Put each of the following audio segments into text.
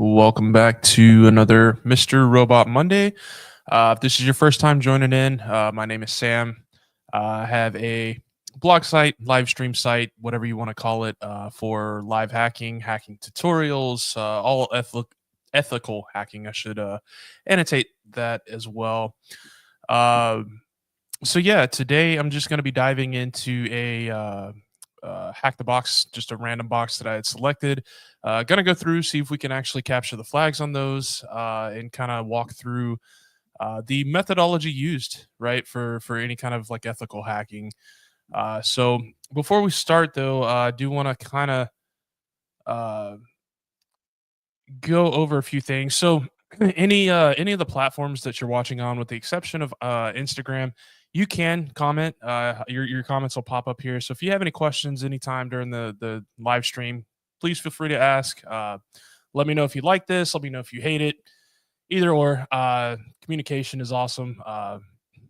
Welcome back to another Mr. Robot Monday. If this is your first time joining in, my name is Sam. I have a blog site, live stream site, whatever you want to call it, for live hacking, hacking tutorials, all ethical hacking. I should annotate that as well. Uh, so today I'm just going to be diving into a hack the box, just a random box that I had selected. Gonna go through, see if we can actually capture the flags on those, and kind of walk through the methodology used, right, for any kind of like ethical hacking. So before we start, though, I do want to kind of uh, go over a few things. So any of the platforms that you're watching on, with the exception of Instagram, you can comment. Your comments will pop up here. So if you have any questions anytime during the live stream, please feel free to ask. Let me know if you like this. Let me know if you hate it. Either or. Communication is awesome.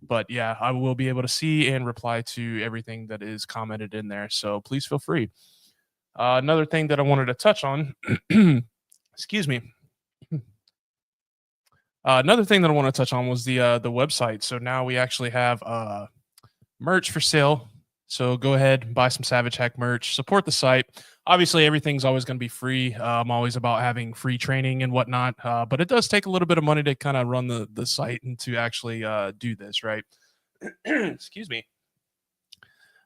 But yeah, I will be able to see and reply to everything that is commented in there. So please feel free. Another thing that I wanted to touch on, excuse me. Another thing that I want to touch on was the website. So now we actually have merch for sale. So go ahead and buy some Savage Hack merch. Support the site. Obviously, everything's always going to be free. I'm always about having free training and whatnot, but it does take a little bit of money to kind of run the site and to actually do this, right? Excuse me.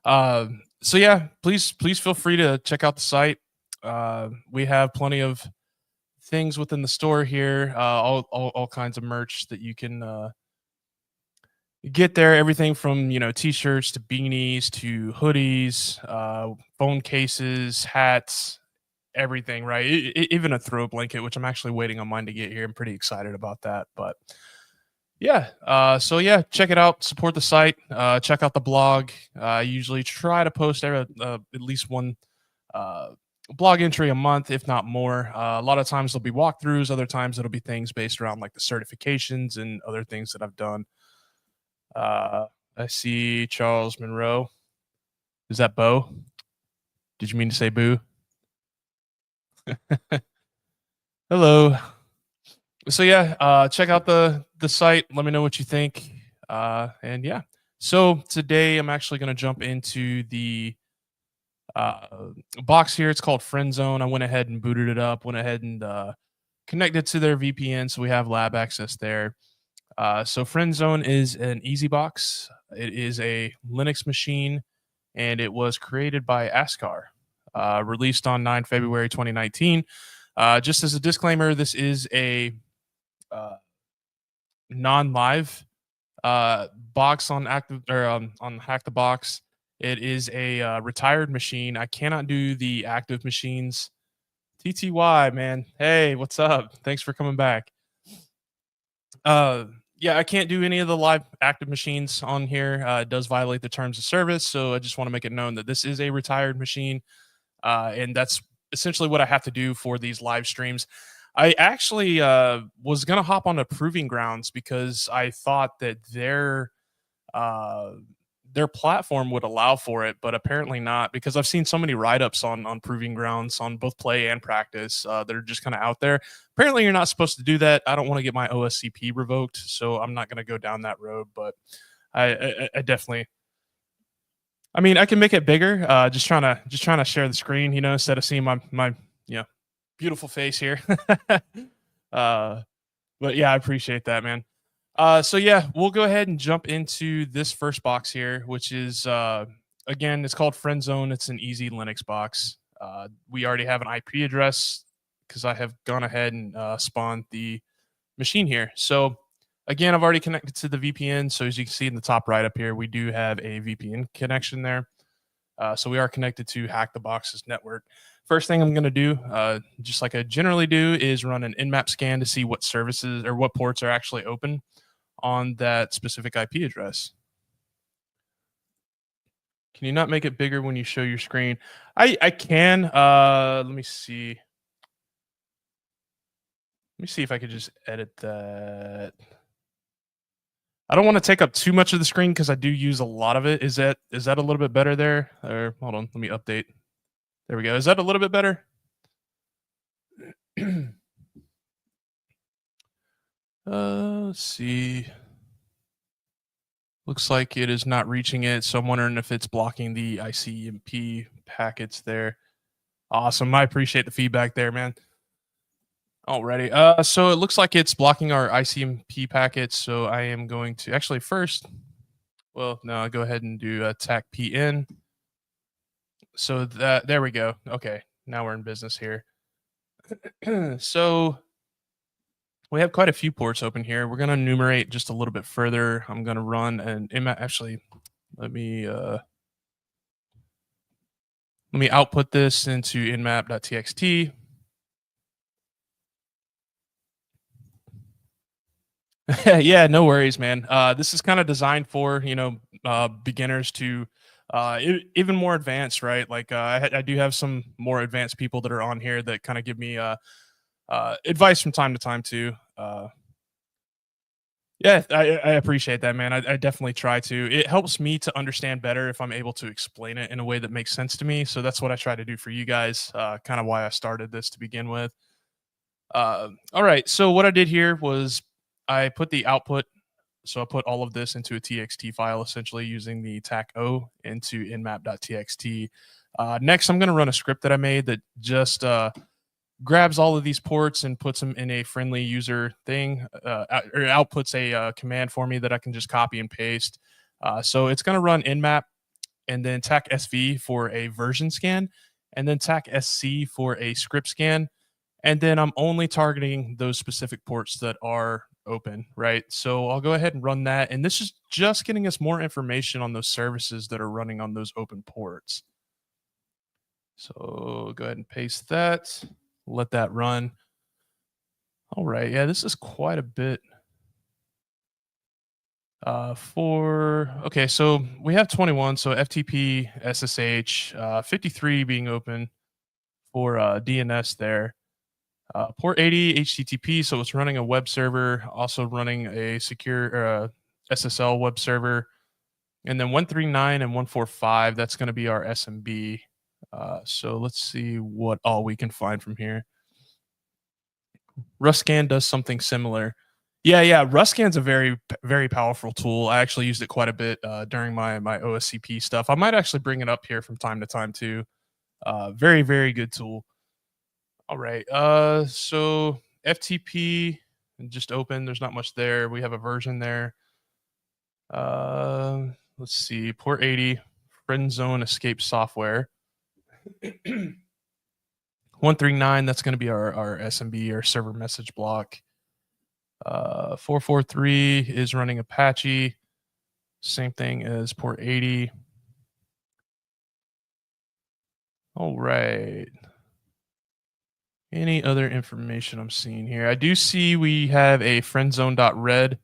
So yeah, please feel free to check out the site. We have plenty of things within the store here, all kinds of merch that you can get there. Everything from t-shirts to beanies to hoodies, phone cases, hats, everything, right? Even a throw blanket, which I'm actually waiting on mine to get here. I'm pretty excited about that. But yeah, so yeah, check it out. Support the site. Check out the blog. I usually try to post at least one blog entry a month, if not more. A lot of times there'll be walkthroughs. Other times it'll be things based around like the certifications and other things that I've done. I see Charles Monroe. Is that Bo? Did you mean to say boo? Hello. So yeah, check out the site. Let me know what you think. And yeah. So today I'm actually going to jump into the box here. It's called Friend Zone. I went ahead and booted it up. Went ahead and connected to their VPN, so we have lab access there. So Friend Zone is an easy box. It is a Linux machine, and it was created by Askar, released on 9 February 2019. Just as a disclaimer, this is a non-live box on active or on Hack the Box. It is a retired machine. I cannot do the active machines. TTY, man. Hey, what's up? Thanks for coming back. Yeah, I can't do any of the live active machines on here. It does violate the terms of service, so I just want to make it known that this is a retired machine, and that's essentially what I have to do for these live streams. I actually was gonna hop on to Proving Grounds because I thought that their platform would allow for it, but apparently not, because I've seen so many write-ups on Proving Grounds on both play and practice that are just kind of out there. Apparently, you're not supposed to do that. I don't want to get my OSCP revoked, so I'm not going to go down that road. But I definitely. I mean, I can make it bigger. Just trying to share the screen, instead of seeing my beautiful face here. But yeah, I appreciate that, man. So yeah, we'll go ahead and jump into this first box here, which is again, it's called Friend Zone. It's an easy Linux box. We already have an IP address because I have gone ahead and spawned the machine here. So again, I've already connected to the VPN. So as you can see in the top right up here, we do have a VPN connection there. So we are connected to Hack the Box's network. First thing I'm going to do, just like I generally do, is run an nmap scan to see what services or what ports are actually open on that specific IP address. Can you not make it bigger when you show your screen? I can. Let me see. Let me see if I could just edit that. I don't want to take up too much of the screen because I do use a lot of it. Is that a little bit better there? Or hold on, let me update. There we go. Is that a little bit better? Let's see. Looks like it is not reaching it, so I'm wondering if it's blocking the ICMP packets there. Awesome. I appreciate the feedback there, man. Alrighty. So it looks like it's blocking our ICMP packets. So I am going to actually first, well, no, I'll go ahead and do attack PN. So that there we go. Okay, now we're in business here. So we have quite a few ports open here. We're gonna enumerate just a little bit further. I'm gonna run an actually let me uh let me output this into nmap.txt. Yeah, no worries, man. This is kind of designed for beginners to even more advanced, right? Like I do have some more advanced people that are on here that kind of give me advice from time to time too. Yeah, I appreciate that, man. I definitely try to. It helps me to understand better if I'm able to explain it in a way that makes sense to me. So that's what I try to do for you guys. Kind of why I started this to begin with. All right. So what I did here was I put the output. So I put all of this into a TXT file, essentially using the tac-o into nmap.txt. Next, I'm going to run a script that I made that just grabs all of these ports and puts them in a friendly user thing, or outputs a command for me that I can just copy and paste. So it's going to run nmap and then tac sv for a version scan, and then tac sc for a script scan. And then I'm only targeting those specific ports that are open, right? So I'll go ahead and run that. And this is just getting us more information on those services that are running on those open ports. So go ahead and paste that, let that run. All right. Yeah, this is quite a bit. Okay, so we have 21, so FTP, SSH, 53 being open for DNS there. Port 80 HTTP, so it's running a web server, also running a secure SSL web server, and then 139 and 145. That's going to be our SMB. So let's see what all we can find from here. Rustscan does something similar. Yeah. Rustscan's a very powerful tool. I actually used it quite a bit during my OSCP stuff. I might actually bring it up here from time to time too. Very good tool. All right. So FTP just open. There's not much there. We have a version there. Let's see. Port 80, friend zone escape software. 139. That's going to be our SMB, our server message block. 443 is running Apache. Same thing as port 80. All right. Any other information I'm seeing here? I do see we have a friendzone.red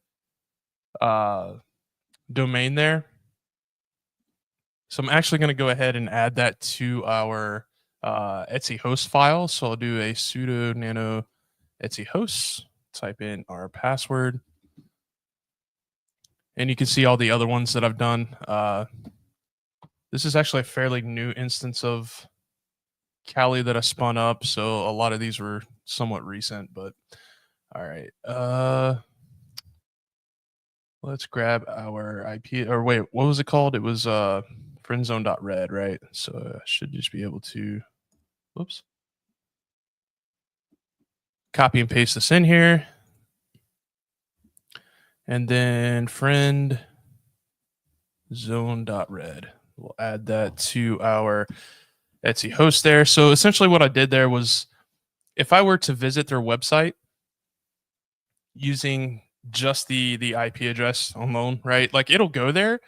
domain there. So I'm actually going to go ahead and add that to our Etsy host file. So I'll do a sudo nano Etsy host, type in our password. And you can see all the other ones that I've done. This is actually a fairly new instance of Kali that I spun up. So a lot of these were somewhat recent, but all right. Let's grab our IP, or wait, what was it called? It was friendzone.red, right? So I should just be able to, whoops, copy and paste this in here. And then friend zone.red. We'll add that to our Etsy host there. So essentially what I did there was if I were to visit their website using just the IP address alone, right? Like it'll go there.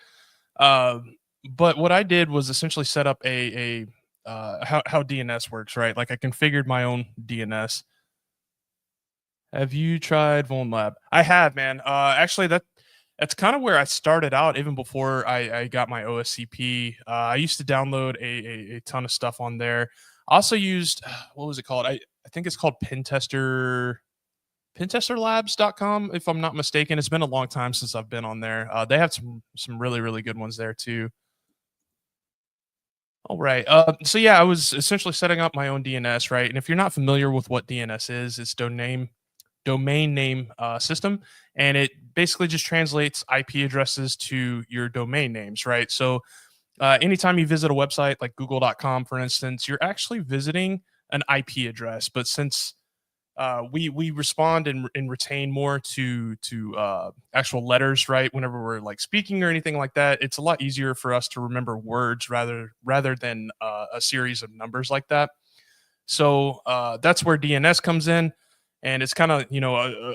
But what I did was essentially set up a how DNS works, right? Like I configured my own DNS. Have you tried VulnLab? I have, man. Actually, that's kind of where I started out, even before I got my OSCP. I used to download a ton of stuff on there. I also used what was it called? I think it's called pentesterlabs.com, if I'm not mistaken. It's been a long time since I've been on there. They have some really good ones there too. All right. So yeah, I was essentially setting up my own DNS, right? And if you're not familiar with what DNS is, it's domain domain name system, and it basically just translates IP addresses to your domain names, right? So anytime you visit a website like google.com, for instance, you're actually visiting an IP address. But since we respond and retain more to actual letters, right? Whenever we're like speaking or anything like that, it's a lot easier for us to remember words rather than a series of numbers like that. So that's where DNS comes in, and it's kind of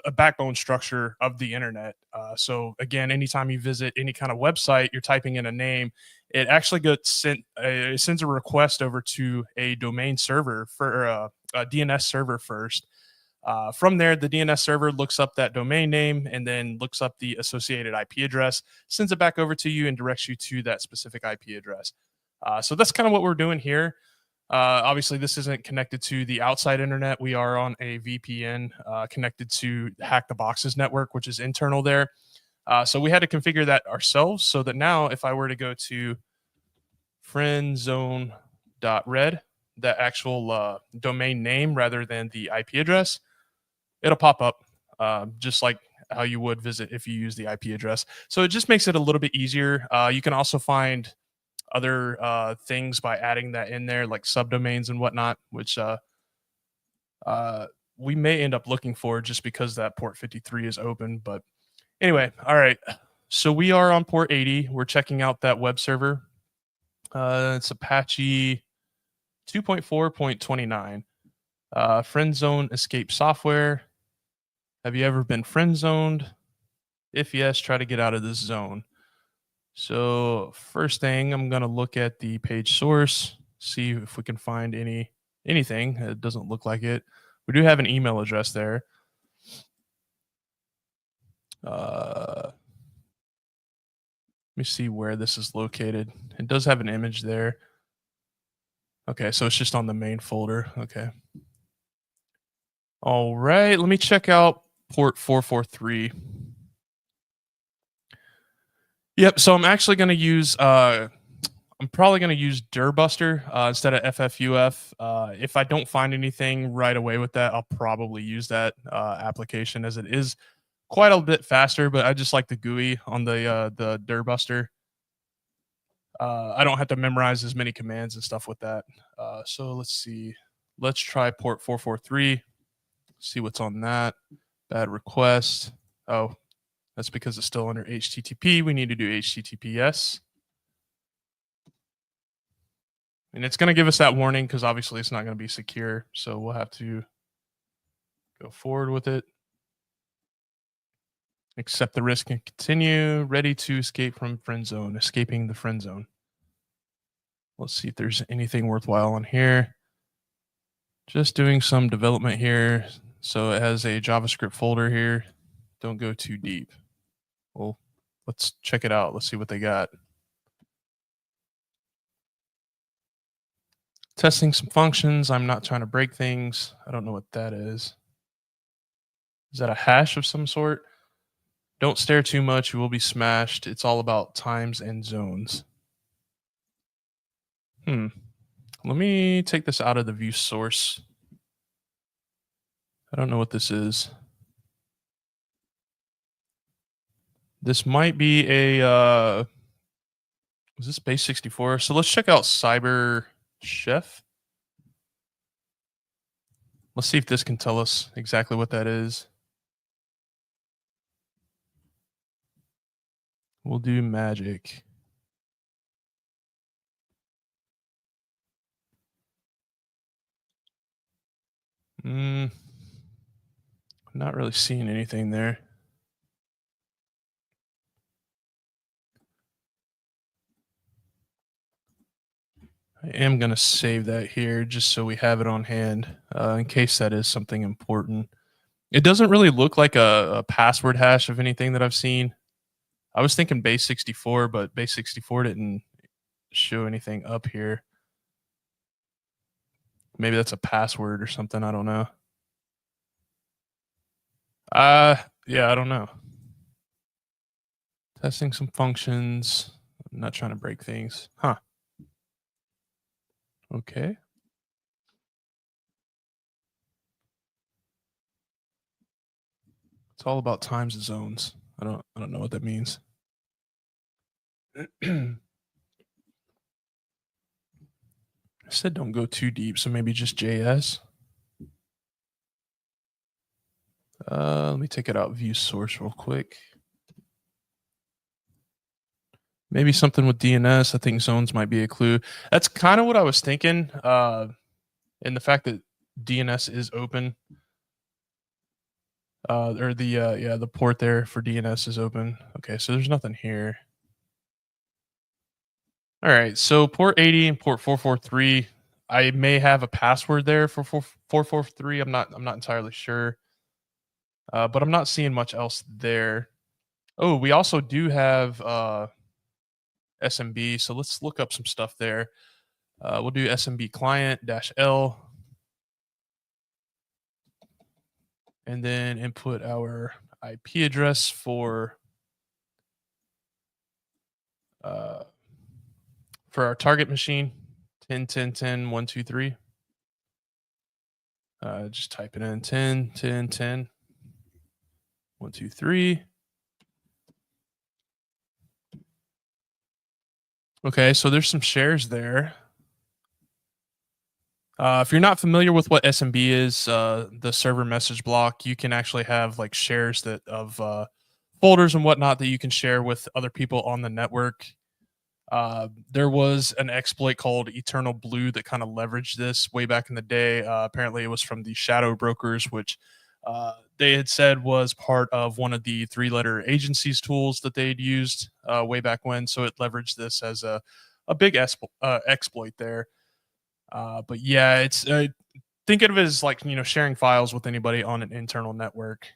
a backbone structure of the internet. So again, anytime you visit any kind of website, you're typing in a name. It actually gets sent. It sends a request over to a domain server for a DNS server first. From there, the DNS server looks up that domain name and then looks up the associated IP address, sends it back over to you, and directs you to that specific IP address. So that's kind of what we're doing here. Obviously, this isn't connected to the outside internet. We are on a VPN connected to Hack the Boxes network, which is internal there. So we had to configure that ourselves so that now if I were to go to friendzone.red, that actual domain name rather than the IP address, it'll pop up just like how you would visit if you use the IP address. So it just makes it a little bit easier. You can also find other things by adding that in there, like subdomains and whatnot, which uh, we may end up looking for just because that port 53 is open. But anyway, all right. So we are on port 80. We're checking out that web server. It's Apache 2.4.29. Friend zone escape software. Have you ever been friend zoned? If yes, try to get out of this zone. So first thing, I'm going to look at the page source, see if we can find anything. It doesn't look like it. We do have an email address there. Let me see where this is located. It does have an image there. Okay, so it's just on the main folder. Okay. All right, let me check out port 443. Yep, so I'm actually going to use I'm probably going to use Dirbuster instead of FFUF. If I don't find anything right away with that, I'll probably use that application as it is quite a bit faster. But I just like the GUI on the Dirbuster. I don't have to memorize as many commands and stuff with that. So let's see. Let's try port 443. See what's on that. Bad request. Oh, that's because it's still under HTTP. We need to do HTTPS. And it's going to give us that warning because obviously it's not going to be secure. So we'll have to go forward with it. Accept the risk and continue. Ready to escape from friend zone. Escaping the friend zone. Let's see if there's anything worthwhile on here. Just doing some development here. So it has a JavaScript folder here. Don't go too deep. Well, let's check it out. Let's see what they got. Testing some functions. I'm not trying to break things. I don't know what that is. Is that a hash of some sort? Don't stare too much. You will be smashed. It's all about times and zones. Let me take this out of the view source. I don't know what this is. This might be a, is this base 64? So let's check out Cyber Chef. Let's see if this can tell us exactly what that is. We'll do magic. Not really seeing anything there. I am going to save that here just so we have it on hand in case that is something important. It doesn't really look like a password hash of anything that I've seen. I was thinking base 64, but base 64 didn't show anything up here. Maybe that's a password or something. I don't know. Yeah, I don't know. Testing some functions. I'm not trying to break things. Huh. Okay. all about times zones. I don't know what that means. I said don't go too deep, so maybe just JS. Let me take it out view source real quick. Maybe something with DNS. I think zones might be a clue. That's kind of what I was thinking. And the fact that DNS is open, or the yeah, the port there for DNS is open. Okay, so there's nothing here. All right, so port 80 and port 443. I may have a password there for 443. I'm not entirely sure, but I'm not seeing much else there. Oh, we also do have SMB, so let's look up some stuff there. We'll do SMB client dash L, and then input our IP address uh, for our target machine, 10.10.10.123. Just type it in 10.10.10.123. Okay, so there's some shares there. If you're not familiar with what SMB is, the server message block, you can actually have like shares that of folders and whatnot that you can share with other people on the network. There was an exploit called Eternal Blue that kind of leveraged this way back in the day. Apparently, it was from the Shadow Brokers, which they had said was part of one of the three-letter agencies tools that they'd used way back when. So it leveraged this as a big exploit there. But yeah, it's think of it as like sharing files with anybody on an internal network.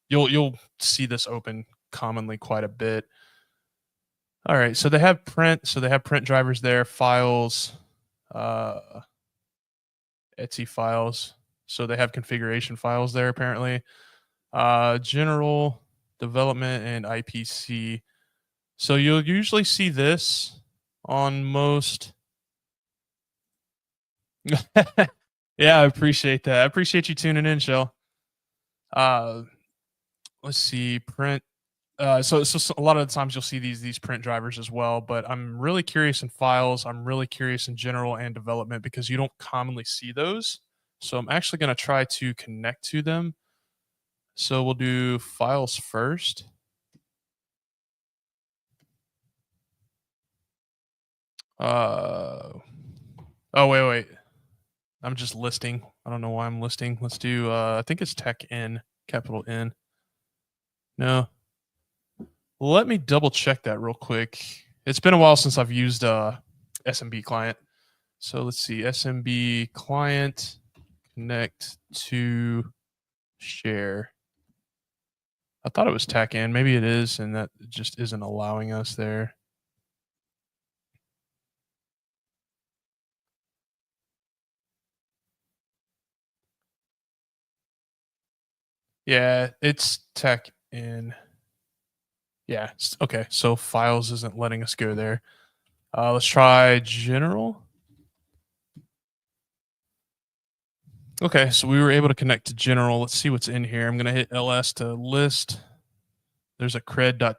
You'll see this open commonly quite a bit. All right, so they have print. So they have print drivers there, files, uh, Etsy files. So they have configuration files there apparently. General development and IPC. So you'll usually see this on most. Yeah, I appreciate that. I appreciate you tuning in, Shell. Uh, let's see, print. So a lot of the times you'll see these print drivers as well, but I'm really curious in files. I'm really curious in general and development because you don't commonly see those. So I'm actually going to try to connect to them. So we'll do files first. Oh, wait. I'm just listing. I don't know why I'm listing. Let's do, I think it's tech N, capital N. No. Let me double check that real quick. It's been a while since I've used SMB client. So let's see, SMB client, connect to share. I thought it was TACAN. Maybe it is, and that just isn't allowing us there. Yeah, it's tech in. Yeah, okay. So files isn't letting us go there. Let's try general. Okay, so we were able to connect to general. Let's see what's in here. I'm going to hit ls to list. There's a creds.txt.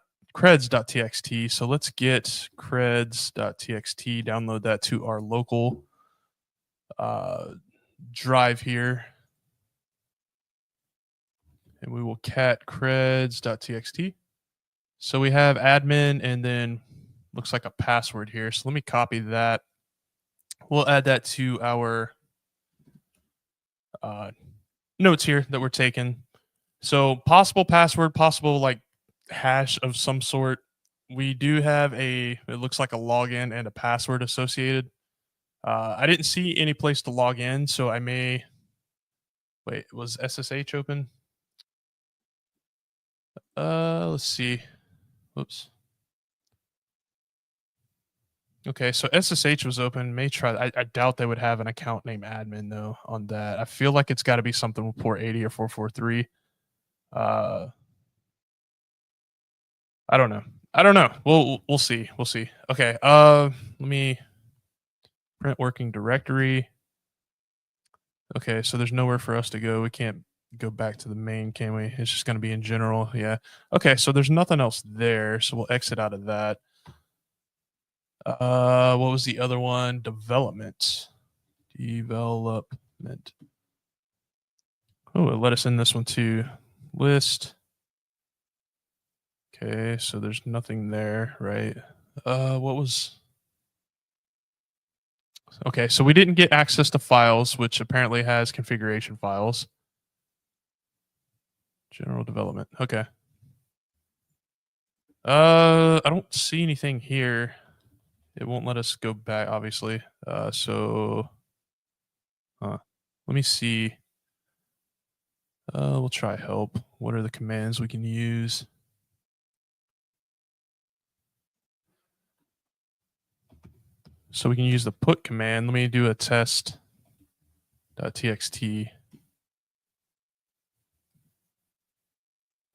So let's get creds.txt, download that to our local drive here. And we will cat creds.txt. So we have admin and then looks like a password here. So let me copy that. We'll add that to our notes here that we're taking. So possible password, possible like hash of some sort. We do have it looks like a login and a password associated. I didn't see any place to log in, so I may, wait, was SSH open? Let's see. Whoops. Okay, so SSH was open. May try. I doubt they would have an account named admin though on that. I feel like it's got to be something with port 80 or 443. I don't know. I don't know. We'll see. We'll see. Okay. Let me print working directory. Okay, so there's nowhere for us to go. We can't go back to the main, can we? It's just going to be in general. Yeah. Okay. So there's nothing else there. So we'll exit out of that. What was the other one? Development. Development. Oh, it let us in this one too. List. Okay, so there's nothing there, right? What was okay? So we didn't get access to files, which apparently has configuration files. General development. Okay. I don't see anything here. It won't let us go back, obviously. Let me see. We'll try help. What are the commands we can use? So we can use the put command. Let me do a test.txt.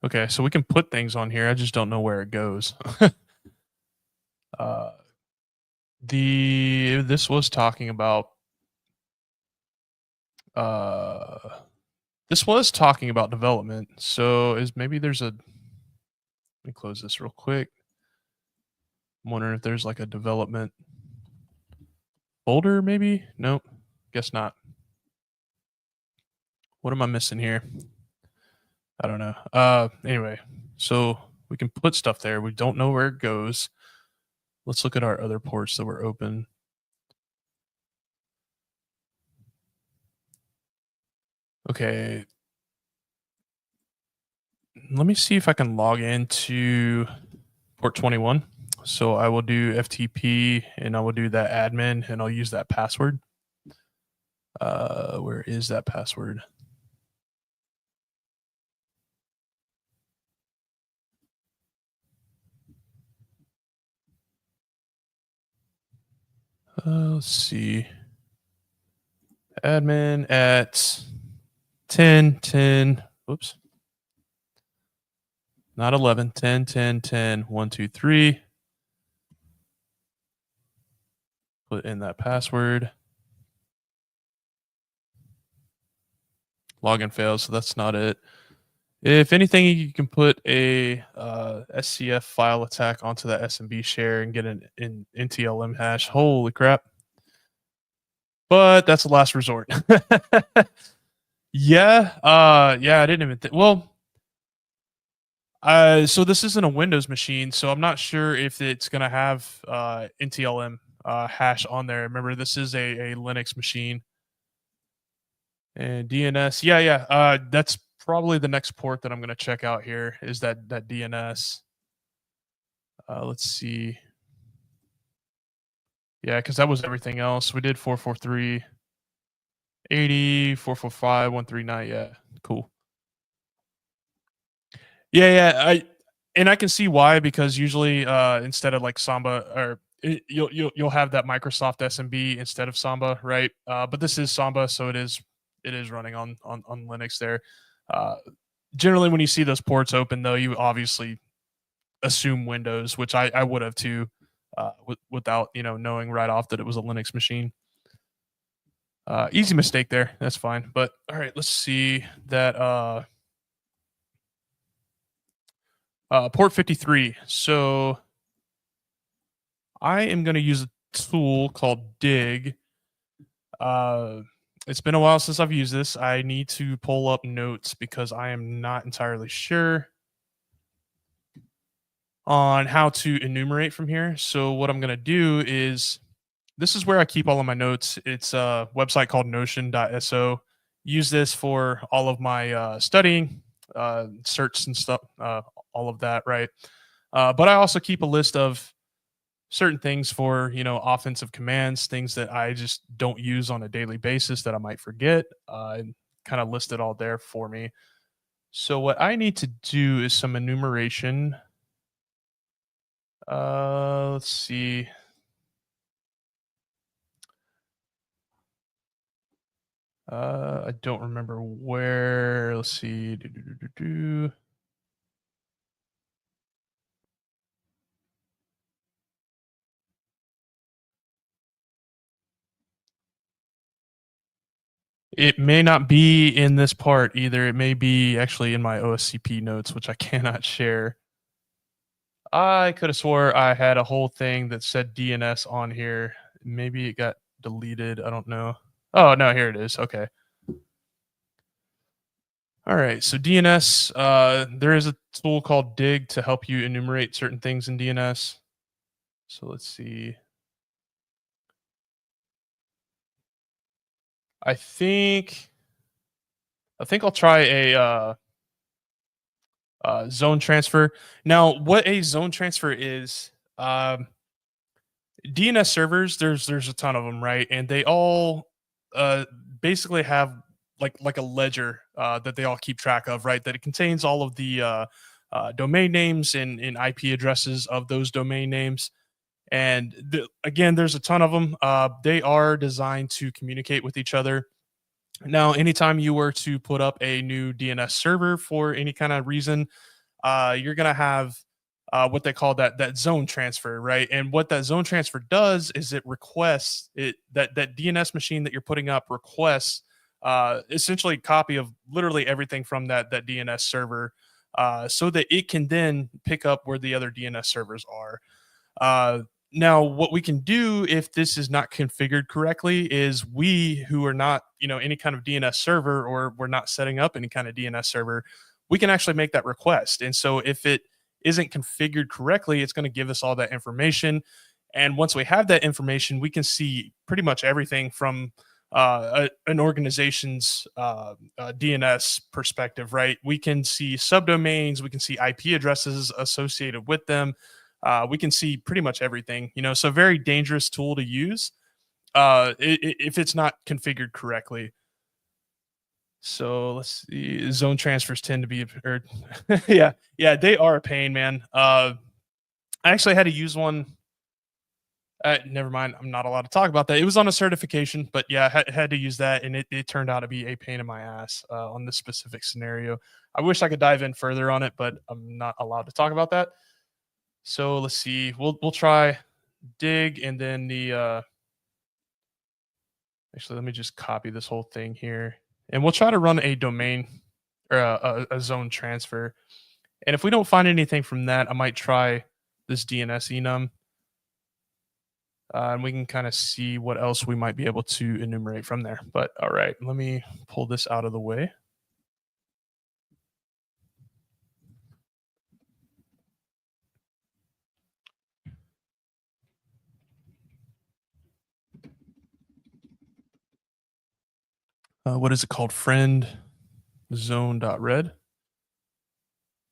Okay, so we can put things on here. I just don't know where it goes. uh, this was talking about uh, this was talking about development. So is maybe there's a let me close this real quick. I'm wondering if there's like a development folder, maybe? Nope. Guess not. What am I missing here? I don't know. Anyway, so we can put stuff there. We don't know where it goes. Let's look at our other ports that were open. Okay. Let me see if I can log into port 21. So I will do FTP and I will do that admin and I'll use that password. Where is that password? Let's see. Admin at 10, 10, oops. Not 11, 10, 10, 10, 1, 2, 3. Put in that password. Login failed, so that's not it. If anything, you can put a SCF file attack onto that SMB share and get an NTLM hash. Holy crap. But that's the last resort. Yeah, I didn't even think. Well, so this isn't a Windows machine, so I'm not sure if it's gonna have NTLM hash on there. Remember, this is a Linux machine and DNS. Yeah. That's probably the next port that I'm gonna check out here is that DNS. Let's see. Yeah, because that was everything else. We did 443, 80, 445, 139. Yeah, cool. Yeah. I can see why because usually instead of like Samba or you'll have that Microsoft SMB instead of Samba, right? But this is Samba, so it is running on Linux there. Uh, Generally, when you see those ports open, though, you obviously assume Windows, which I would have too, without knowing right off that it was a Linux machine. Easy mistake there. That's fine. But all right, let's see that port 53. So I am going to use a tool called Dig. Uh, it's been a while since I've used this. I need to pull up notes because I am not entirely sure on how to enumerate from here. So what I'm going to do is this is where I keep all of my notes. It's a website called notion.so. Use this for all of my studying, search and stuff, all of that, right? But I also keep a list of certain things for offensive commands, things that I just don't use on a daily basis that I might forget, and kind of list it all there for me. So what I need to do is some enumeration. Let's see. I don't remember where. Let's see. It may not be in this part either. It may be actually in my OSCP notes, which I cannot share. I could have swore I had a whole thing that said DNS on here. Maybe it got deleted. I don't know. Oh, no, here it is. Okay. All right. So DNS, there is a tool called Dig to help you enumerate certain things in DNS. So let's see. I think I'll try a zone transfer. Now, what a zone transfer is, DNS servers, there's a ton of them, right? And they all uh, basically have like a ledger that they all keep track of, right? That it contains all of the domain names and IP addresses of those domain names. And again, there's a ton of them. They are designed to communicate with each other. Now, anytime you were to put up a new DNS server for any kind of reason, you're gonna have what they call that zone transfer, right? And what that zone transfer does is it requests it that DNS machine that you're putting up requests essentially a copy of literally everything from that DNS server, so that it can then pick up where the other DNS servers are. Uh, Now, what we can do if this is not configured correctly is we who are not, any kind of DNS server, or we're not setting up any kind of DNS server, we can actually make that request. And so if it isn't configured correctly, it's going to give us all that information. And once we have that information, we can see pretty much everything from an organization's DNS perspective, right? We can see subdomains, we can see IP addresses associated with them, we can see pretty much everything, so very dangerous tool to use if it's not configured correctly. So let's see. Zone transfers tend to be, or yeah, they are a pain, man. I actually had to use one. Never mind. I'm not allowed to talk about that. It was on a certification, but yeah, had to use that, and it turned out to be a pain in my ass on this specific scenario. I wish I could dive in further on it, but I'm not allowed to talk about that. So let's see. We'll try Dig, and then the actually, let me just copy this whole thing here, and we'll try to run a domain or a zone transfer. And if we don't find anything from that, I might try this DNS enum, and we can kind of see what else we might be able to enumerate from there. But all right, let me pull this out of the way. What is it called? Friend zone.red.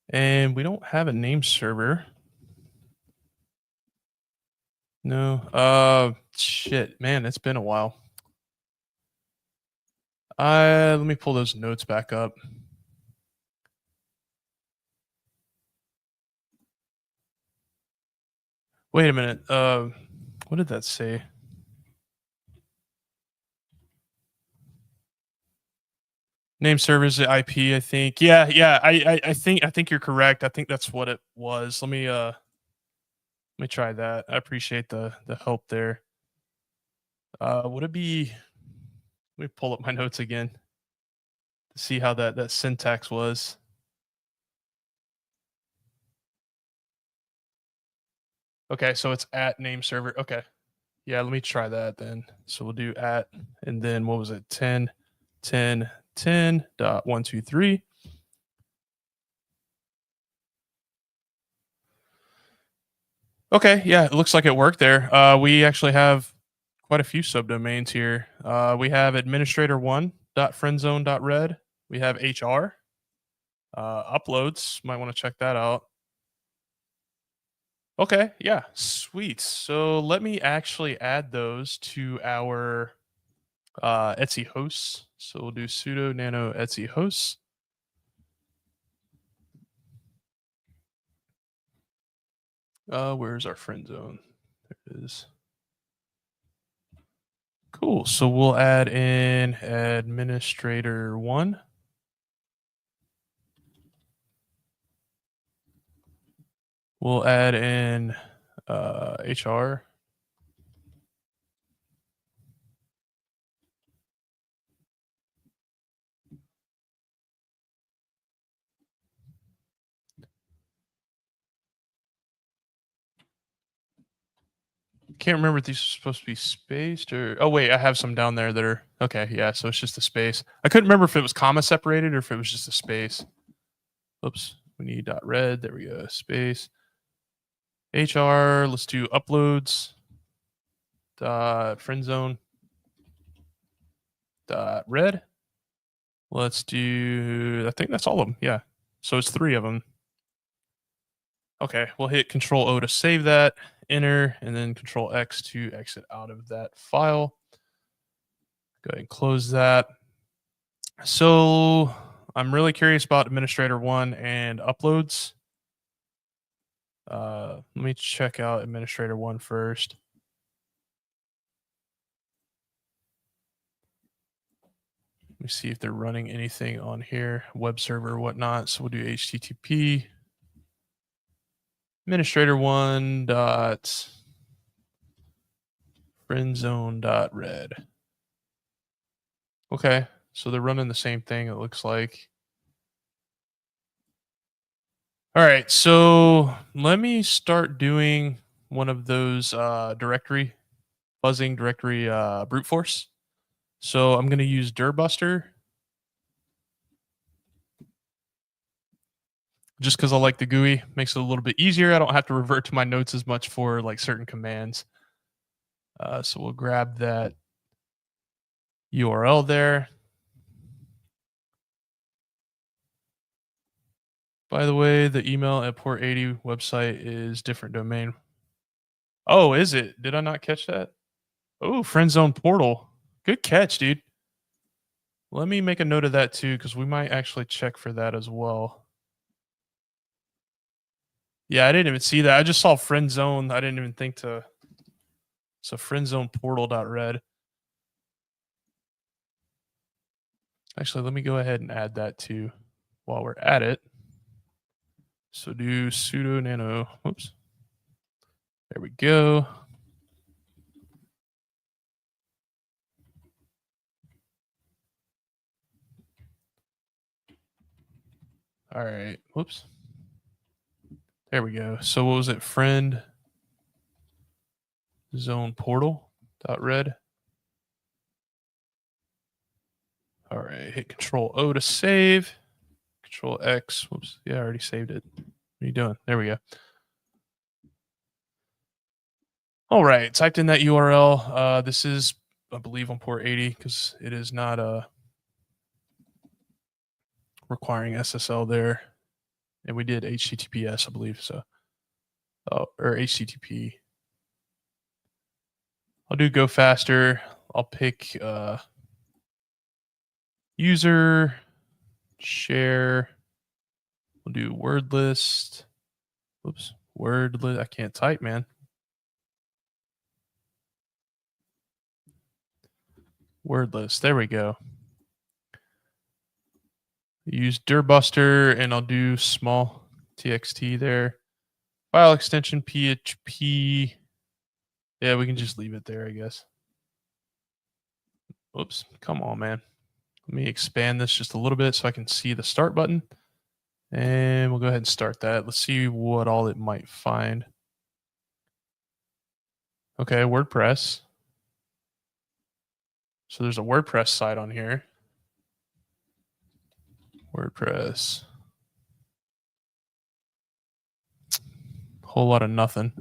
And we don't have a name server. No. Shit, man, it's been a while. Let me pull those notes back up. Wait a minute. What did that say? Name servers IP, I think. Yeah. I think you're correct. I think that's what it was. Let me try that. I appreciate the help there. Would it be? Let me pull up my notes again to see how that syntax was. Okay, so it's at name server. Okay. Yeah, let me try that then. So we'll do at, and then what was it? 10 10 10.123. Okay, yeah, it looks like it worked there. We actually have quite a few subdomains here. We have administrator1.friendzone.red. We have HR. Uploads, might want to check that out. Okay, yeah, sweet. So let me actually add those to our Etsy hosts. So we'll do sudo nano Etsy hosts. Where's our friend zone? There it is. Cool. So we'll add in administrator one. We'll add in HR. Can't remember if these are supposed to be spaced or. Oh wait, I have some down there that are okay. Yeah, so it's just a space. I couldn't remember if it was comma separated or if it was just a space. Oops, we need dot red. There we go. Space. HR. Let's do uploads. Dot friend zone. Dot red. Let's do. I think that's all of them. Yeah. So it's 3 of them. Okay, we'll hit Control O to save that, enter, and then Control X to exit out of that file. Go ahead and close that. So I'm really curious about administrator 1 and uploads. Let me check out administrator 1 first. Let me see if they're running anything on here, web server or whatnot. So we'll do HTTP administrator 1 dot friendzone dot red. Okay, so they're running the same thing, it looks like. All right, so let me start doing one of those directory buzzing directory brute force. So I'm going to use dirbuster just because I like the GUI. Makes it a little bit easier. I don't have to revert to my notes as much for like certain commands. So we'll grab that URL there. By the way, the email at port 80 website is different domain. Oh, is it? Did I not catch that? Oh, friend zone portal. Good catch, dude. Let me make a note of that too, because we might actually check for that as well. Yeah, I didn't even see that. I just saw friend zone. I didn't even think to. So friend zone portal.red. Actually, let me go ahead and add that too while we're at it. So do sudo nano. Whoops. There we go. All right. Whoops. There we go. So what was it? Friend zone portal.red. All right. Hit Control O to save. Control X. Whoops. Yeah, I already saved it. What are you doing? There we go. All right. Typed in that URL. This is, I believe, on port 80 because it is not requiring SSL there. And we did HTTPS, I believe. So, or HTTP. I'll do go faster. I'll pick user, share. We'll do word list. Oops, word list. I can't type, man. Word list. There we go. Use dirbuster, and I'll do small txt there. File extension PHP. Yeah, we can just leave it there, I guess. Oops, come on, man. Let me expand this just a little bit so I can see the start button. And we'll go ahead and start that. Let's see what all it might find. Okay, WordPress. So there's a WordPress site on here. WordPress. Whole lot of nothing.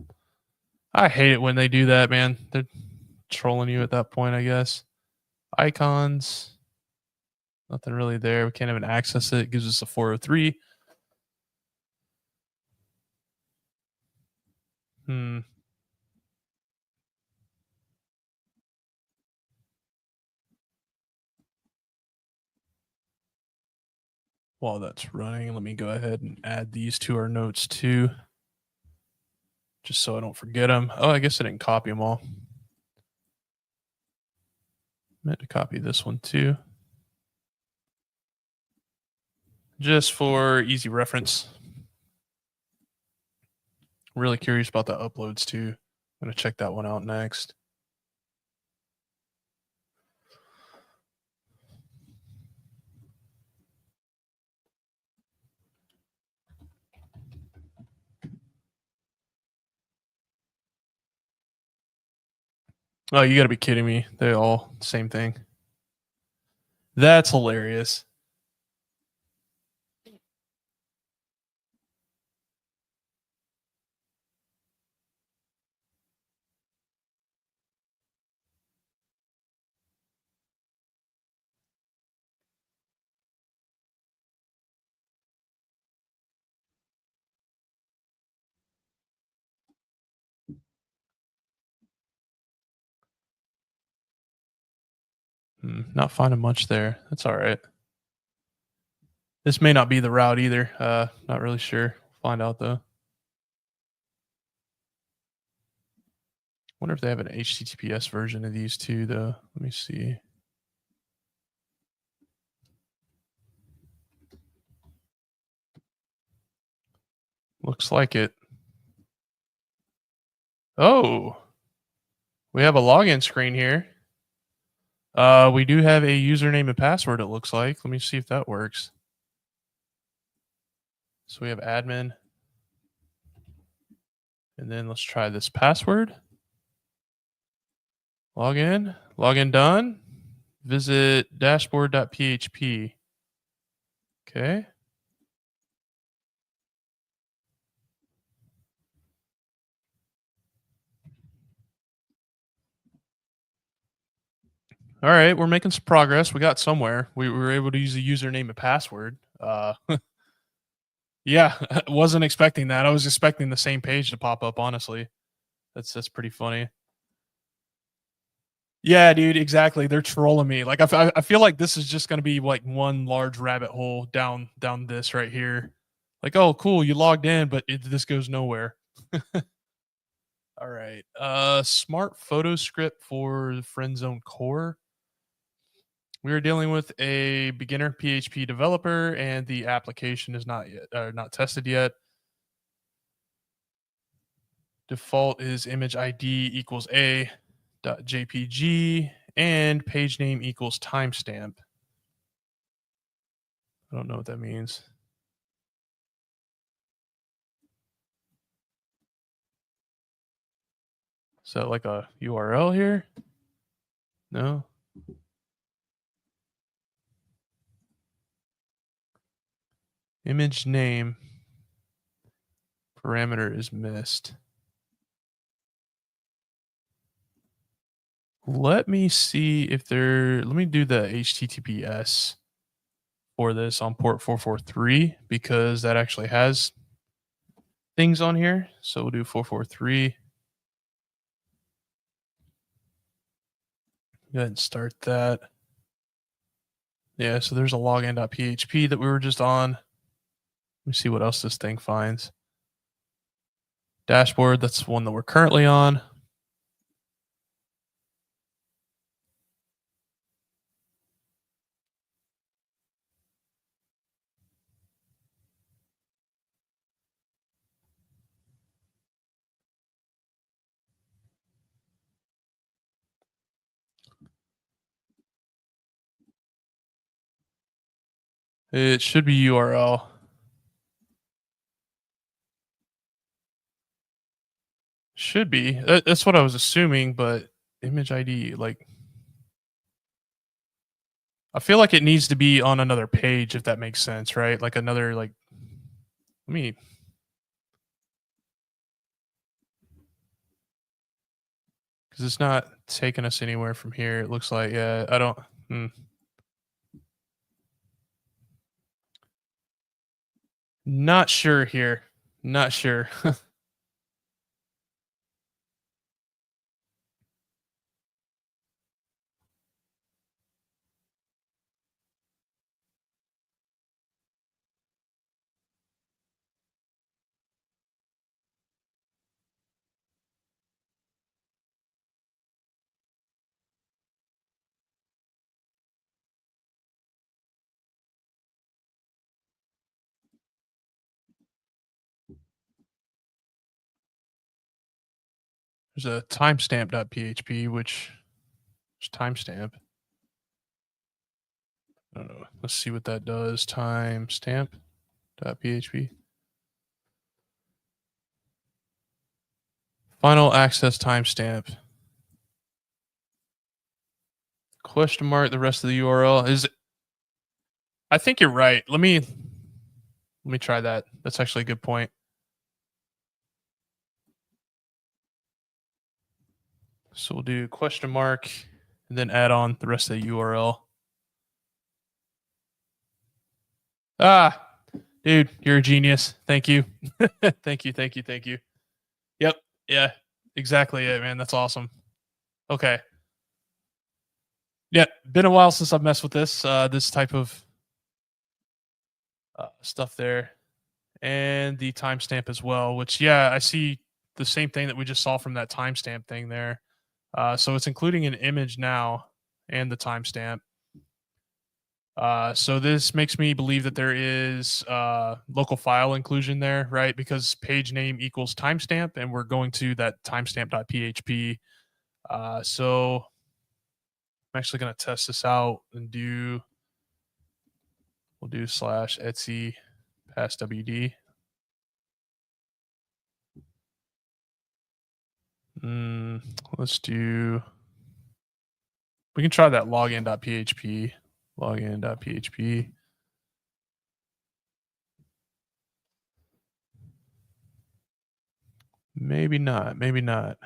I hate it when they do that, man. They're trolling you at that point, I guess. Icons. Nothing really there. We can't even access it. It gives us a 403. While that's running, let me go ahead and add these to our notes too, just so I don't forget them. Oh, I guess I didn't copy them all. Meant to copy this one too, just for easy reference. Really curious about the uploads too. I'm gonna check that one out next. Oh, you got to be kidding me. They all same thing. That's hilarious. Not finding much there. That's all right. This may not be the route either. Not really sure. Find out though. Wonder if they have an HTTPS version of these too, though. Let me see. Looks like it. Oh, we have a login screen here. We do have a username and password, it looks like. Let me see if that works. So we have admin. And then let's try this password. Login. Login done. Visit dashboard.php. Okay. All right, we're making some progress. We got somewhere. We were able to use a username and password. Yeah, wasn't expecting that. I was expecting the same page to pop up. Honestly, that's pretty funny. Yeah, dude, exactly. They're trolling me. Like I feel like this is just gonna be like one large rabbit hole down this right here. Like, oh, cool, you logged in, but this goes nowhere. All right. Smart photo script for friend zone core. We are dealing with a beginner PHP developer, and the application is not tested yet. Default is image ID equals a dot .jpg and page name equals timestamp. I don't know what that means. Is that like a URL here? No. Image name parameter is missed. Let me see if there. Let me do the HTTPS for this on port 443 because that actually has things on here. So we'll do 443. Go ahead and start that. Yeah, so there's a login.php that we were just on. Let me see what else this thing finds. Dashboard, that's the one that we're currently on. It should be URL. Should be. That's what I was assuming, but image ID, like, I feel like it needs to be on another page if that makes sense, right? Like another, like, let me, because it's not taking us anywhere from here. It looks like, yeah, I don't, not sure here. Not sure. There's a timestamp.php, which is timestamp. I don't know. Let's see what that does. Timestamp.php. Final access timestamp. Question mark the rest of the URL. I think you're right. Let me try that. That's actually a good point. So we'll do question mark and then add on the rest of the URL. Ah, dude, you're a genius. Thank you. Thank you. Thank you. Thank you. Yep. Yeah. Exactly it, man. That's awesome. Okay. Yeah. Been a while since I've messed with this type of stuff there, and the timestamp as well. Which, yeah, I see the same thing that we just saw from that timestamp thing there. So it's including an image now and the timestamp. So this makes me believe that there is local file inclusion there, right? Because page name equals timestamp, and we're going to that timestamp.php. So I'm actually going to test this out and we'll do slash etsy pass wd. Let's do, we can try that login.php, login.php. Maybe not, maybe not.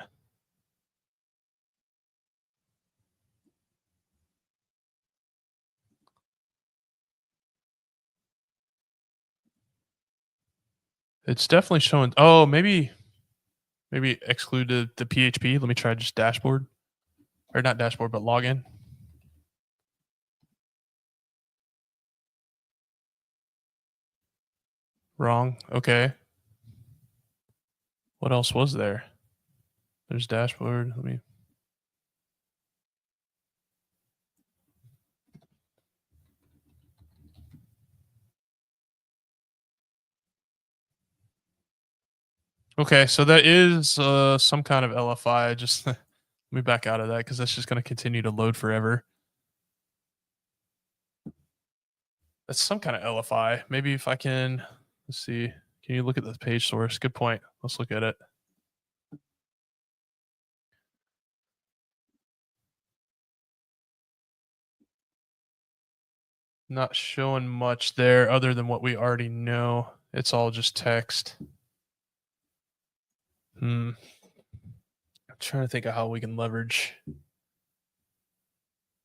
It's definitely showing. Oh, maybe exclude the PHP. Let me try just dashboard, or not dashboard, but login. Wrong. Okay. What else was there? There's dashboard. Let me. Okay, so that is some kind of LFI. Just let me back out of that because that's just going to continue to load forever. That's some kind of LFI. Maybe if I can, let's see. Can you look at the page source? Good point. Let's look at it. Not showing much there other than what we already know. It's all just text. I'm trying to think of how we can leverage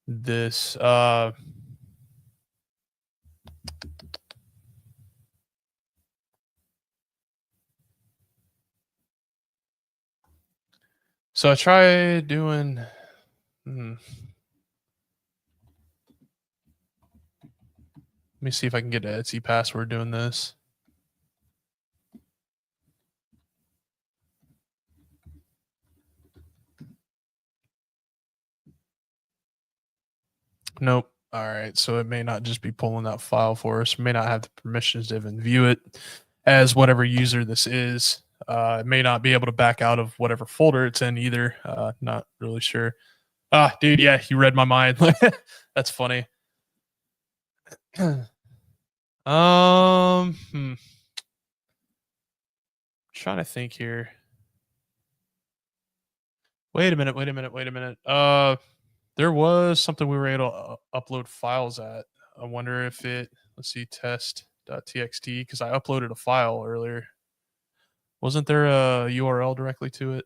this. So I tried doing. Let me see if I can get an Etsy password doing this. Nope. All right. So it may not just be pulling that file for us. May not have the permissions to even view it as whatever user this is. It may not be able to back out of whatever folder it's in either. Not really sure. Ah, dude, yeah, you read my mind. That's funny. Trying to think here. Wait a minute. There was something we were able to upload files at. I wonder if let's see, test.txt, because I uploaded a file earlier. Wasn't there a URL directly to it?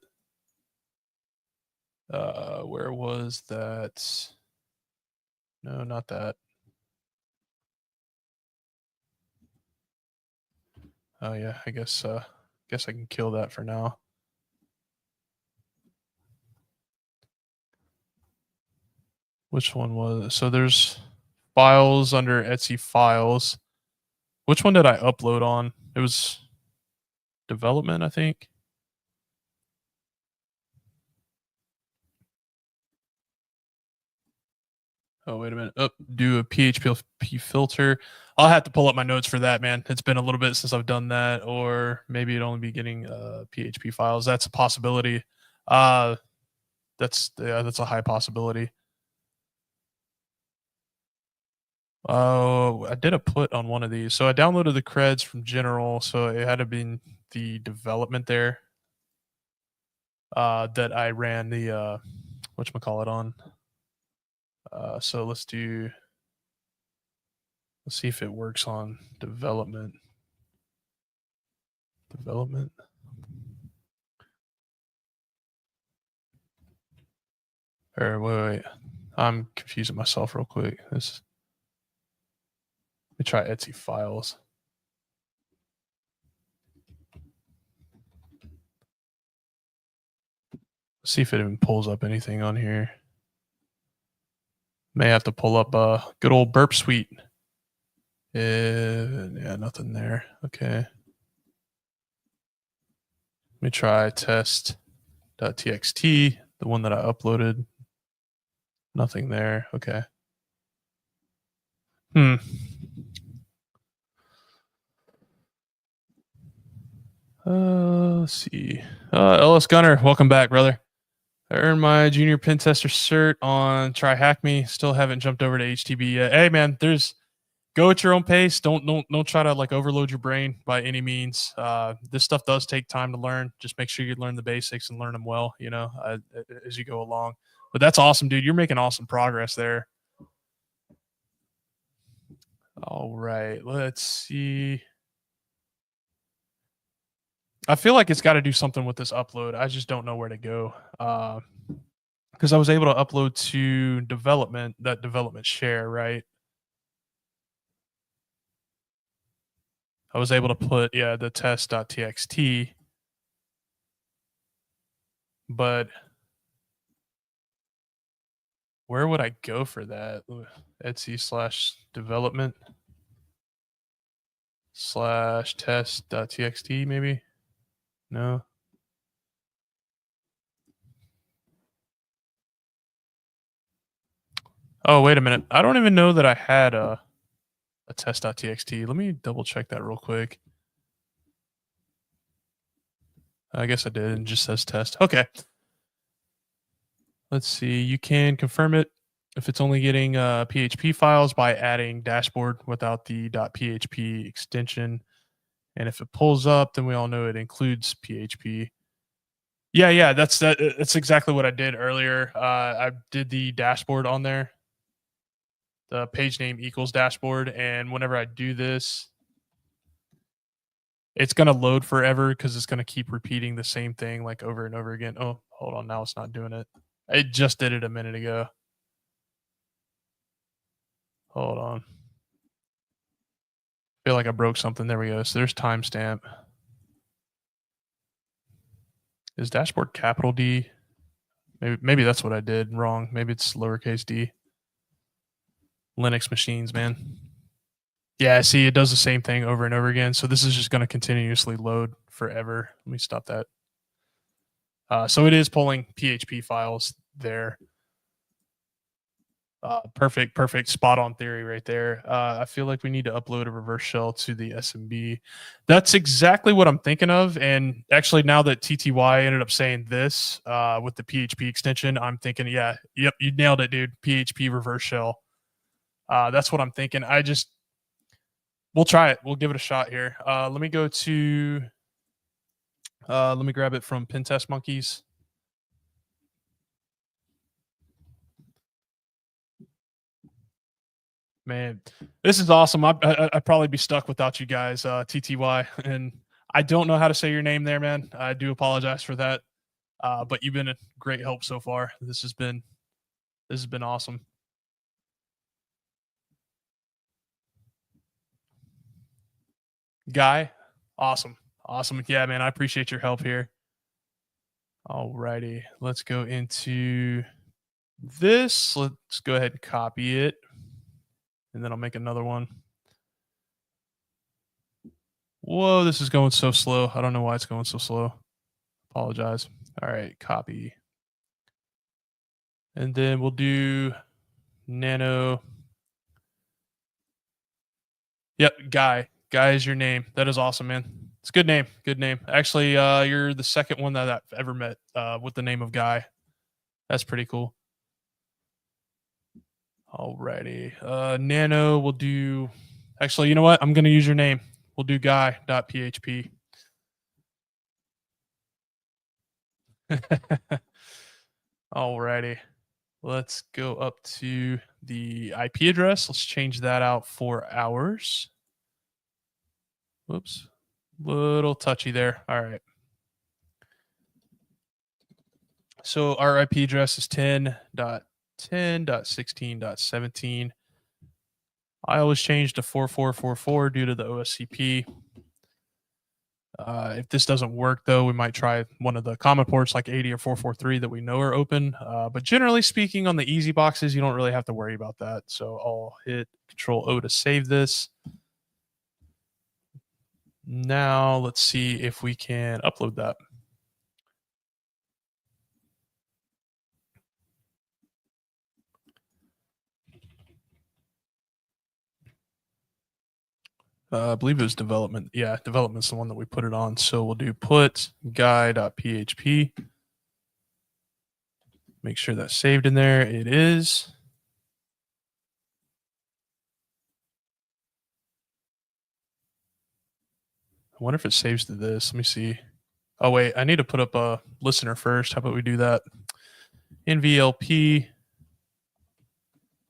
Where was that? No, not that. Oh yeah, I guess I can kill that for now. Which one was it? So there's files under Etsy files. Which one did I upload on? It was development, I think. Oh, wait a minute. Oh, do a PHP filter. I'll have to pull up my notes for that, man. It's been a little bit since I've done that, or maybe it'd only be getting PHP files. That's a possibility. That's a high possibility. Oh, I did a put on one of these. So I downloaded the creds from general, so it had to be the development there. That I ran the whatchamacallit on. So let's see if it works on development. Development. Or wait. I'm confusing myself real quick. Let me try Etsy files. See if it even pulls up anything on here. May have to pull up a good old Burp Suite. Yeah, nothing there. Okay. Let me try test.txt, the one that I uploaded. Nothing there. Okay. Let's see. Ellis Gunner, welcome back, brother. I earned my junior pen tester cert on Try Hack Me. Still haven't jumped over to HTB yet. Hey, man, go at your own pace. Don't try to like overload your brain by any means. This stuff does take time to learn. Just make sure you learn the basics and learn them well, as you go along. But that's awesome, dude. You're making awesome progress there. All right, let's see. I feel like it's got to do something with this upload. I just don't know where to go. Because I was able to upload to that development share, right? I was able to put, the test.txt, but where would I go for that? Etsy/development /test.txt, maybe? No. Oh, wait a minute. I don't even know that I had a test.txt. Let me double check that real quick. I guess I did, and it just says test. Okay. Let's see. You can confirm it if it's only getting PHP files by adding dashboard without the .php extension. And if it pulls up, then we all know it includes PHP. Yeah, that's exactly what I did earlier. I did the dashboard on there. The page name equals dashboard, and whenever I do this, it's going to load forever because it's going to keep repeating the same thing like over and over again. Oh, hold on. Now it's not doing it. It just did it a minute ago. Hold on. I feel like I broke something. There we go. So there's timestamp. Is dashboard capital D? Maybe that's what I did wrong. Maybe it's lowercase d. Linux machines, man. Yeah, see, it does the same thing over and over again. So this is just going to continuously load forever. Let me stop that. So it is pulling PHP files there. Perfect, spot on theory right there. I feel like we need to upload a reverse shell to the SMB. That's exactly what I'm thinking of. And actually, now that TTY ended up saying this with the PHP extension, I'm thinking, yep, you nailed it, dude. PHP reverse shell. That's what I'm thinking. We'll try it. We'll give it a shot here. Let me go to. Let me grab it from Pentest Monkeys. Man, this is awesome. I'd probably be stuck without you guys, TTY. And I don't know how to say your name there, man. I do apologize for that. But you've been a great help so far. This has been awesome. Guy, awesome. Yeah, man, I appreciate your help here. Alrighty, let's go into this. Let's go ahead and copy it. And then I'll make another one. Whoa, this is going so slow. I don't know why it's going so slow. Apologize. All right, copy. And then we'll do nano. Yep, Guy. Guy is your name. That is awesome, man. It's a good name. Good name. Actually, you're the second one that I've ever met with the name of Guy. That's pretty cool. Alrighty. Nano, we'll do. Actually, you know what? I'm going to use your name. We'll do guy.php. Alrighty. Let's go up to the IP address. Let's change that out for hours. Whoops. Little touchy there. All right. So our IP address is 10.10.16.17. I always change to 4444 due to the OSCP. If this doesn't work, though, we might try one of the common ports like 80 or 443 that we know are open. But generally speaking, on the easy boxes, you don't really have to worry about that. So I'll hit Control O to save this. Now let's see if we can upload that. I believe it was development. Yeah, development's the one that we put it on. So we'll do put guy.php. Make sure that's saved in there. It is. I wonder if it saves to this. Let me see. Oh, wait. I need to put up a listener first. How about we do that? NVLP.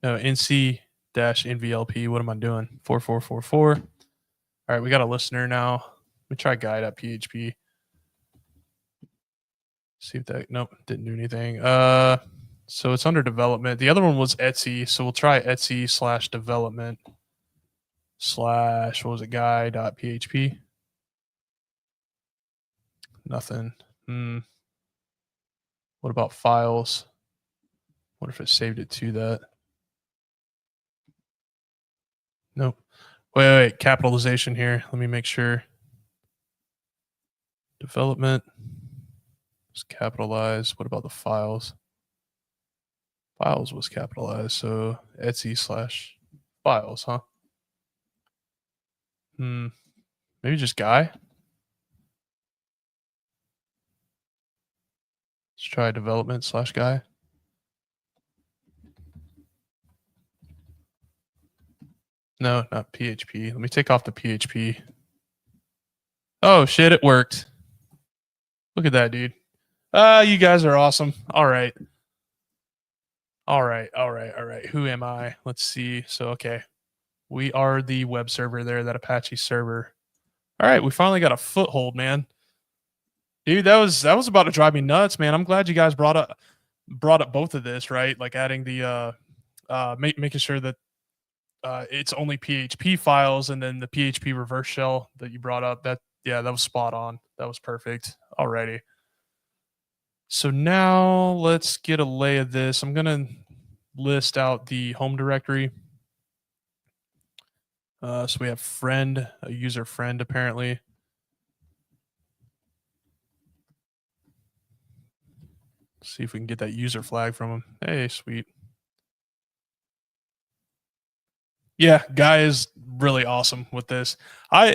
No, NC-NVLP. What am I doing? 4444. All right, we got a listener now. Let me try guy.php. See if that, nope, didn't do anything. So it's under development. The other one was Etsy. So we'll try Etsy/development/ what was it, guy.php. Nothing. What about files? What if it saved it to that? Nope. Wait, capitalization here. Let me make sure. Development was capitalized. What about the files? Files was capitalized. So Etsy/files, huh? Maybe just guy. Let's try development/guy. No, not PHP. Let me take off the PHP. Oh shit, it worked. Look at that, dude. You guys are awesome. All right. Who am I? Let's see. So okay. We are the web server there, that Apache server. All right, we finally got a foothold, man. Dude, that was about to drive me nuts, man. I'm glad you guys brought up both of this, right? Like adding the making sure that it's only PHP files, and then the PHP reverse shell that you brought up. That was spot on. That was perfect. Alrighty. So now let's get a lay of this. I'm gonna list out the home directory. So we have friend, a user friend apparently. See if we can get that user flag from him. Hey, sweet. Yeah, guy is really awesome with this. Yeah.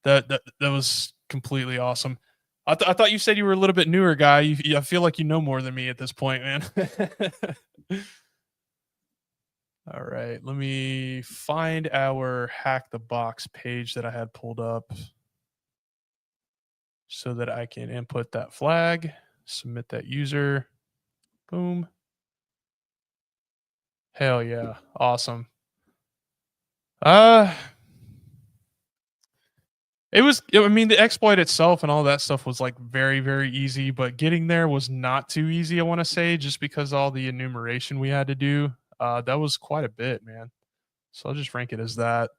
That was completely awesome. I thought you said you were a little bit newer, guy. I feel like you know more than me at this point, man. All right, let me find our hack the box page that I had pulled up so that I can input that flag, submit that user. Boom. Hell yeah. Awesome. I mean, the exploit itself and all that stuff was like very, very easy, but getting there was not too easy, I want to say, just because all the enumeration we had to do. That was quite a bit, man. So I'll just rank it as that.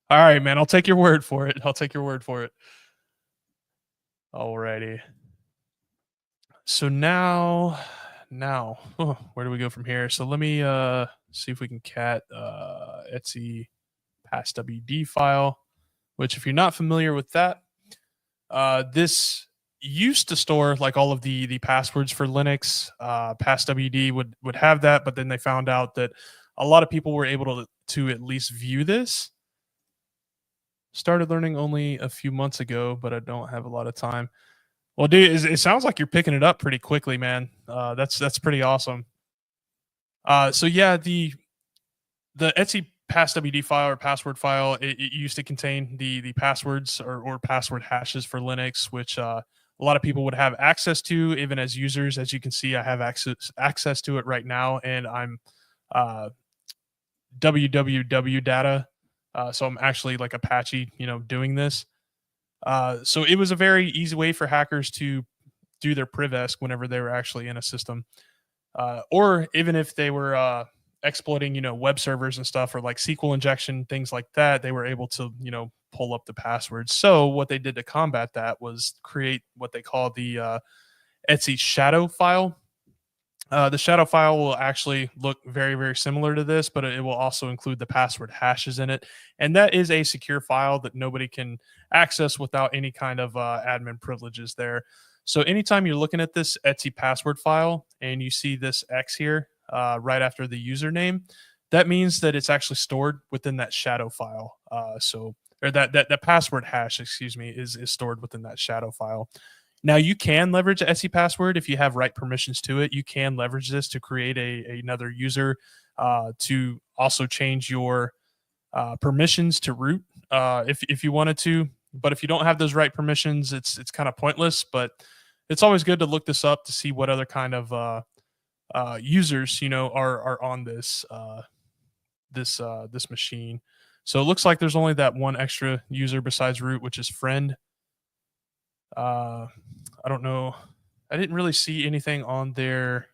All right, man. I'll take your word for it. Alrighty. So now, where do we go from here? So let me see if we can cat Etsy passwd file, which if you're not familiar with that, this used to store like all of the passwords for Linux. Passwd would have that, but then they found out that a lot of people were able to at least view this. Started learning only a few months ago, but I don't have a lot of time. Well, dude, it sounds like you're picking it up pretty quickly, man. That's pretty awesome. So yeah, the Etsy passwd file or password file, it used to contain the passwords or password hashes for Linux, which a lot of people would have access to, even as users. As you can see, I have access to it right now, and I'm uh, www data. So I'm actually like Apache, doing this. So it was a very easy way for hackers to do their privesc whenever they were actually in a system, or even if they were exploiting, web servers and stuff, or like SQL injection, things like that. They were able to, pull up the passwords. So what they did to combat that was create what they call the Etsy shadow file. The shadow file will actually look very, very similar to this, but it will also include the password hashes in it. And that is a secure file that nobody can access without any kind of admin privileges there. So anytime you're looking at this Etsy password file and you see this X here right after the username, that means that it's actually stored within that shadow file. Or that password hash, excuse me, is stored within that shadow file. Now you can leverage Etsy password if you have right permissions to it. You can leverage this to create another user, to also change your permissions to root, if you wanted to. But if you don't have those right permissions, it's kind of pointless. But it's always good to look this up to see what other kind of users are on this machine. So it looks like there's only that one extra user besides root, which is friend. I don't know. I didn't really see anything on their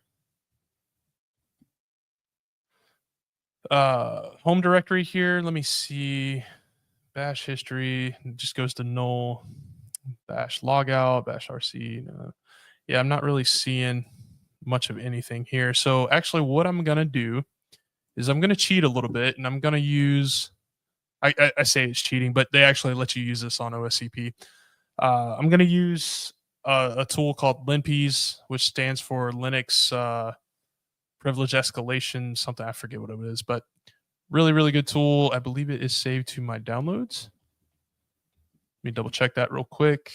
home directory here. Let me see. Bash history just goes to null. Bash logout, bash RC. No. Yeah, I'm not really seeing much of anything here. So actually, what I'm gonna do is I'm gonna cheat a little bit, and I'm gonna use. I say it's cheating, but they actually let you use this on OSCP. I'm going to use a tool called LinPs, which stands for Linux Privilege Escalation, something. I forget what it is, but really, really good tool. I believe it is saved to my downloads. Let me double check that real quick.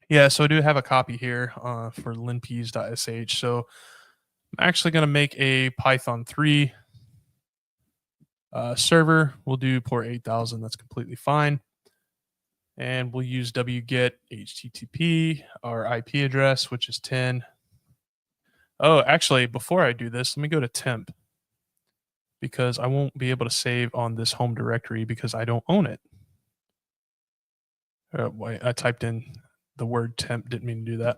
Yeah, so I do have a copy here for linps.sh. So I'm actually going to make a Python 3 server. We'll do port 8000. That's completely fine. And we'll use wget http, our IP address, which is 10. Oh, actually, before I do this, let me go to temp, because I won't be able to save on this home directory because I don't own it. Wait, I typed in the word temp, didn't mean to do that.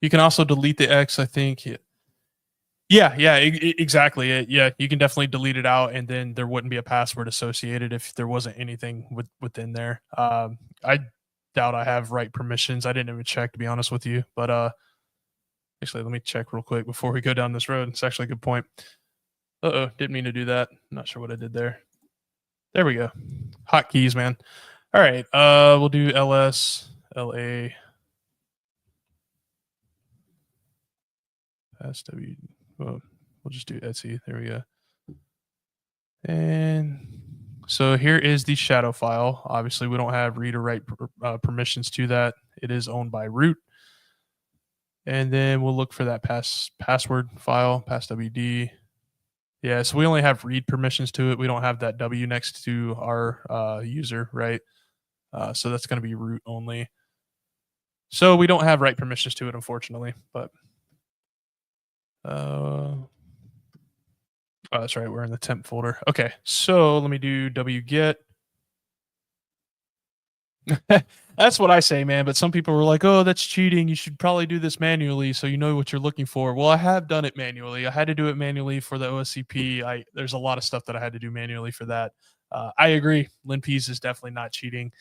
You can also delete the X, I think. Yeah, exactly. Yeah, you can definitely delete it out, and then there wouldn't be a password associated if there wasn't anything within there. I doubt I have right permissions. I didn't even check, to be honest with you. But actually, let me check real quick before we go down this road. It's actually a good point. Uh-oh, didn't mean to do that. Not sure what I did there. There we go. Hotkeys, man. All right, we'll do ls la sw. Well, we'll just do Etsy. There we go. And so here is the shadow file. Obviously, we don't have read or write permissions to that. It is owned by root. And then we'll look for that password file, passwd. Yeah, so we only have read permissions to it. We don't have that W next to our user, right? So that's going to be root only. So we don't have write permissions to it, unfortunately. But oh, that's right. We're in the temp folder. Okay, so let me do wget. That's what I say, man. But some people were like, "Oh, that's cheating. You should probably do this manually, so you know what you're looking for." Well, I have done it manually. I had to do it manually for the OSCP. There's a lot of stuff that I had to do manually for that. I agree. LinPs is definitely not cheating.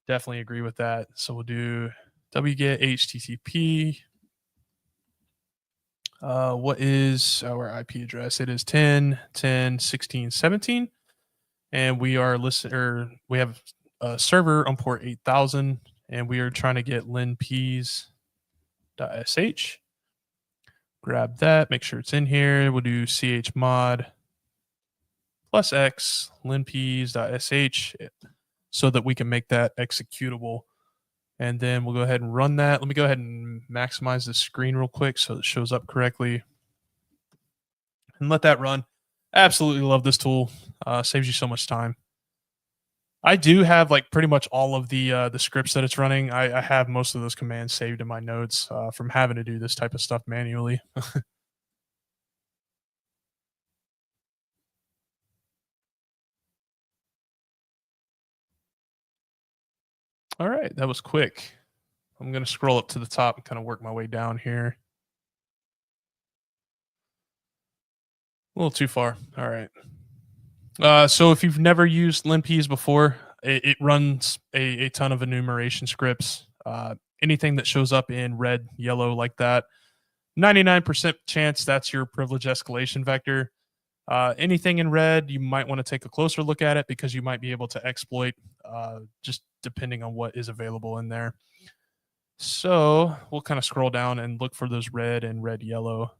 Definitely agree with that. So we'll do wget http. What is our IP address? It is 10, 10, 16, 17. And we are we have a server on port 8000, and we are trying to get linps.sh. Grab that, make sure it's in here. We'll do chmod +x linps.sh so that we can make that executable. And then we'll go ahead and run that. Let me go ahead and maximize the screen real quick so it shows up correctly. and let that run. Absolutely love this tool. Saves you so much time. I do have like pretty much all of the scripts that it's running. I have most of those commands saved in my notes from having to do this type of stuff manually. All right, that was quick. I'm gonna scroll up to the top and kind of work my way down here. A little too far. All right. So if you've never used LinPs before, it runs a ton of enumeration scripts. Anything that shows up in red, yellow like that, 99% chance that's your privilege escalation vector. Anything in red, you might want to take a closer look at it because you might be able to exploit just depending on what is available in there. So we'll kind of scroll down and look for those red and red yellow.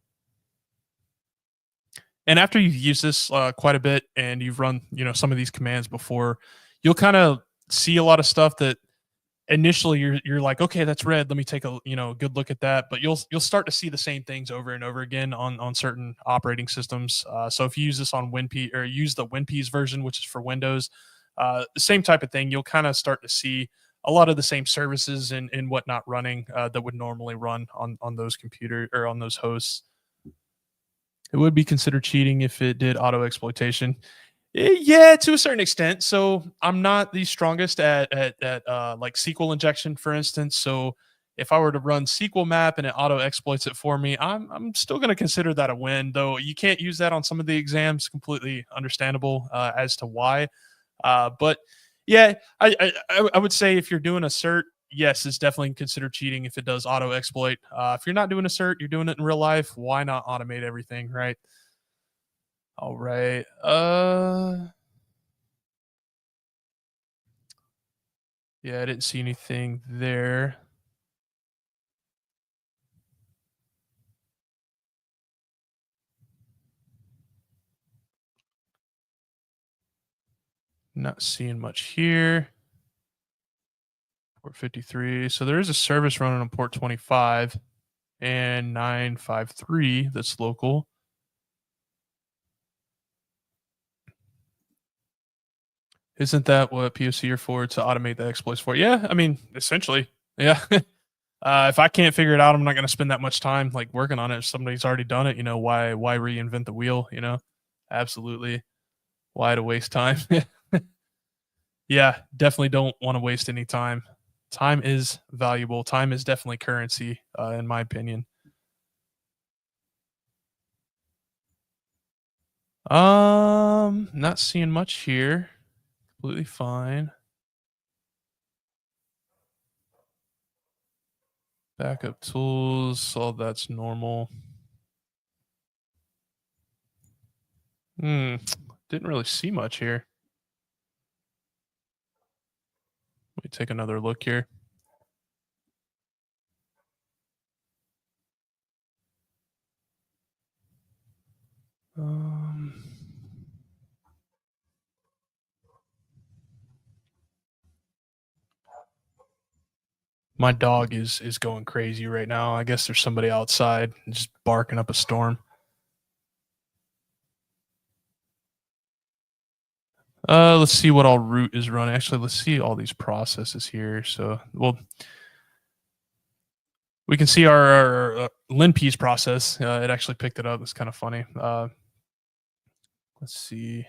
And after you've used this quite a bit and you've run, some of these commands before, you'll kind of see a lot of stuff that initially you're like, okay, that's red. Let me take a good look at that. But you'll start to see the same things over and over again on certain operating systems. So if you use this on WinP or use the WinPs version, which is for Windows, the same type of thing. You'll kind of start to see a lot of the same services and whatnot running that would normally run on those computer or on those hosts. It would be considered cheating if it did auto exploitation. Yeah, to a certain extent. So I'm not the strongest at like SQL injection, for instance. So if I were to run SQL map and it auto exploits it for me, I'm still going to consider that a win. Though you can't use that on some of the exams. Completely understandable as to why. But yeah, I would say if you're doing a cert, yes, it's definitely considered cheating if it does auto exploit. If you're not doing a cert, you're doing it in real life. Why not automate everything, right? All right. Yeah, I didn't see anything there. Not seeing much here. Port 53. So there is a service running on port 25 and 953 that's local. Isn't that what POC are for to automate the exploits for? Yeah, I mean, essentially. Yeah. If I can't figure it out, I'm not going to spend that much time like working on it. If somebody's already done it, why reinvent the wheel, Absolutely. Why to waste time? Yeah, definitely don't want to waste any time. Time is valuable. Time is definitely currency, in my opinion. Not seeing much here. Completely fine. Backup tools, all that's normal. Hmm, didn't really see much here. Let me take another look here. Um, my dog is going crazy right now. I guess there's somebody outside just barking up a storm. Let's see what all root is running. Actually, let's see all these processes here. So, well, we can see our linpiece process. It actually picked it up. It's kind of funny. Let's see.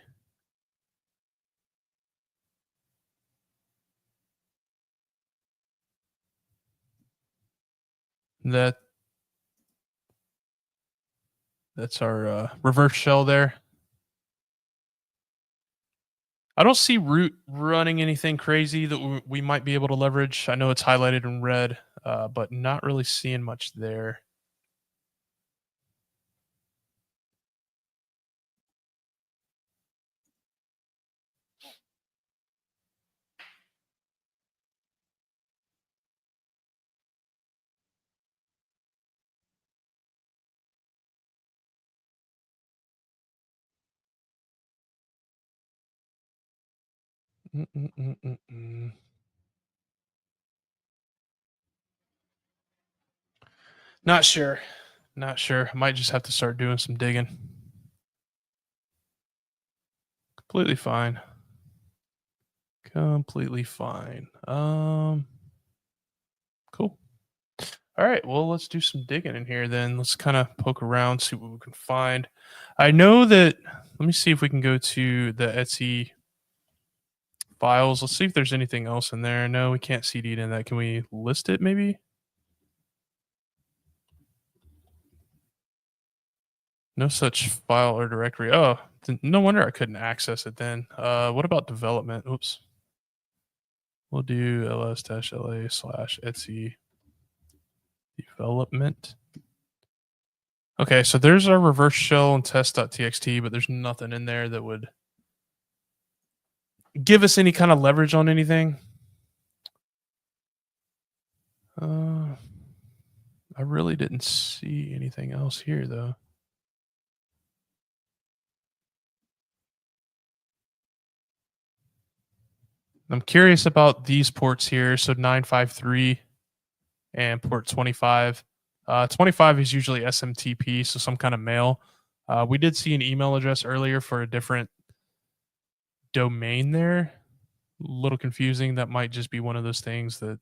That that's our reverse shell there. I don't see root running anything crazy that we might be able to leverage. I know it's highlighted in red, but not really seeing much there. Mm, mm, mm, mm, mm. Not sure. Not sure. I might just have to start doing some digging. Completely fine. Completely fine. Cool. All right, well, let's do some digging in here then. Let's kind of poke around, see what we can find. I know that, let me see if we can go to the Etsy files. Let's see if there's anything else in there. No, we can't CD it in that. Can we list it maybe? No such file or directory. Oh, no wonder I couldn't access it then. What about development? Oops. We'll do ls-la/etsy development. Okay, so there's our reverse shell and test.txt, but there's nothing in there that would give us any kind of leverage on anything. I really didn't see anything else here though. I'm curious about these ports here. So 953 and port 25. 25 is usually SMTP, so some kind of mail. We did see an email address earlier for a different domain there. A little confusing. That might just be one of those things that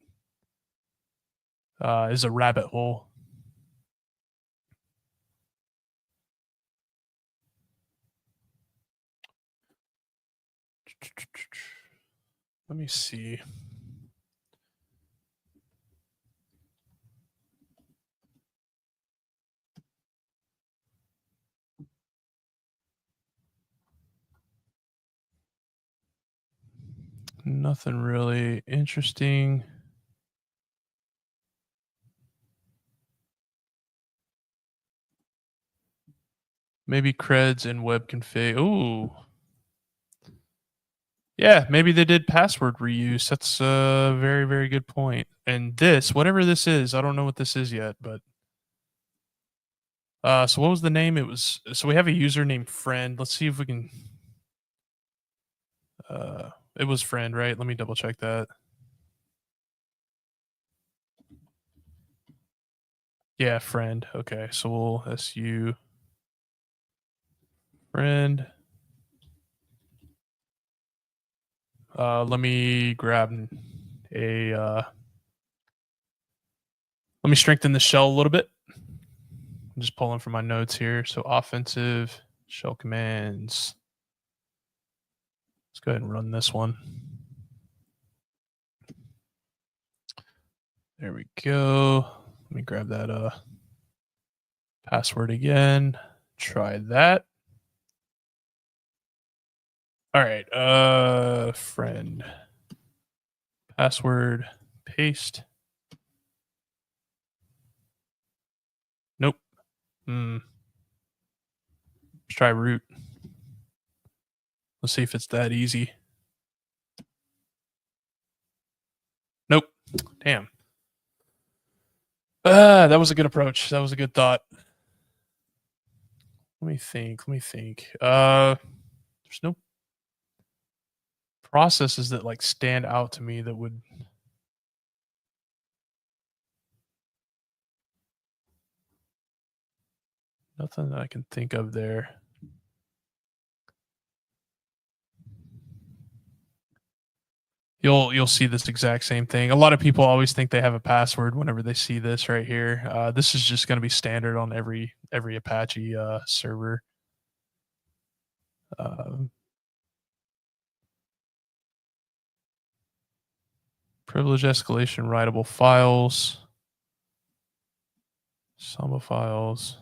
is a rabbit hole. Let me see. Nothing really interesting. Maybe creds and web config. Ooh. Yeah, maybe they did password reuse. That's a very, very good point. And this, whatever this is, I don't know what this is yet, but so what was the name? It was, so we have a user named friend. Let's see if we can it was friend, right? Let me double check that. Yeah, friend. Okay, so we'll SU friend. Let me grab a let me strengthen the shell a little bit. I'm just pulling from my notes here. So offensive shell commands. Let's go ahead and run this one. There we go. Let me grab that password again. Try that. All right. Friend. Password. Paste. Nope. Let's try root. Let's see if it's that easy. Nope. Damn. That was a good approach. That was a good thought. Let me think. There's no processes that like stand out to me that would nothing that I can think of there. You'll see this exact same thing. A lot of people always think they have a password whenever they see this right here. This is just going to be standard on every Apache server. Privilege escalation, writable files, Samba files,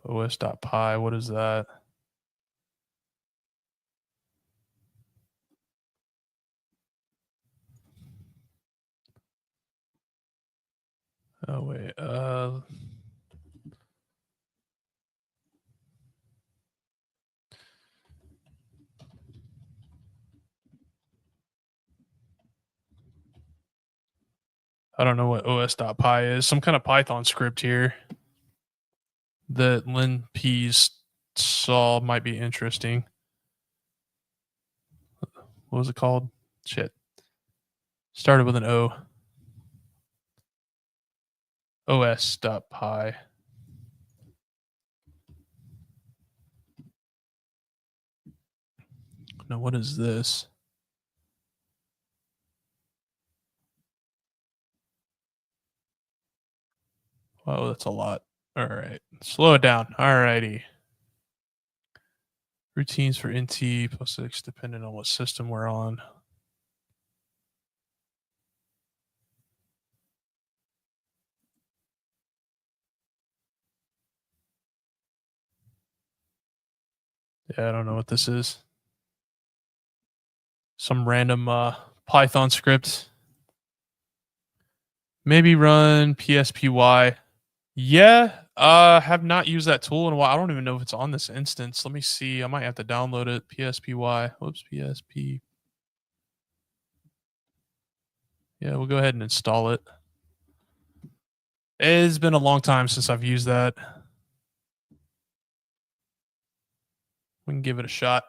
os.py. What is that? Oh wait. I don't know what os.py is. Some kind of Python script here that Lynn Pease saw might be interesting. What was it called? Shit. Started with an O. os.py. Now, what is this? Oh, that's a lot. All right. Slow it down. All righty. Routines for NT plus 6, depending on what system we're on. Yeah, I don't know what this is. Some random Python script. Maybe run PSPY. Yeah, have not used that tool in a while. I don't even know if it's on this instance. Let me see. I might have to download it. PSPY. Whoops, PSP. Yeah, we'll go ahead and install it. It's been a long time since I've used that. We can give it a shot.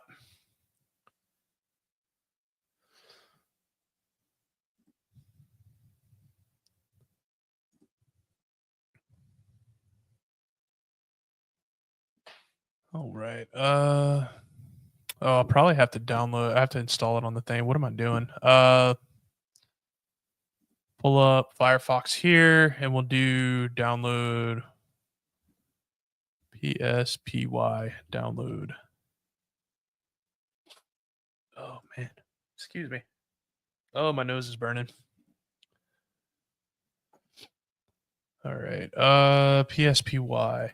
All right. Oh, I'll probably have to download. I have to install it on the thing. What am I doing? Pull up Firefox here, and we'll do download PSPY download. Oh man, excuse me. Oh, my nose is burning. All right. PSPY.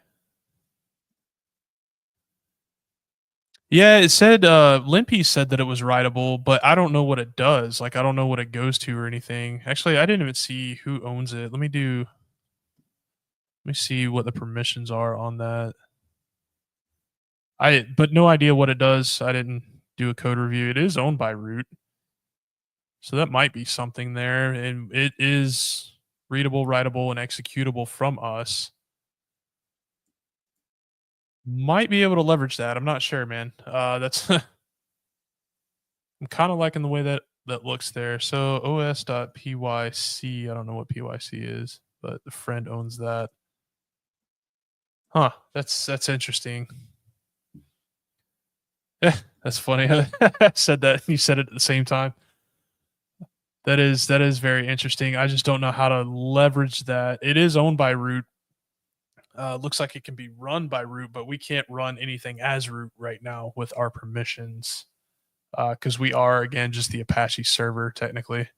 Yeah, it said Limpy said that it was writable, but I don't know what it does. Like I don't know what it goes to or anything. Actually, I didn't even see who owns it. Let me see what the permissions are on that. But no idea what it does. I didn't do a code review. It is owned by Root. So that might be something there. And it is readable, writable, and executable from us. Might be able to leverage that. I'm not sure, man. That's I'm kind of liking the way that looks there. So os.pyc. I don't know what pyc is, but the friend owns that. Huh. That's interesting. Yeah, that's funny. I said that. You said it at the same time. That is very interesting. I just don't know how to leverage that. It is owned by Root. Looks like it can be run by Root, but we can't run anything as Root right now with our permissions because we are again just the Apache server technically.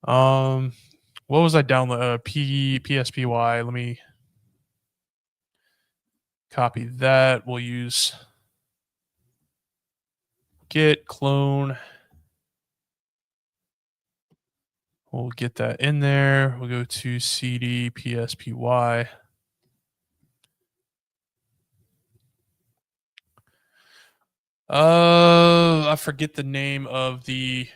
What was I download? PSPY. Let me copy that. We'll use git clone. We'll get that in there. We'll go to cd pspy. I forget the name of the.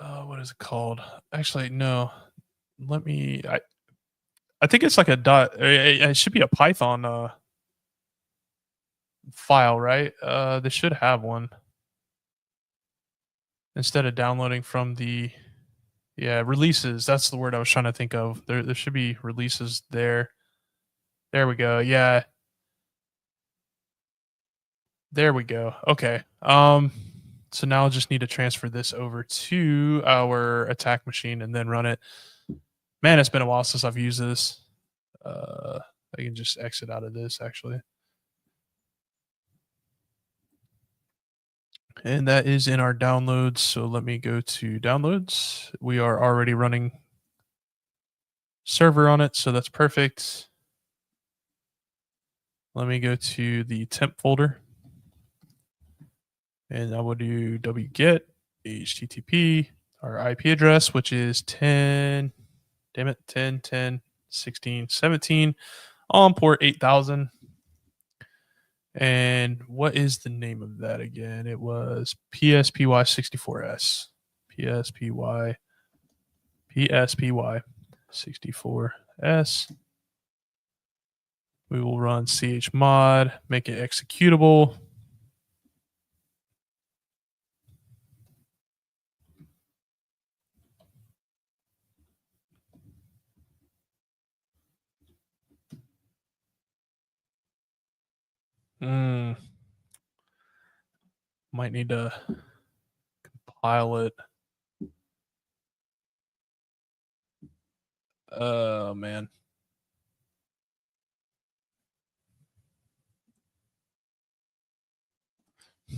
What is it called? Actually, no. Let me. I think it's like a dot. It should be a Python file, right? They should have one instead of downloading from the releases. That's the word I was trying to think of. There should be releases there. There we go. Yeah, there we go. Okay. So now I'll just need to transfer this over to our attack machine and then run it. Man, it's been a while since I've used this. I can just exit out of this actually. And that is in our downloads. So let me go to downloads. We are already running server on it. So that's perfect. Let me go to the temp folder. And I will do wget http our IP address, which is 10, damn it, 10, 10, 16, 17 on port 8000. And what is the name of that again? It was PSPY64S. PSPY 64S. We will run chmod, make it executable. Might need to compile it. Oh man.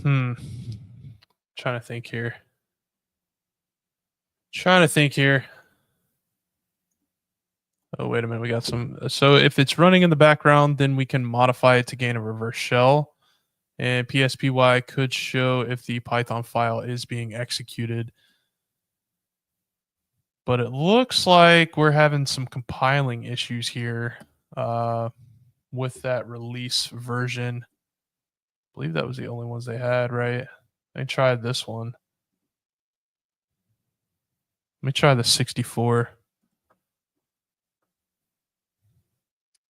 Hmm. Trying to think here. Trying to think here. Oh, wait a minute. We got some. So if it's running in the background, then we can modify it to gain a reverse shell. And PSPY could show if the Python file is being executed. But it looks like we're having some compiling issues here with that release version. I believe that was the only ones they had, right? I tried this one. Let me try the 64.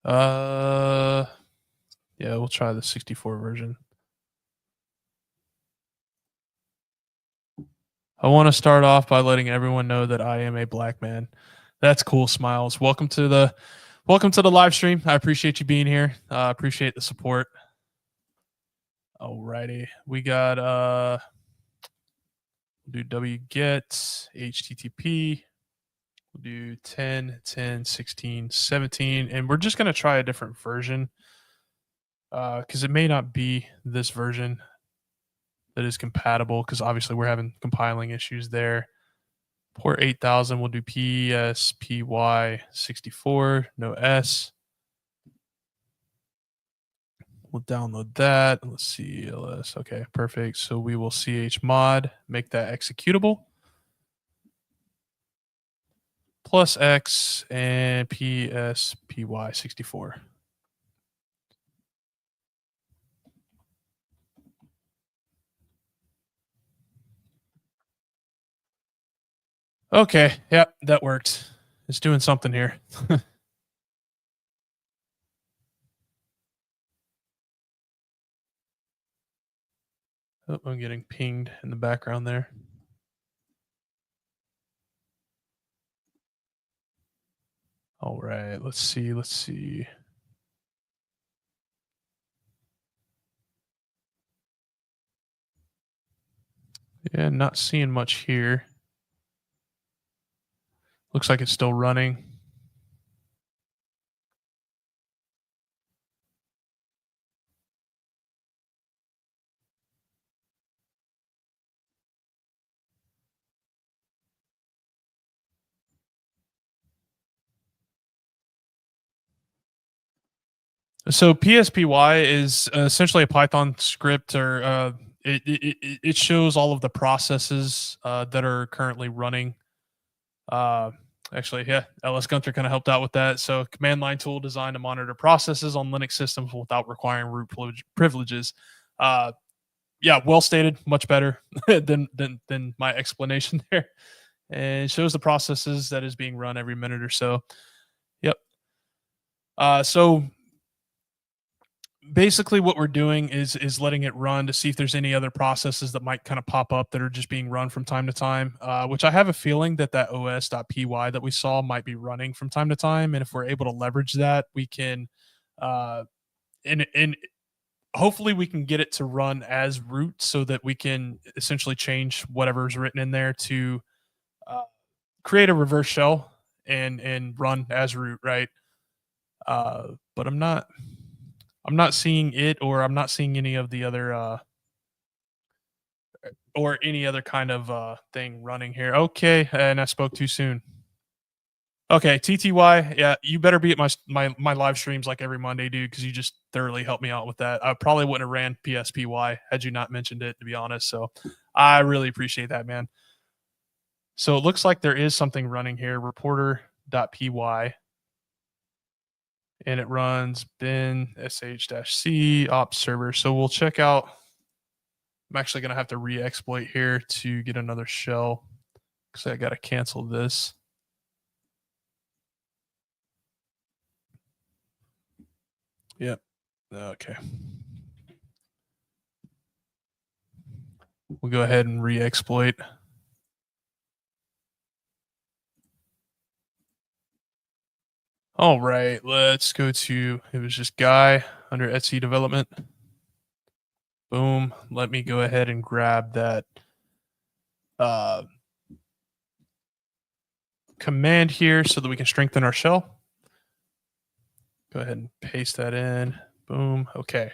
Yeah, we'll try the 64 version. I want to start off by letting everyone know that I am a black man. That's cool, Smiles. Welcome to the live stream. I appreciate you being here. Appreciate the support. Alrighty. We got we'll do wget http. We'll do 10, 10, 16, 17, and we're just going to try a different version because it may not be this version that is compatible because obviously we're having compiling issues there. Port 8000, we'll do PSPY64, no S. We'll download that. Let's see, ls. Okay, perfect. So we will chmod, make that executable. Plus X and PSPY64. Okay, yep, that worked. It's doing something here. Oh, I'm getting pinged in the background there. All right, let's see. Yeah, not seeing much here. Looks like it's still running. So PSPY is essentially a Python script, or it shows all of the processes that are currently running. Actually, yeah, LS Gunter kind of helped out with that. So command line tool designed to monitor processes on Linux systems without requiring root privileges. Uh, yeah, well stated, much better than my explanation there. And it shows the processes that is being run every minute or so. Yep. So basically what we're doing is letting it run to see if there's any other processes that might kind of pop up that are just being run from time to time, which I have a feeling that os.py that we saw might be running from time to time, and if we're able to leverage that, we can and hopefully we can get it to run as root so that we can essentially change whatever's written in there to uh, create a reverse shell and run as root, right? But I'm not seeing it, or I'm not seeing any of the other or any other kind of thing running here. Okay, and I spoke too soon. Okay, TTY, yeah, you better be at my live streams like every Monday, dude, because you just thoroughly helped me out with that. I probably wouldn't have ran PSPY had you not mentioned it, to be honest. So I really appreciate that, man. So it looks like there is something running here, reporter.py, and it runs bin sh-c ops server. So we'll check out. I'm actually going to have to re-exploit here to get another shell because I got to cancel this. Yep. Okay. We'll go ahead and re-exploit. All right, let's go to, it was just Guy under Etsy development. Boom. Let me go ahead and grab that uh, command here so that we can strengthen our shell. Go ahead and paste that in. Boom. Okay.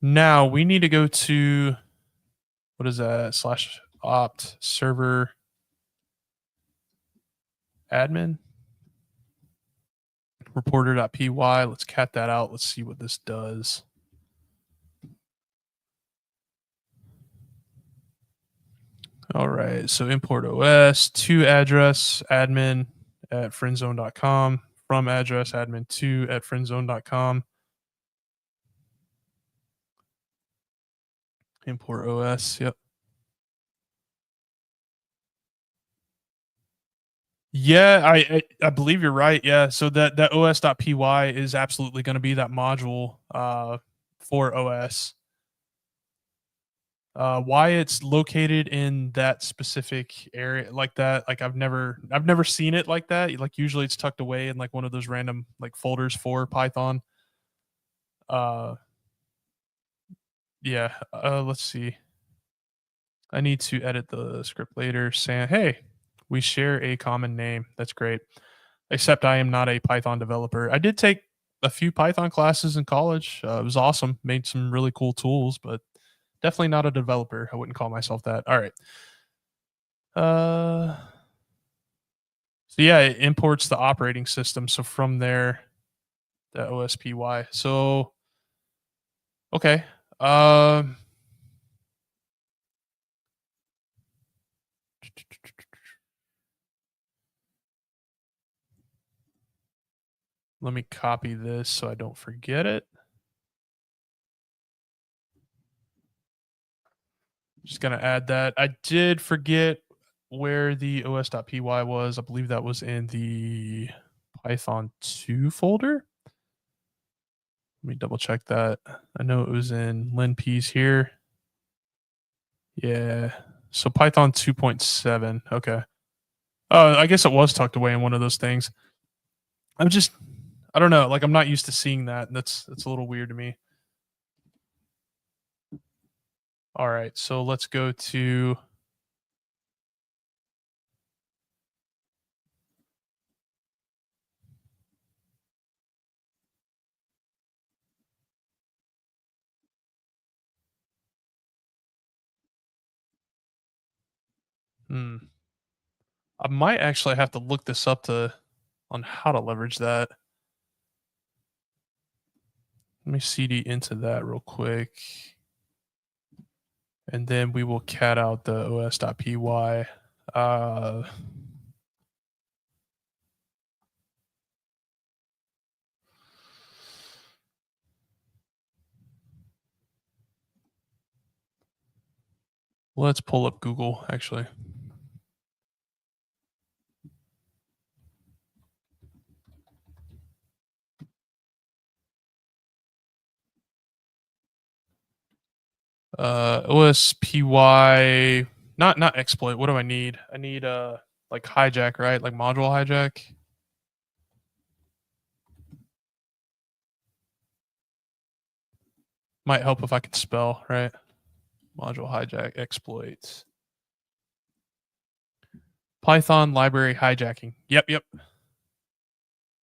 Now we need to go to, what is that? Slash opt server admin reporter.py. Let's cat that out. Let's see what this does. All right. So import OS to address admin at friendzone.com from address admin2 at friendzone.com. Import OS. Yep. Yeah, I believe you're right. Yeah, so that os.py is absolutely going to be that module for OS. Why it's located in that specific area like that, like I've never seen it like that. Like usually it's tucked away in like one of those random like folders for Python. Uh, yeah. Let's see. I need to edit the script later. Saying, hey, we share a common name. That's great. Except I am not a Python developer. I did take a few Python classes in college. It was awesome. Made some really cool tools, but definitely not a developer. I wouldn't call myself that. All right. So yeah, it imports the operating system. So from there, the OSPY. So okay. Let me copy this so I don't forget it. Just gonna add that. I did forget where the os.py was. I believe that was in the Python 2 folder. Let me double check that. I know it was in linp's here. Yeah. So Python 2.7. Okay. Oh, I guess it was tucked away in one of those things. I don't know. Like I'm not used to seeing that. And that's a little weird to me. All right. So let's go to I might actually have to look this up on how to leverage that. Let me cd into that real quick. And then we will cat out the os.py. Let's pull up Google actually. OSPY, not exploit. What do I need? I need like hijack, right? Like module hijack. Might help if I can spell, right? Module hijack exploits. Python library hijacking. Yep.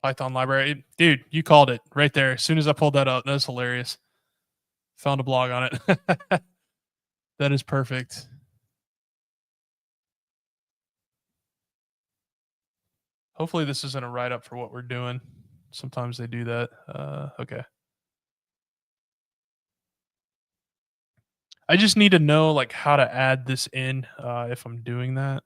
Python library. Dude, you called it right there. As soon as I pulled that up, that was hilarious. Found a blog on it. That is perfect. Hopefully this isn't a write-up for what we're doing. Sometimes they do that. Okay. I just need to know like how to add this in if I'm doing that.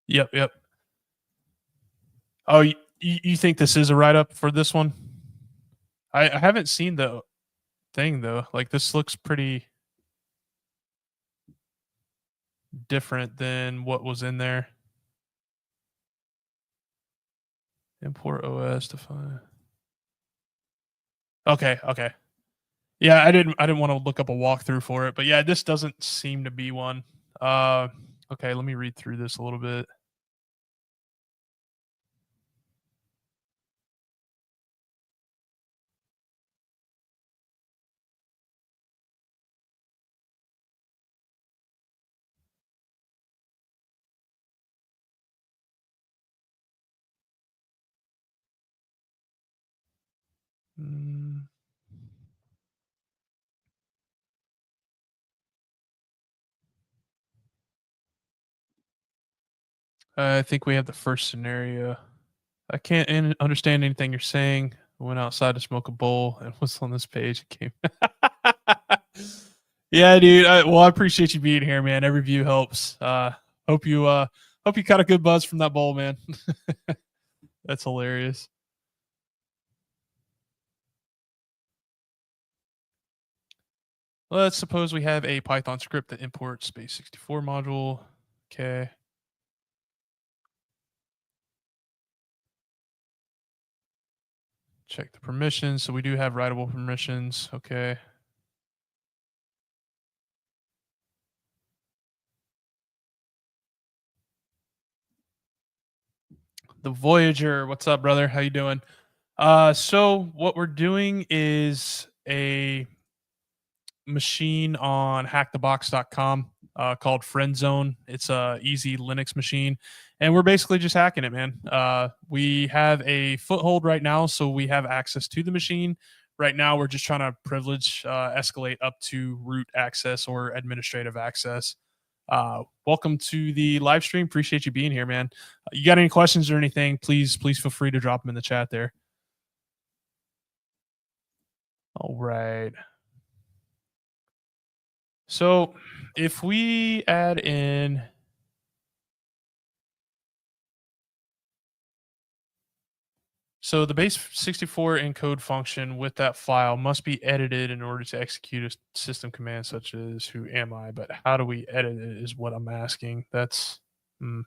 Yep. Oh, you think this is a write-up for this one? I haven't seen the thing though. Like this looks pretty different than what was in there. Import OS to find. Okay. Yeah, I didn't want to look up a walkthrough for it, but yeah, this doesn't seem to be one. Uh, okay, let me read through this a little bit. Mm, I think we have the first scenario. I can't understand anything you're saying. I went outside to smoke a bowl, and what's on this page? It came. Yeah, dude. Well, I appreciate you being here, man. Every view helps. Hope you hope you got a good buzz from that bowl, man. That's hilarious. Let's suppose we have a Python script that imports base64 module. Okay. Check the permissions. So we do have writable permissions. Okay. The Voyager. What's up, brother? How you doing? So what we're doing is a machine on hackthebox.com called Friend Zone. It's a easy Linux machine, and we're basically just hacking it, man. We have a foothold right now, so we have access to the machine. Right now, we're just trying to privilege escalate up to root access or administrative access. Welcome to the live stream. Appreciate you being here, man. You got any questions or anything? Please feel free to drop them in the chat there. All right. So if we add in, so the base64 encode function with that file must be edited in order to execute a system command such as who am I, but how do we edit it is what I'm asking. That's hmm.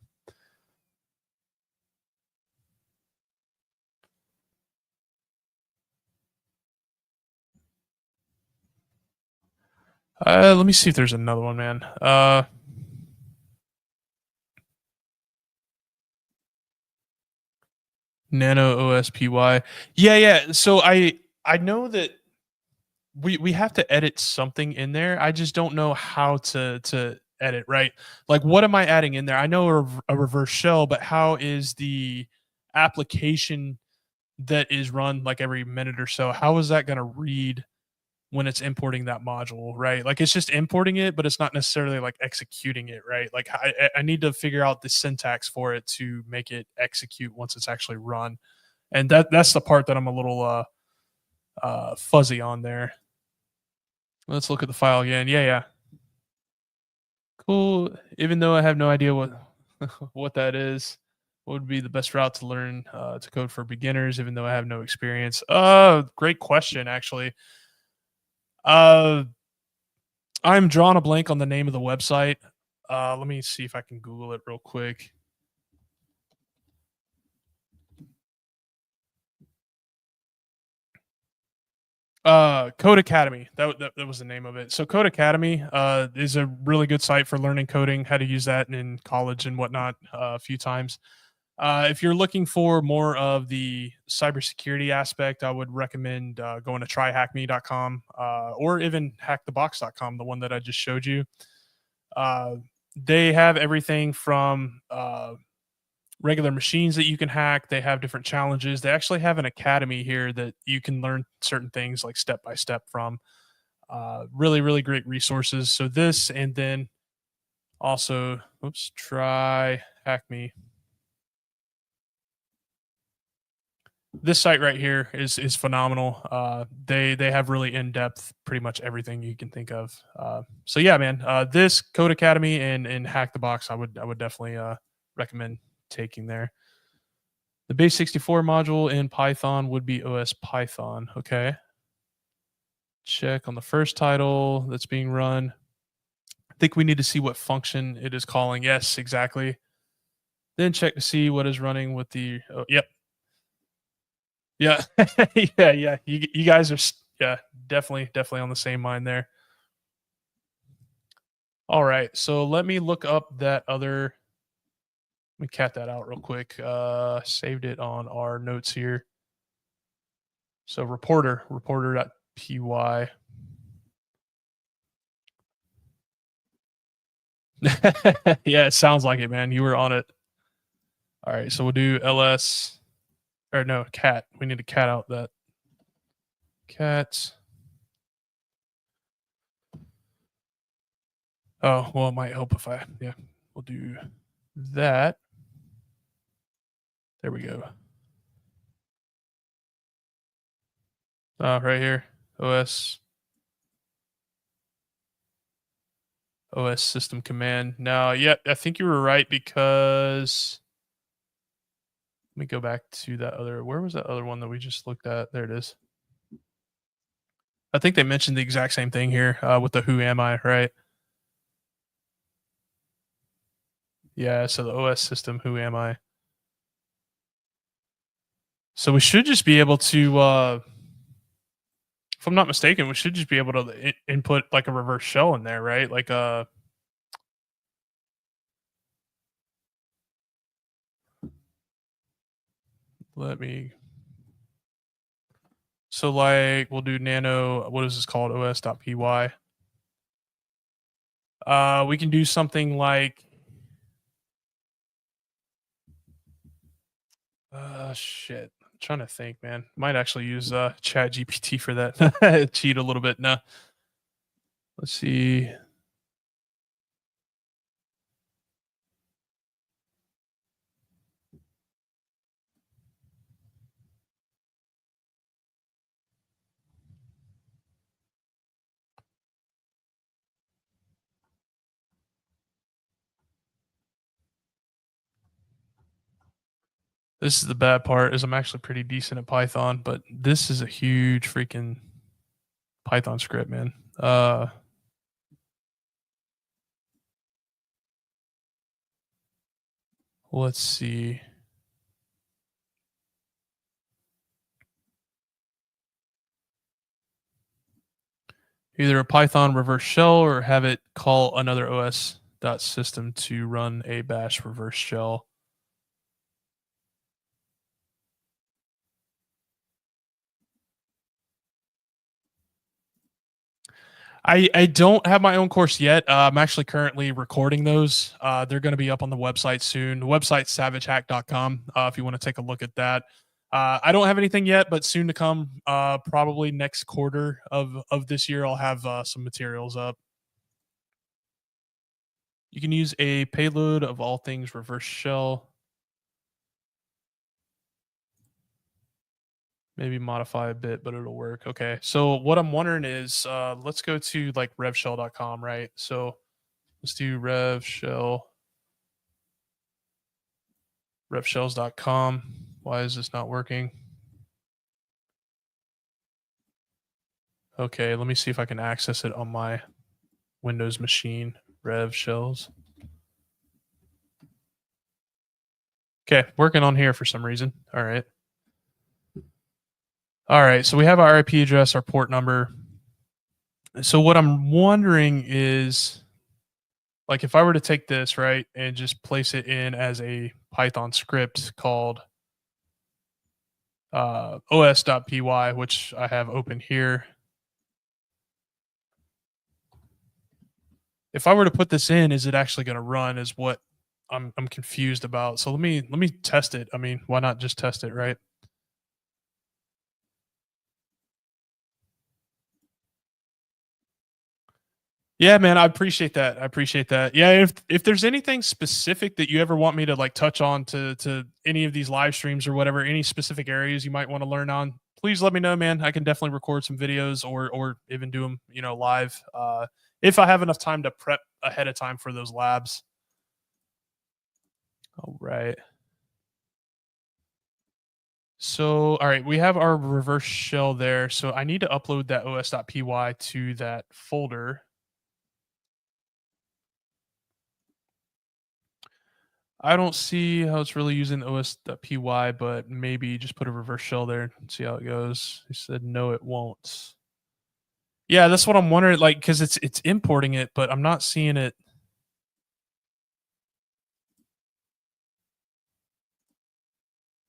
Let me see if there's another one, man. Nano OSPY. Yeah. So I know that we have to edit something in there. I just don't know how to edit, right? Like what am I adding in there? I know a reverse shell, but how is the application that is run like every minute or so, how is that going to read when it's importing that module, right? Like it's just importing it, but it's not necessarily like executing it, right? Like I need to figure out the syntax for it to make it execute once it's actually run. And that's the part that I'm a little fuzzy on there. Let's look at the file again. Yeah. Cool. Even though I have no idea what what that is, what would be the best route to learn to code for beginners? Even though I have no experience. Great question, actually. Uh, I'm drawing a blank on the name of the website. Let me see if I can Google it real quick. Code Academy. That was the name of it. So Code Academy is a really good site for learning coding, how to use that in college and whatnot a few times. If you're looking for more of the cybersecurity aspect, I would recommend going to tryhackme.com or even hackthebox.com, the one that I just showed you. Uh, they have everything from regular machines that you can hack. They have different challenges. They actually have an academy here that you can learn certain things like step by step from. Really great resources. So this, and then also, oops, try hack me. This site right here is phenomenal. They have really in depth, pretty much everything you can think of. So yeah, man, this Code Academy and Hack the Box, I would definitely recommend taking there. The base64 module in Python would be OS Python. Okay. Check on the first title that's being run. I think we need to see what function it is calling. Yes, exactly. Then check to see what is running with the. Oh, yep. Yeah. Yeah. You guys are Yeah, definitely on the same mind there. All right, so let me look up that other. Let me cat that out real quick. Saved it on our notes here. So reporter.py. Yeah, it sounds like it, man. You were on it. All right, so we'll do ls or no cat. We need to cat out that cat. Oh well, it might help if I we'll do that. There we go. Right here, os OS system command. Now, yeah, I think you were right because let me go back to that other. Where was that other one that we just looked at? There it is. I think they mentioned the exact same thing here with the who am I, right? Yeah, so the OS system, who am I? So we should just be able to, if I'm not mistaken, we should just be able to input like a reverse shell in there, right? Like let me. So like we'll do nano. What is this called? os.py. We can do something like shit. I'm trying to think, man. Might actually use Chat GPT for that. Cheat a little bit. No. Let's see. This is the bad part is I'm actually pretty decent at Python, but this is a huge freaking Python script, man. Let's see. Either a Python reverse shell or have it call another OS system to run a bash reverse shell. I don't have my own course yet. I'm actually currently recording those. They're going to be up on the website soon. The website's savagehack.com if you want to take a look at that. I don't have anything yet, but soon to come. Probably next quarter of this year, I'll have some materials up. You can use a payload of all things reverse shell. Maybe modify a bit, but it'll work. Okay. So what I'm wondering is let's go to like revshell.com, right? So let's do revshells.com. Why is this not working? Okay, let me see if I can access it on my Windows machine. Rev shells. Okay, working on here for some reason. All right. All right, so we have our IP address, our port number. So what I'm wondering is like if I were to take this, right, and just place it in as a Python script called os.py, which I have open here. If I were to put this in, is it actually going to run is what I'm confused about. So let me test it. I mean, why not just test it, right? Yeah, man, I appreciate that. I appreciate that. Yeah, if there's anything specific that you ever want me to like touch on to any of these live streams or whatever, any specific areas you might want to learn on, please let me know, man. I can definitely record some videos or even do them, live. If I have enough time to prep ahead of time for those labs. All right. So, all right, we have our reverse shell there. So I need to upload that os.py to that folder. I don't see how it's really using os.py, but maybe just put a reverse shell there and see how it goes. He said, no, it won't. Yeah, that's what I'm wondering, like, because it's importing it, but I'm not seeing it.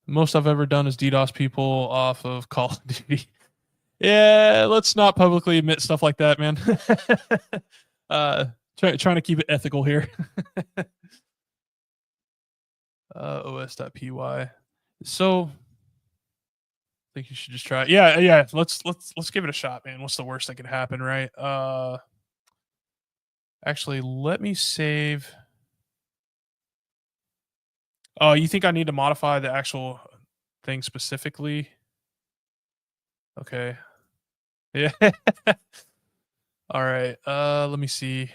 Most I've ever done is DDoS people off of Call of Duty. Yeah, let's not publicly admit stuff like that, man. uh, trying to keep it ethical here. os.py. So I think you should just try it. Yeah, yeah. Let's give it a shot, man. What's the worst that could happen, right? Actually, let me save. Oh, you think I need to modify the actual thing specifically? Okay. Yeah. All right. Let me see.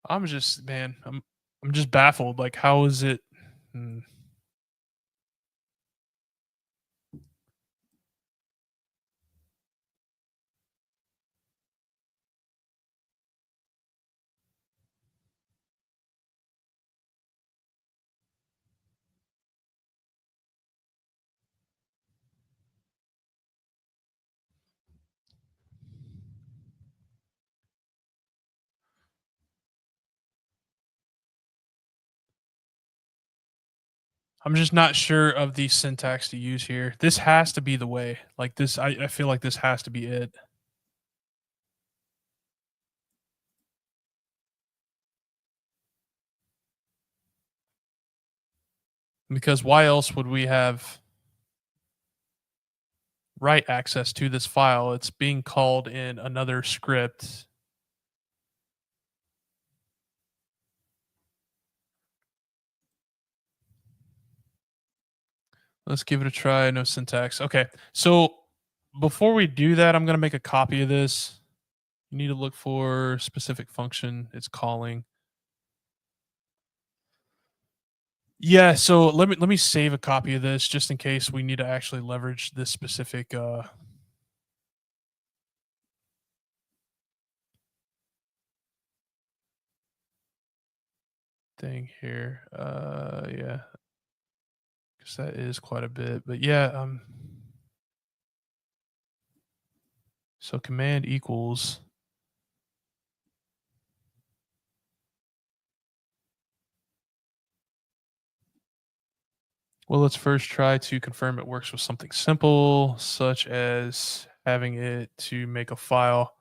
I'm just man, I'm just baffled. Like, how is it? Hmm. I'm just not sure of the syntax to use here. This has to be the way. Like this, I feel like this has to be it. Because why else would we have write access to this file? It's being called in another script. Let's give it a try. No syntax. Okay. So before we do that, I'm going to make a copy of this. You need to look for specific function it's calling. Yeah, so let me save a copy of this just in case we need to actually leverage this specific thing here. Yeah, because that is quite a bit. But yeah, so command equals. Well, let's first try to confirm it works with something simple, such as having it to make a file.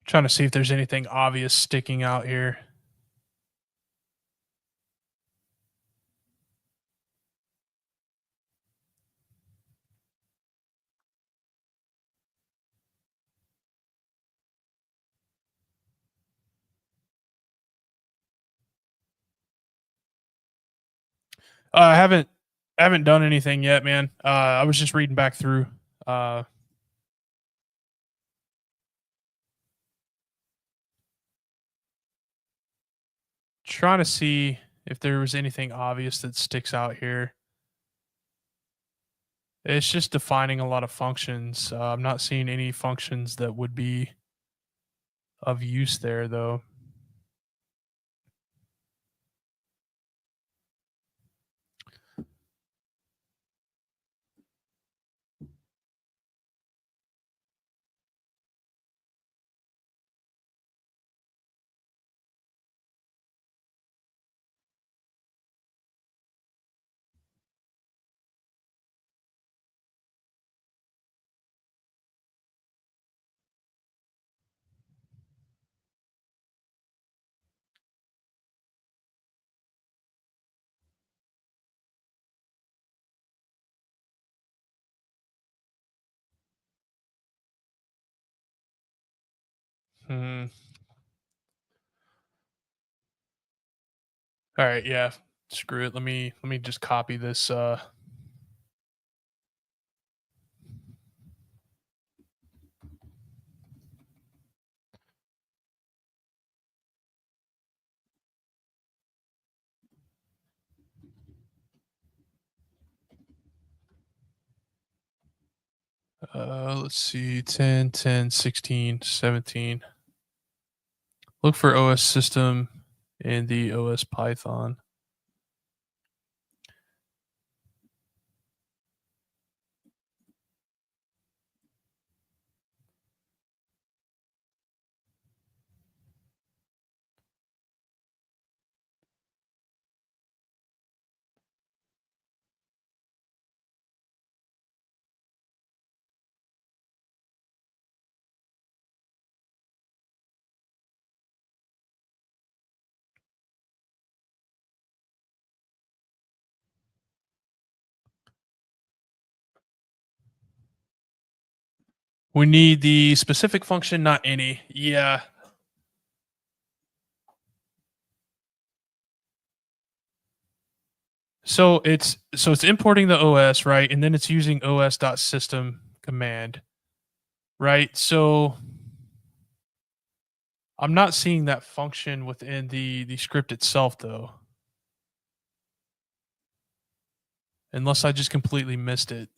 Trying to see if there's anything obvious sticking out here. I haven't done anything yet, man. I was just reading back through. Uh, Trying to see if there was anything obvious that sticks out here. It's just defining a lot of functions. I'm not seeing any functions that would be of use there, though. Hmm. All right, yeah. Screw it. Let me just copy this. Let's see, 10, 10, 16, 17. Look for OS system in the OS Python. We need the specific function, not any. Yeah. So it's importing the OS, right? And then it's using os.system command, right? So I'm not seeing that function within the script itself though. Unless I just completely missed it.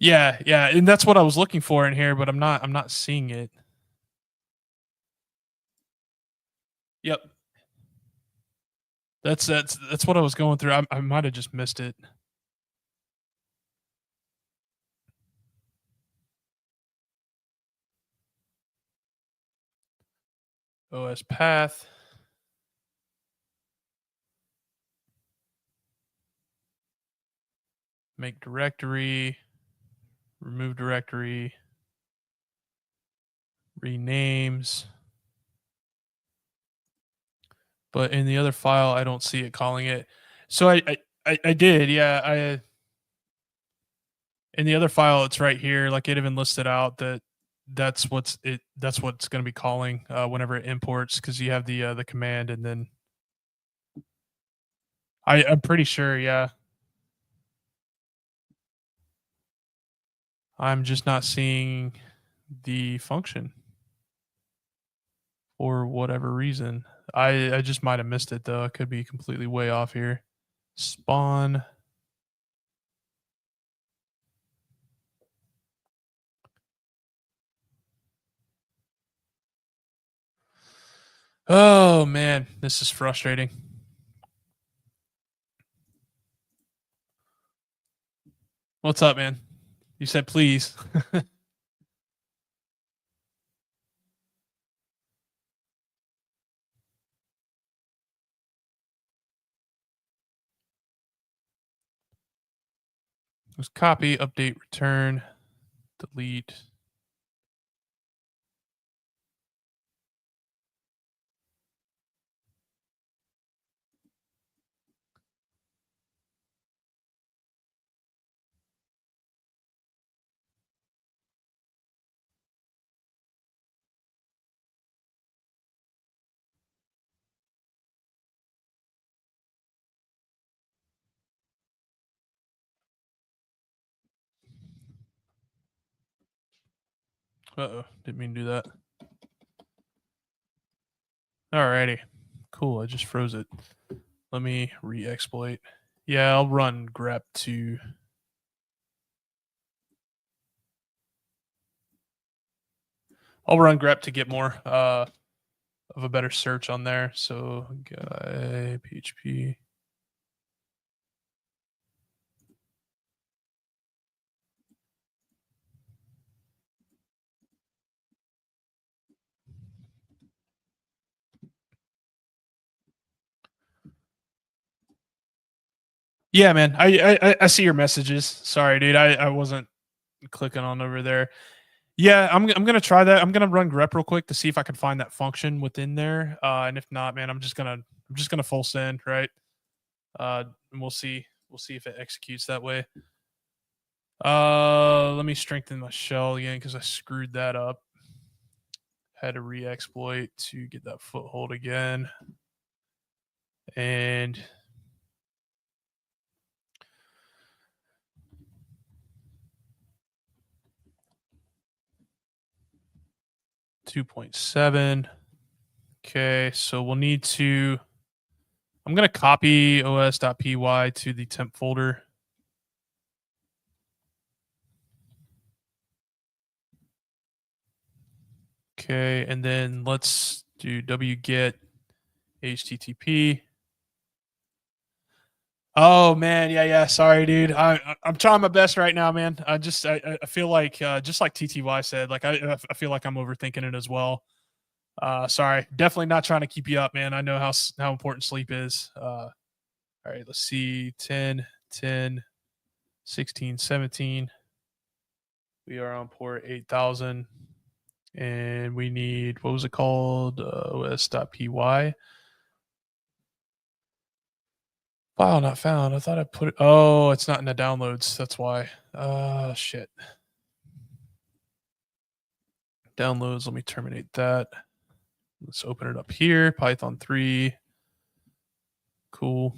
Yeah, yeah, and that's what I was looking for in here, but I'm not seeing it. Yep. That's what I was going through. I might have just missed it. OS path, make directory, remove directory, renames. But in the other file, I don't see it calling it. So I did, yeah. I in the other file, it's right here. Like it even listed out that that's what's going to be calling whenever it imports because you have the command and then I'm pretty sure, yeah. I'm just not seeing the function for whatever reason. I just might have missed it though. I could be completely way off here. Spawn. Oh man, this is frustrating. What's up, man? You said please. Just copy, update, return, delete. Uh-oh, didn't mean to do that. Alrighty. Cool, I just froze it. Let me re-exploit. Yeah, I'll run grep to get more of a better search on there. So guy PHP. Yeah, man. I see your messages. Sorry, dude. I wasn't clicking on over there. Yeah, I'm gonna try that. I'm gonna run grep real quick to see if I can find that function within there. And if not, man, I'm just gonna full send, right? And we'll see if it executes that way. let me strengthen my shell again because I screwed that up. Had to re-exploit to get that foothold again. And $2.7. Okay, so we'll need to. I'm going to copy os.py to the temp folder. Okay, and then let's do wget http. Oh man, yeah. Sorry, dude. I'm trying my best right now, man. I feel like just like TTY said, like I feel like I'm overthinking it as well. Sorry, definitely not trying to keep you up, man. I know how important sleep is. All right, let's see. 10, 10, 16, 17. We are on port 8000. And we need, what was it called? os.py. File not found. I thought I put it. Oh, it's not in the downloads. That's why. Shit. Downloads. Let me terminate that. Let's open it up here. Python 3. Cool.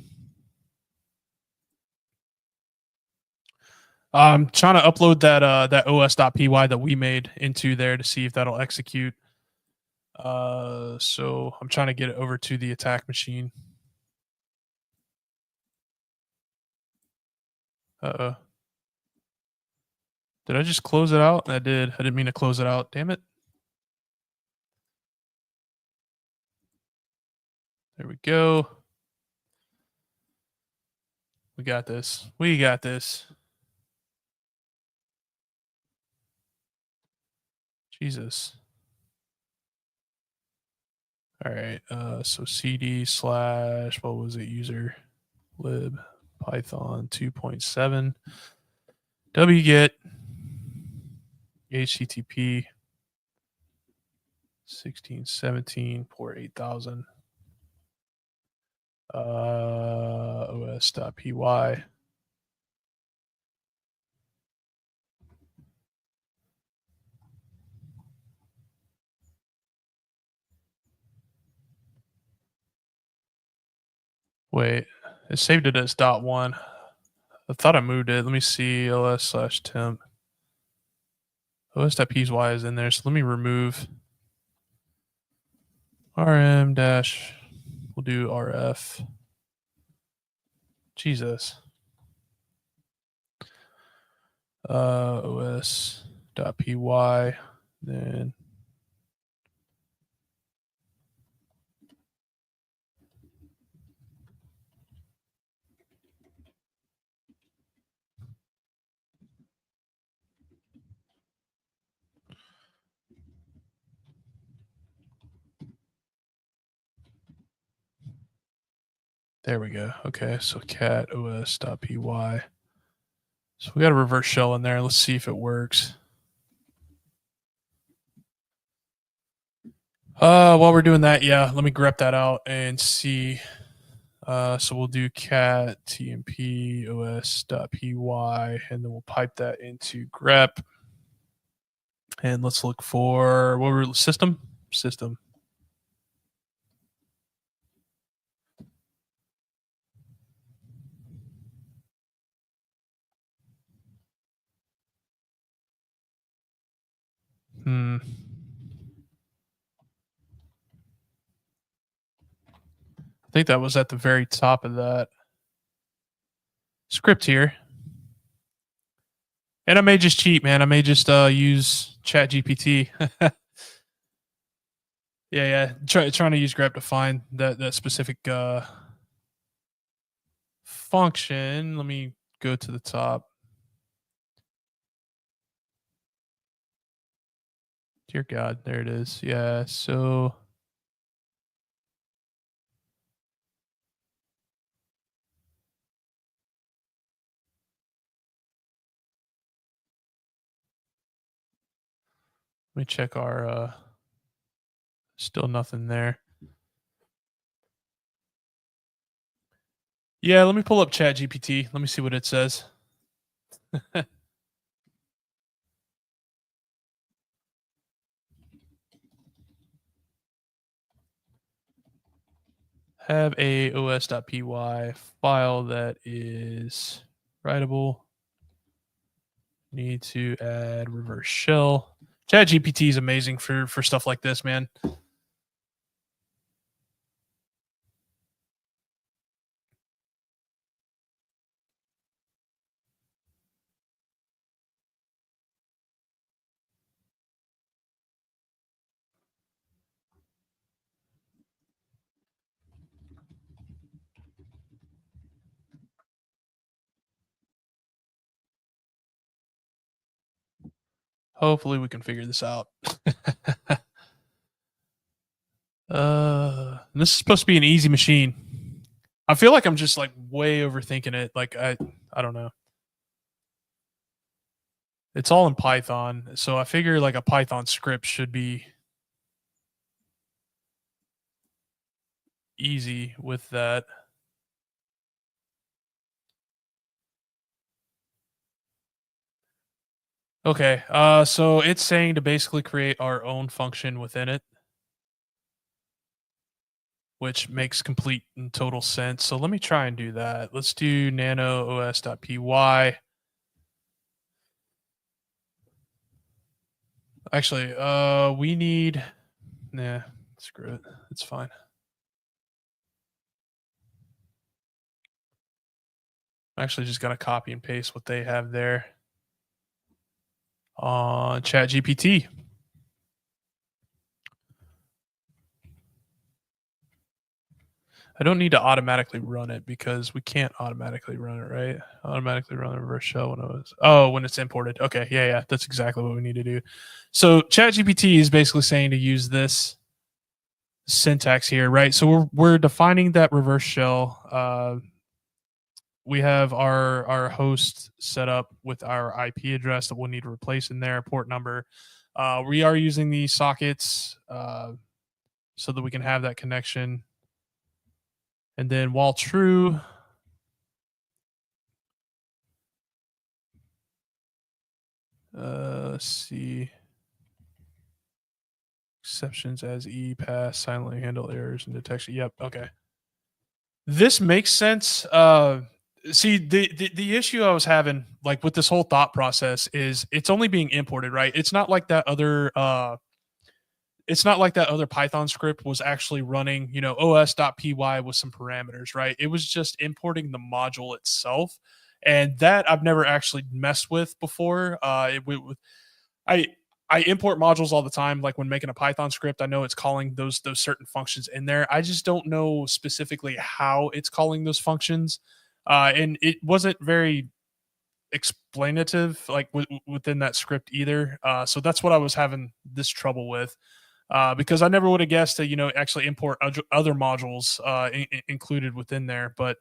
I'm trying to upload that os.py that we made into there to see if that'll execute. So I'm trying to get it over to the attack machine. Uh-oh. Did I just close it out? I did. I didn't mean to close it out. Damn it. There we go. We got this. We got this. Jesus. All right. So cd / what was it? User lib python 2.7 wget http 1617 port 8000 os.py. Wait, it saved it as .1. I thought I moved it. Let me see. ls/temp. os.py is in there, so let me remove rm dash. We'll do rf. Jesus. os.py. Then there we go. Okay, so cat os.py. So we got a reverse shell in there. Let's see if it works. While we're doing that, yeah, let me grep that out and see. So we'll do cat tmp os.py, and then we'll pipe that into grep. And let's look for what were system. I think that was at the very top of that script here. And I may just cheat, man. I may just use Chat GPT. yeah. Trying to use grep to find that specific function. Let me go to the top. Dear God, there it is. Yeah, so let me check our still nothing there. Yeah, let me pull up Chat GPT. Let me see what it says. have a os.py file that is writable. Need to add reverse shell. ChatGPT is amazing for stuff like this, man. Hopefully we can figure this out. This is supposed to be an easy machine. I feel like I'm just like way overthinking it. Like I don't know. It's all in Python, so I figure like a Python script should be easy with that. Okay, so it's saying to basically create our own function within it, which makes complete and total sense. So let me try and do that. Let's do nano os.py. Actually, we need, nah, screw it. It's fine. I'm actually just gonna copy and paste what they have there on ChatGPT. I don't need to automatically run it because we can't automatically run it, right? Automatically run the reverse shell when it's imported. Okay, yeah, that's exactly what we need to do. So ChatGPT is basically saying to use this syntax here, right? So we're defining that reverse shell. We have our host set up with our IP address that we'll need to replace in there, port number. We are using these sockets so that we can have that connection. And then while true, let's see. Exceptions as E pass, silently handle errors and detection. Yep. Okay. This makes sense. See, the issue I was having, like with this whole thought process, is it's only being imported, right? It's not like that other. It's not like that other Python script was actually running, os.py with some parameters, right? It was just importing the module itself, and that I've never actually messed with before. I I import modules all the time. Like when making a Python script, I know it's calling those certain functions in there. I just don't know specifically how it's calling those functions, and it wasn't very explanative like within that script either. So that's what I was having this trouble with. Because I never would have guessed to actually import other modules included within there. But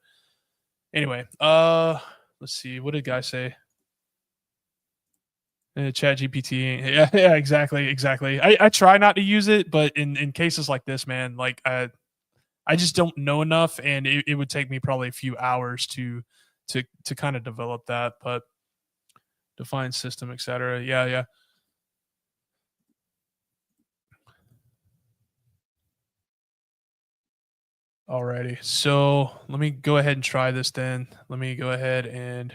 anyway, let's see. What did guy say? Chat GPT. Yeah, exactly. I try not to use it, but in cases like this, man, like I just don't know enough, and it would take me probably a few hours to kind of develop that. But define system, etc. Yeah. Alrighty. So let me go ahead and try this then. Let me go ahead and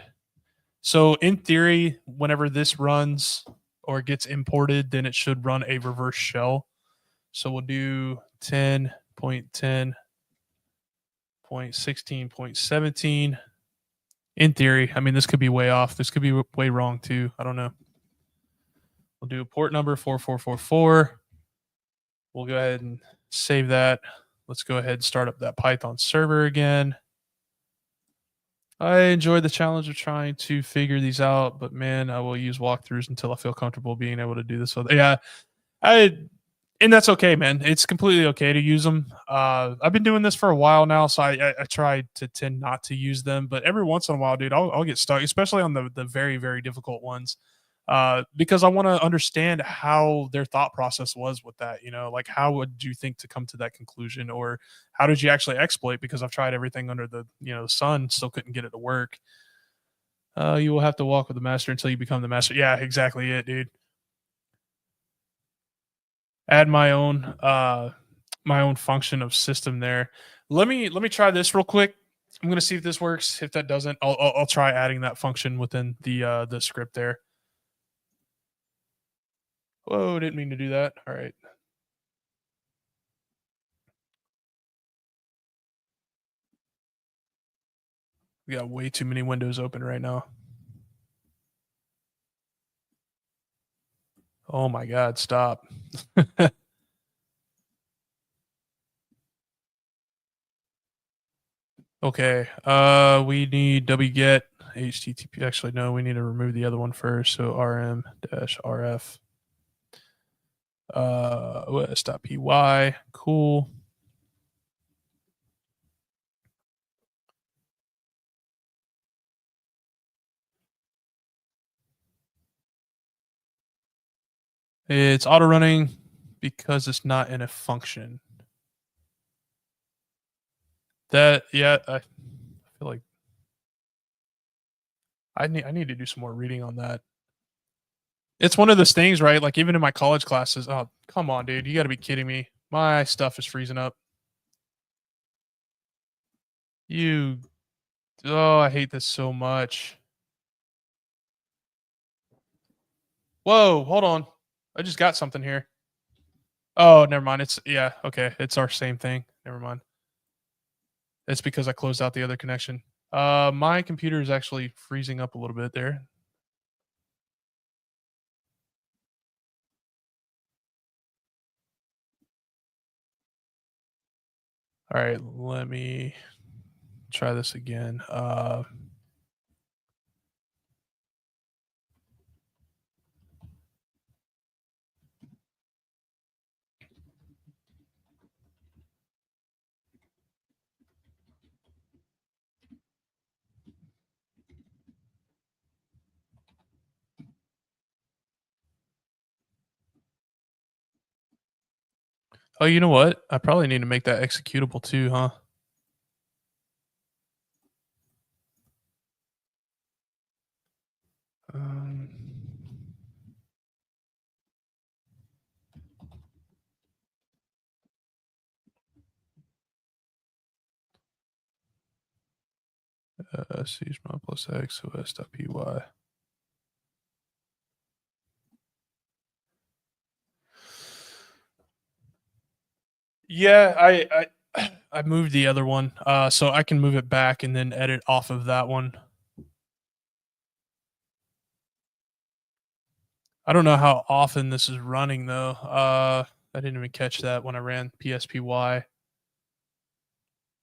so in theory, whenever this runs or gets imported, then it should run a reverse shell. So we'll do 10.10.16.17. In theory, I mean, this could be way off. This could be way wrong too. I don't know. We'll do port number 4444. We'll go ahead and save that. Let's go ahead and start up that Python server again. I enjoy the challenge of trying to figure these out, but man, I will use walkthroughs until I feel comfortable being able to do this. So yeah, I and that's okay, man. It's completely okay to use them. I've been doing this for a while now, so I try to tend not to use them, but every once in a while, dude, I'll get stuck, especially on the very very difficult ones, because I want to understand how their thought process was with that. Like how would you think to come to that conclusion, or how did you actually exploit? Because I've tried everything under the sun, still couldn't get it to work. You will have to walk with the master until you become the master. Yeah, exactly it, dude. Add my own function of system there. Let me try this real quick. I'm gonna see if this works. If that doesn't, I'll try adding that function within the script there. Whoa, didn't mean to do that. All right. We got way too many windows open right now. Oh my god, stop. Okay. We need wget http. Actually, no, we need to remove the other one first. So rm-rf os.py. Cool. It's auto running because it's not in a function. That yeah, I feel like I need to do some more reading on that. It's one of those things, right? Like even in my college classes. Oh, come on, dude. You got to be kidding me. My stuff is freezing up. You oh, I hate this so much. Whoa, hold on. I just got something here. Oh, never mind. It's yeah, okay. It's our same thing. Never mind. It's because I closed out the other connection. My computer is actually freezing up a little bit there. All right, let me try this again. Oh, you know what? I probably need to make that executable too, huh? Um, CSMod plus X os.py. Yeah, I moved the other one, so I can move it back and then edit off of that one. I don't know how often this is running though. I didn't even catch that when I ran PSPY.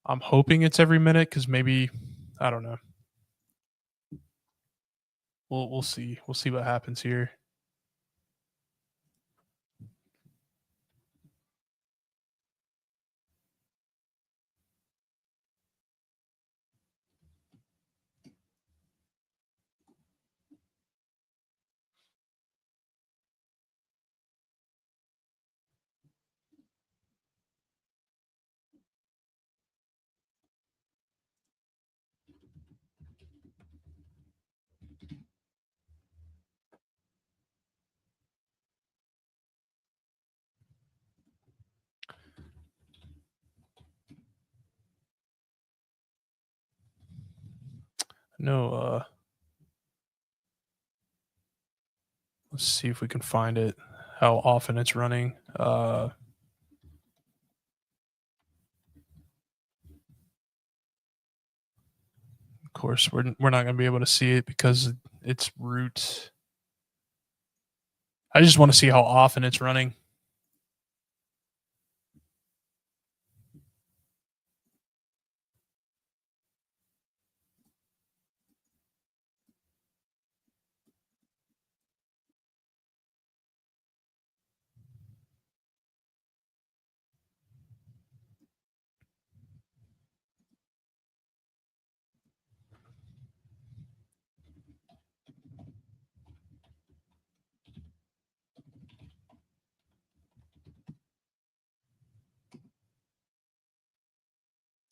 I'm hoping it's every minute because maybe I don't know. We'll see. We'll see what happens here. No, let's see if we can find it. How often it's running. Of course, we're not going to be able to see it because it's root. I just want to see how often it's running.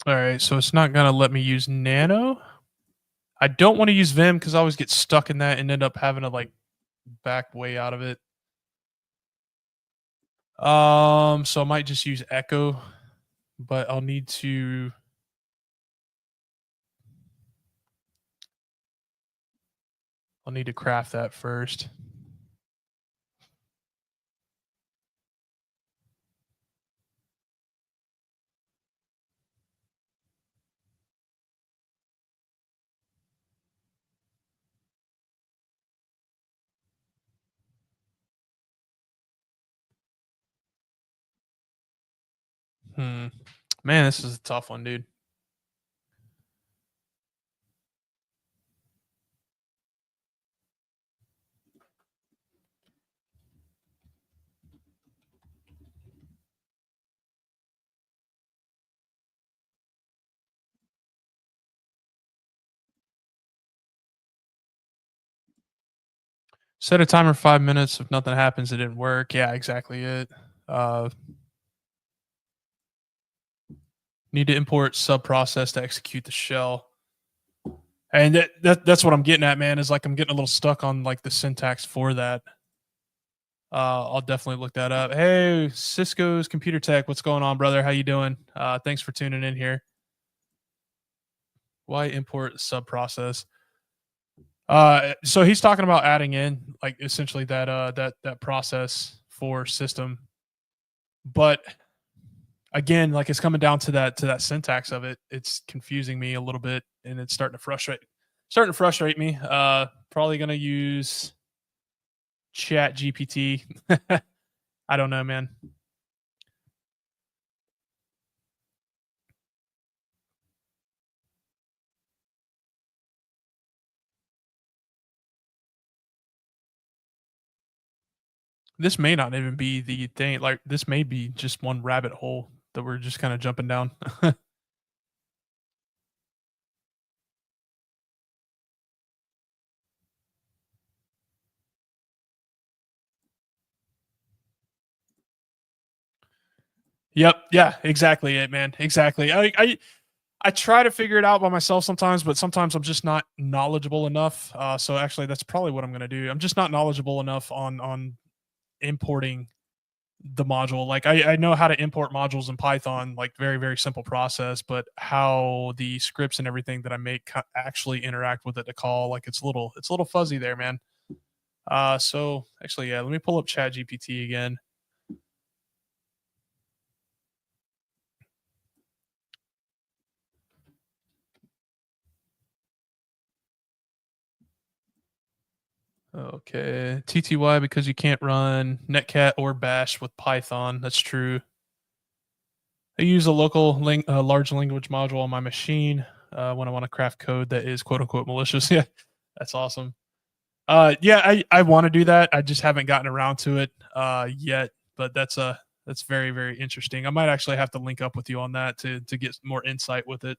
All right, so it's not going to let me use Nano. I don't want to use Vim because I always get stuck in that and end up having to like back way out of it. So I might just use Echo. but I'll need to craft that first. Hmm. Man, this is a tough one, dude. Set a timer 5 minutes. If nothing happens, it didn't work. Yeah, exactly it. Uh, Need to import sub process to execute the shell. And that's what I'm getting at, man. Is like I'm getting a little stuck on like the syntax for that. I'll definitely look that up. Hey, Cisco's Computer Tech, what's going on, brother? How you doing? Thanks for tuning in here. Why import sub process? So he's talking about adding in like essentially that process for system, but again, like it's coming down to that syntax of it. It's confusing me a little bit, and it's starting to frustrate me. Probably gonna use Chat GPT. I don't know, man. This may not even be the thing. Like this may be just one rabbit hole that we're just kind of jumping down. Yep. Yeah. Exactly. It, man. Exactly. I try to figure it out by myself sometimes, but sometimes I'm just not knowledgeable enough. So actually, that's probably what I'm going to do. I'm just not knowledgeable enough on importing the module. Like I know how to import modules in Python, like very simple process, but how the scripts and everything that I make actually interact with it to call, like it's a little fuzzy there, man. So actually, yeah, let me pull up Chat GPT again. Okay, TTY because you can't run Netcat or Bash with Python. That's true. I use a large language module on my machine when I want to craft code that is quote unquote malicious. Yeah, that's awesome. Yeah, I want to do that. I just haven't gotten around to it yet. But that's very interesting. I might actually have to link up with you on that to get more insight with it.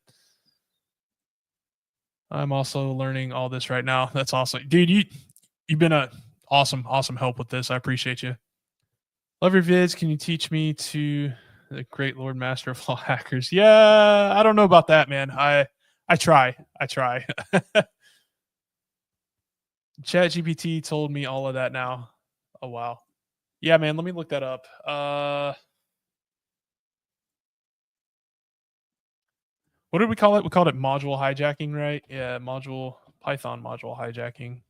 I'm also learning all this right now. That's awesome, dude. You've been a awesome help with this. I appreciate you. Love your vids. Can you teach me to the great Lord Master of all hackers? Yeah, I don't know about that, man. I try. I try. Chat GPT told me all of that now. Oh wow. Yeah, man. Let me look that up. What did we call it? We called it module hijacking, right? Yeah, module Python module hijacking.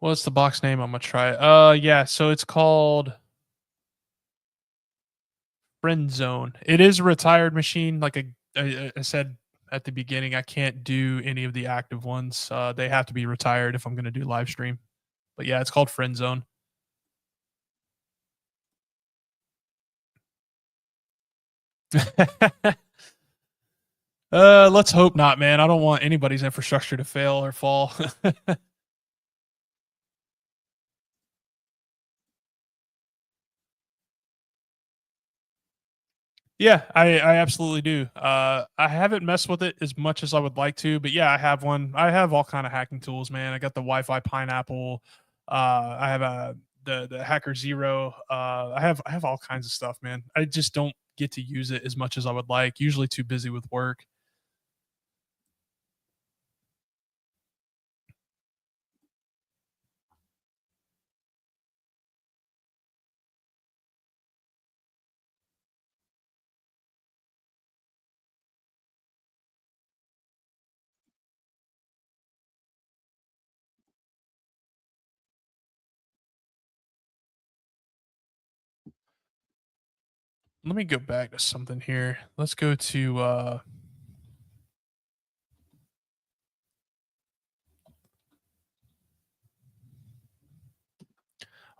What's the box name? I'm gonna try it. Yeah. So it's called Friend Zone. It is a retired machine. I said at the beginning, I can't do any of the active ones. They have to be retired if I'm going to do live stream. But yeah, it's called Friend Zone. Let's hope not, man. I don't want anybody's infrastructure to fail or fall. Yeah, I absolutely do. I haven't messed with it as much as I would like to, but yeah, I have one. I have all kind of hacking tools, man. I got the Wi-Fi Pineapple. I have the Hacker Zero. I have all kinds of stuff, man. I just don't get to use it as much as I would like. Usually too busy with work. Let me go back to something here. Let's go to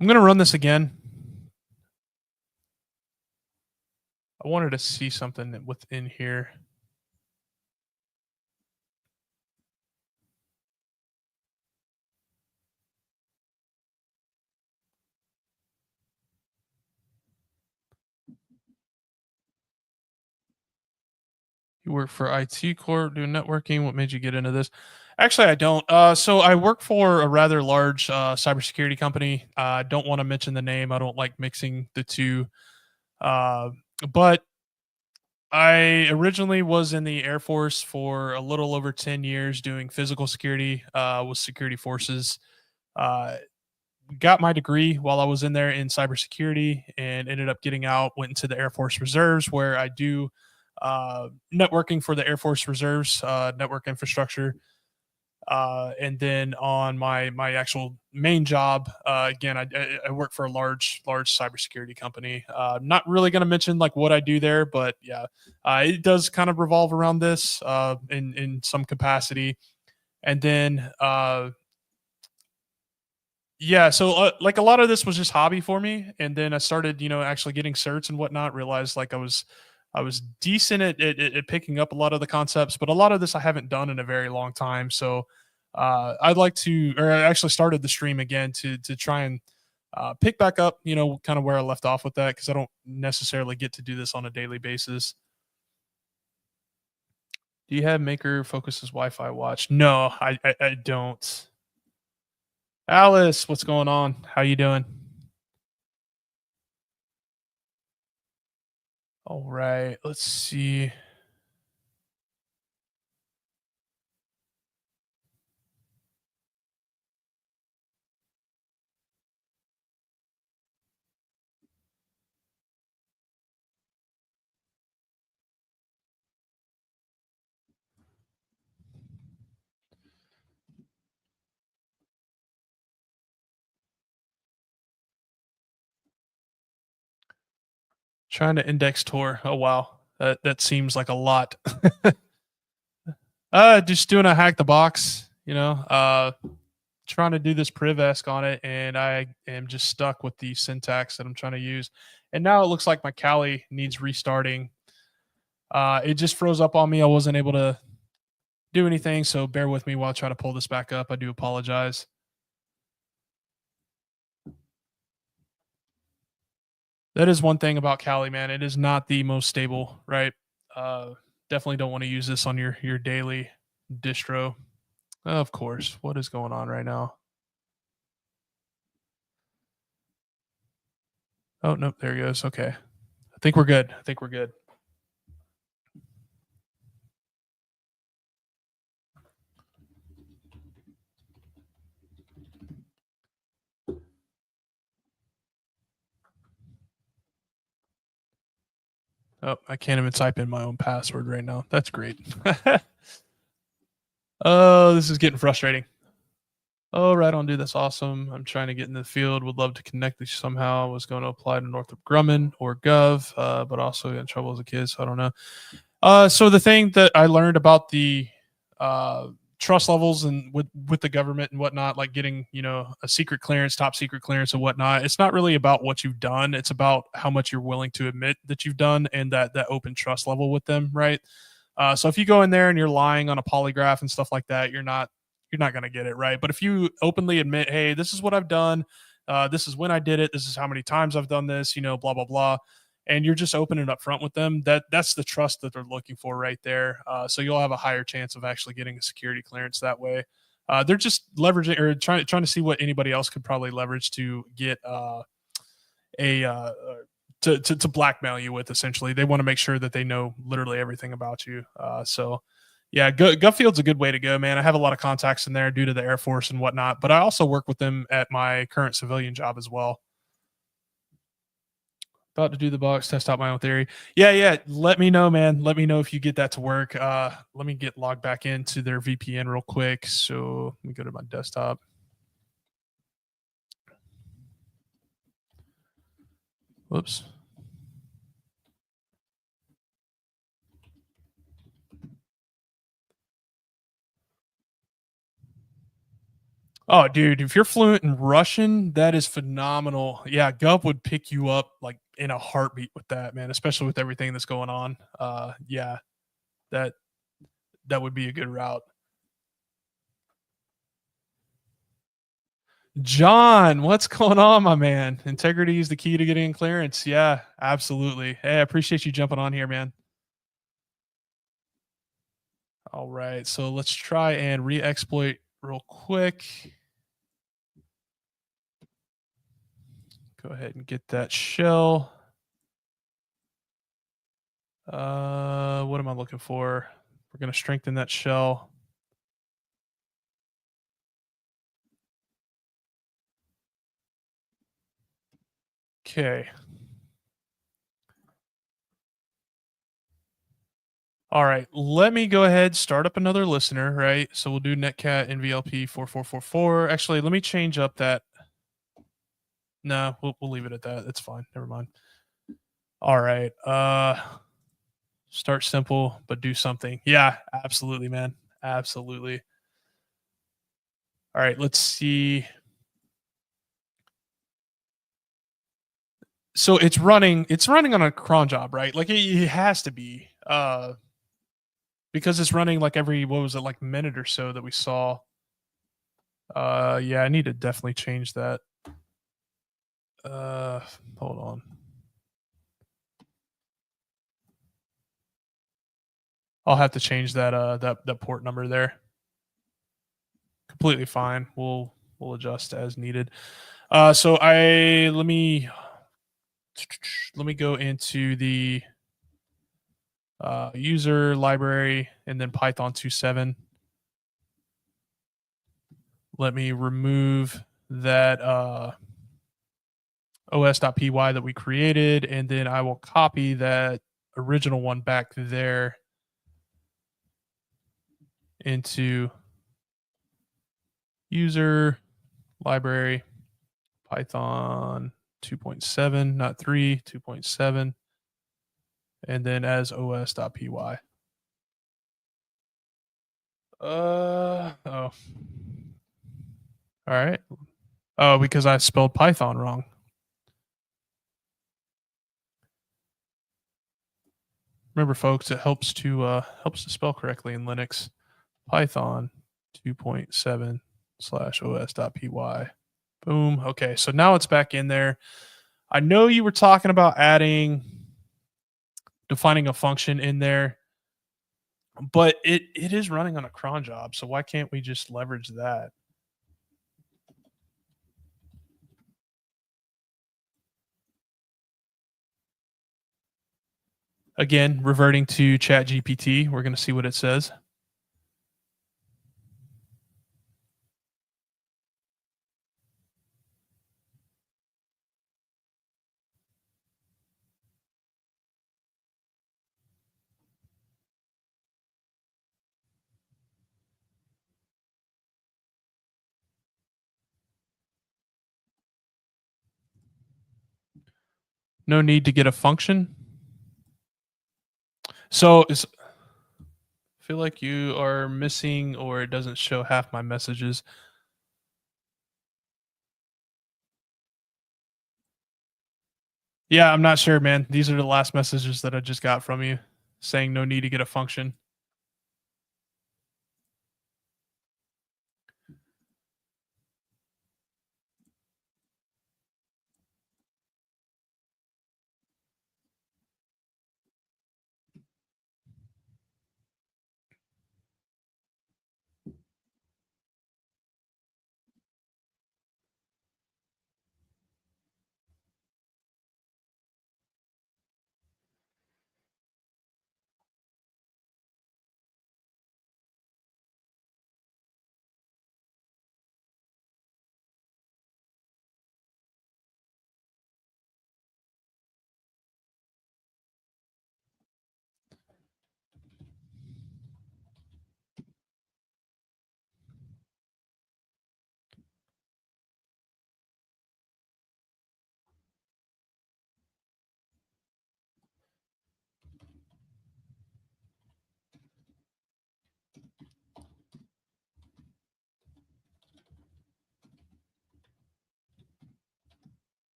I'm gonna run this again. I wanted to see something within here. You work for IT Corp doing networking. What made you get into this? Actually, I don't. So I work for a rather large cybersecurity company. I don't want to mention the name. I don't like mixing the two. Uh, but I originally was in the Air Force for a little over 10 years doing physical security with security forces. Uh, got my degree while I was in there in cybersecurity and ended up getting out, went into the Air Force Reserves where I do networking for the Air Force Reserves, network infrastructure. And then on my actual main job, again, I work for a large cybersecurity company. Not really going to mention like what I do there, but yeah, it does kind of revolve around this in some capacity. And then yeah, so like a lot of this was just hobby for me, and then I started, actually getting certs and whatnot. Realized like I was decent at picking up a lot of the concepts, but a lot of this I haven't done in a very long time. So I'd like to, or I actually started the stream again to try and pick back up, kind of where I left off with that because I don't necessarily get to do this on a daily basis. Do you have Maker Focus's Wi-Fi watch? No, I don't. Alice, what's going on? How you doing? All right, let's see. Trying to index Tor. Oh wow, that seems like a lot. Just doing a hack the box. Trying to do this priv-esque on it, and I am just stuck with the syntax that I'm trying to use. And now it looks like my Kali needs restarting. It just froze up on me. I wasn't able to do anything, so bear with me while I try to pull this back up. I do apologize. That is one thing about Kali, man. It is not the most stable, right? Uh, Definitely don't want to use this on your daily distro. Of course. What is going on right now? Oh, nope. There he goes. Okay. I think we're good. I think we're good. Oh, I can't even type in my own password right now. That's great. Oh, this is getting frustrating. Oh, right on, dude. That's awesome. I'm trying to get in the field. Would love to connect with you somehow. Was going to apply to Northrop Grumman or Gov, but also got in trouble as a kid, so I don't know. So the thing that I learned about the uh, trust levels and with the government and whatnot, like getting a secret clearance, top secret clearance, and whatnot. It's not really about what you've done; it's about how much you're willing to admit that you've done, and that open trust level with them, right? So if you go in there and you're lying on a polygraph and stuff like that, you're not going to get it, right? But if you openly admit, hey, this is what I've done, this is when I did it, this is how many times I've done this, blah blah blah, and you're just open and upfront with them, that's the trust that they're looking for right there. So you'll have a higher chance of actually getting a security clearance that way. They're just leveraging or trying to see what anybody else could probably leverage to get a to blackmail you with. Essentially, they want to make sure that they know literally everything about you. So yeah, Guffield's a good way to go, man. I have a lot of contacts in there due to the Air Force and whatnot, but I also work with them at my current civilian job as well. About to do the box, test out my own theory. Yeah, yeah. Let me know, man. Let me know if you get that to work. Let me get logged back into their VPN real quick. So let me go to my desktop. Whoops. Oh, dude, if you're fluent in Russian, that is phenomenal. Yeah, Gov would pick you up like in a heartbeat with that, man, especially with everything that's going on. Yeah, that that would be a good route. John, what's going on, my man? Integrity is the key to getting clearance. Yeah, absolutely. Hey, I appreciate you jumping on here, man. All right, so let's try and re-exploit real quick. Go ahead and get that shell. What am I looking for? We're going to strengthen that shell. Okay. All right, let me go ahead, start up another listener, right? So we'll do netcat NVLP 4444. Actually, let me change up that. No, we'll leave it at that. It's fine. Never mind. All right. Start simple, but do something. Yeah, absolutely, man. Absolutely. All right, let's see. So it's running on a cron job, right? Like it has to be. Because it's running like every, what was it, like minute or so that we saw. Yeah, I need to definitely change that. Uh Hold on. I'll have to change that port number there. Completely fine. We'll adjust as needed. So I let me go into the user library and then Python 2.7. Let me remove that os.py that we created, and then I will copy that original one back there into user library Python 2.7, not 3, 2.7, and then as os.py. Oh. All right. Oh, because I spelled Python wrong. Remember, folks, it helps to spell correctly in Linux. Python 2.7 / os.py. Boom. Okay, so now it's back in there. I know you were talking about defining a function in there, but it is running on a cron job, so why can't we just leverage that? Again, reverting to Chat GPT, we're going to see what it says. No need to get a function. So it's feel like you are missing or it doesn't show half my messages. Yeah, I'm not sure, man. These are the last messages that I just got from you saying no need to get a function.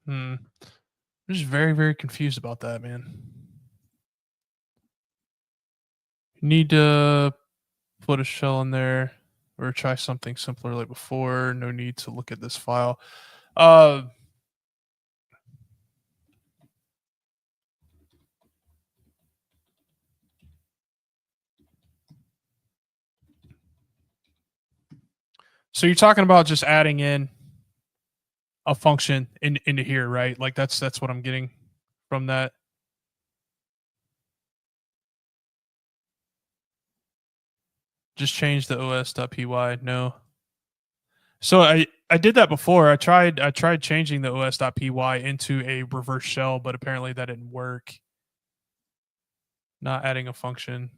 Hmm. I'm just very, very confused about that, man. You need to put a shell in there or try something simpler like before. No need to look at this file. Uh, so you're talking about just adding in a function into here, right? Like that's what I'm getting from that. Just change the os.py. No. So I did that before. I tried changing the os.py into a reverse shell, but apparently that didn't work. Not adding a function.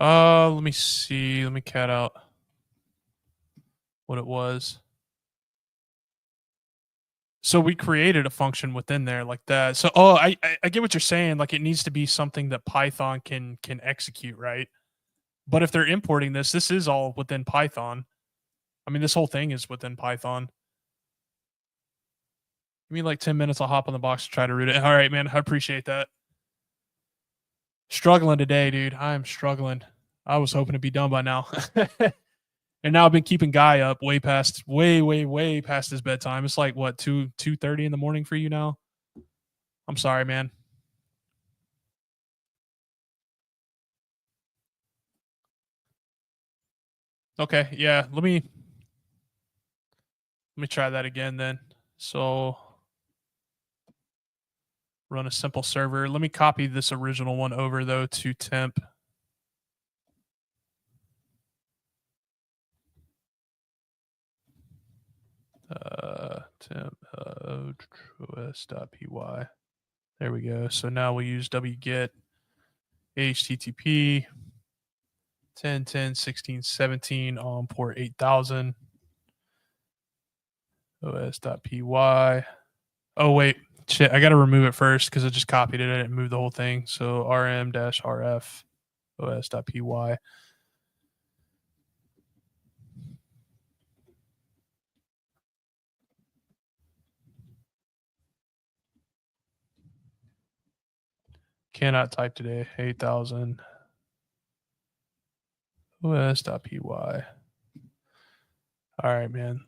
Let me see. Let me cat out what it was. So we created a function within there like that. So I get what you're saying. Like it needs to be something that Python can execute, right? But if they're importing this, this is all within Python. I mean, this whole thing is within Python. Give me like 10 minutes. I'll hop on the box to try to root it. All right, man. I appreciate that. Struggling today, dude. I am struggling. I was hoping to be done by now. And now I've been keeping Guy up way past way past his bedtime. It's like what, 2:30 in the morning for you now? I'm sorry, man. Okay, yeah. Let me try that again then. So run a simple server. Let me copy this original one over though to temp. Temp os.py. There we go. So now we use wget http 10.10.16.17 on port 8000 os.py. Oh wait, shit! I got to remove it first because I just copied it. I didn't move the whole thing. So rm-rf os.py. Cannot type today. 8000 os.py. All right, man.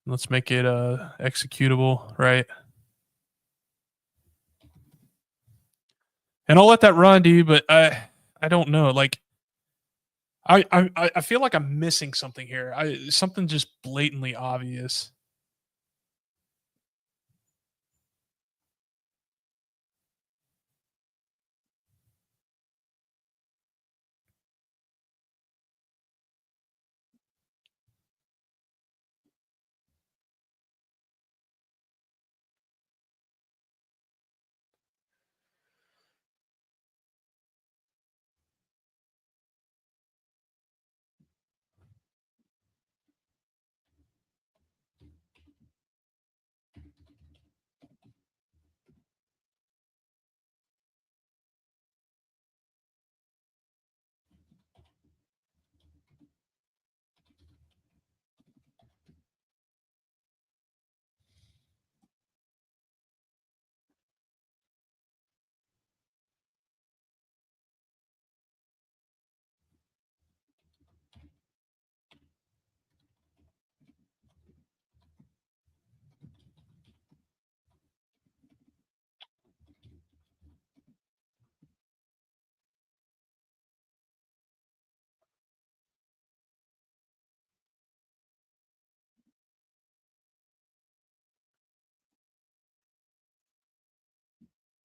Let's make it executable, right? And I'll let that run, dude. But I don't know. Like I feel like I'm missing something here. I something just blatantly obvious.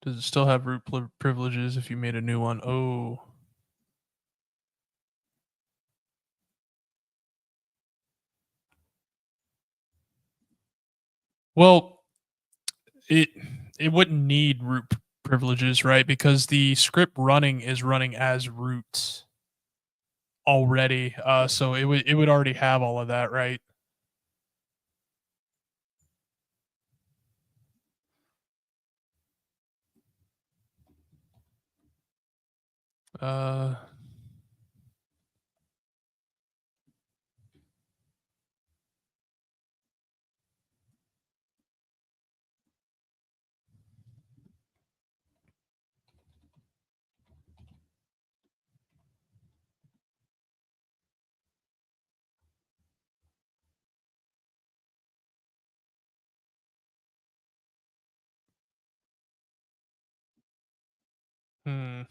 Does it still have root privileges if you made a new one? Oh, well, it it wouldn't need root privileges, right? Because the script running is running as root already. So it would already have all of that, right? Uh, hmm.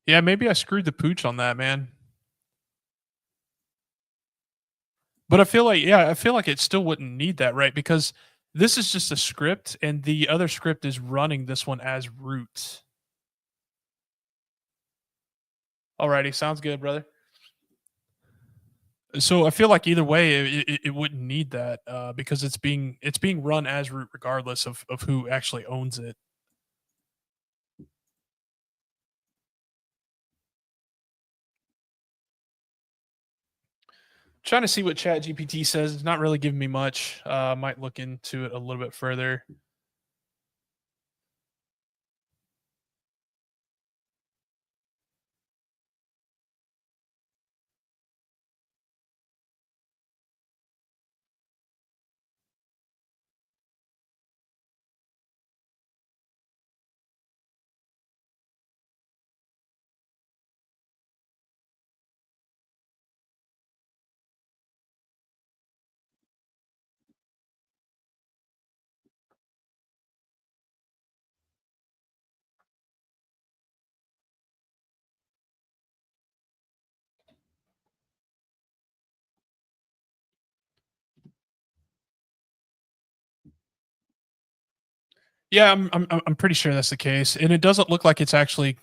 Yeah, maybe I screwed the pooch on that, man. But I feel like it still wouldn't need that, right? Because this is just a script, and the other script is running this one as root. Alrighty, sounds good, brother. So I feel like either way, it wouldn't need that because it's being run as root regardless of who actually owns it. Trying to see what Chat GPT says. It's not really giving me much. Might look into it a little bit further. Yeah, I'm pretty sure that's the case, and it doesn't look like it's actually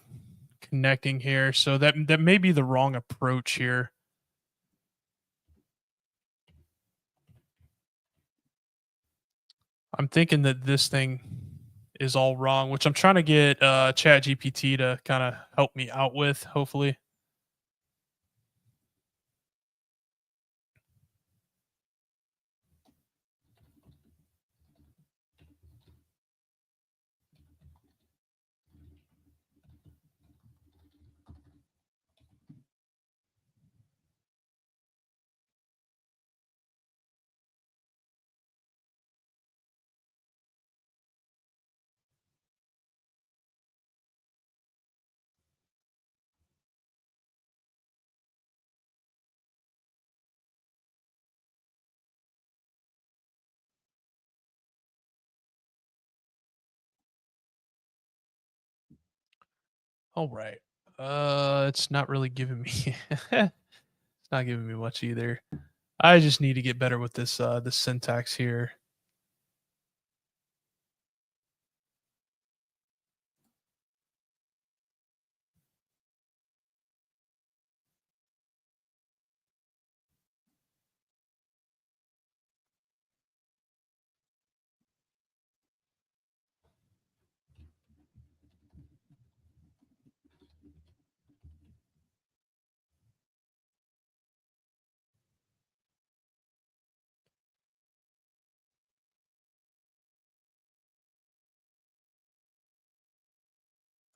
connecting here. So that may be the wrong approach here. I'm thinking that this thing is all wrong, which I'm trying to get Chat GPT to kind of help me out with. Hopefully, All right. It's not really giving me it's not giving me much either. I just need to get better with this syntax here.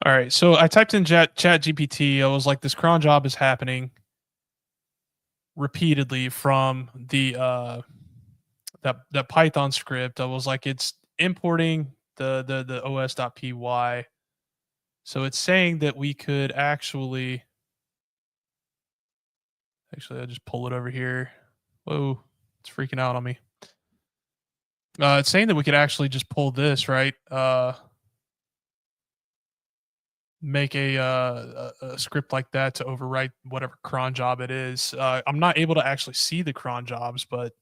All right. So I typed in chat GPT. I was like, this cron job is happening repeatedly from the that Python script. I was like, it's importing the os.py. So it's saying that we could actually I just pull it over here. Whoa, it's freaking out on me. It's saying that we could actually just pull this, right? Make a script like that to overwrite whatever cron job it is. I'm not able to actually see the cron jobs, but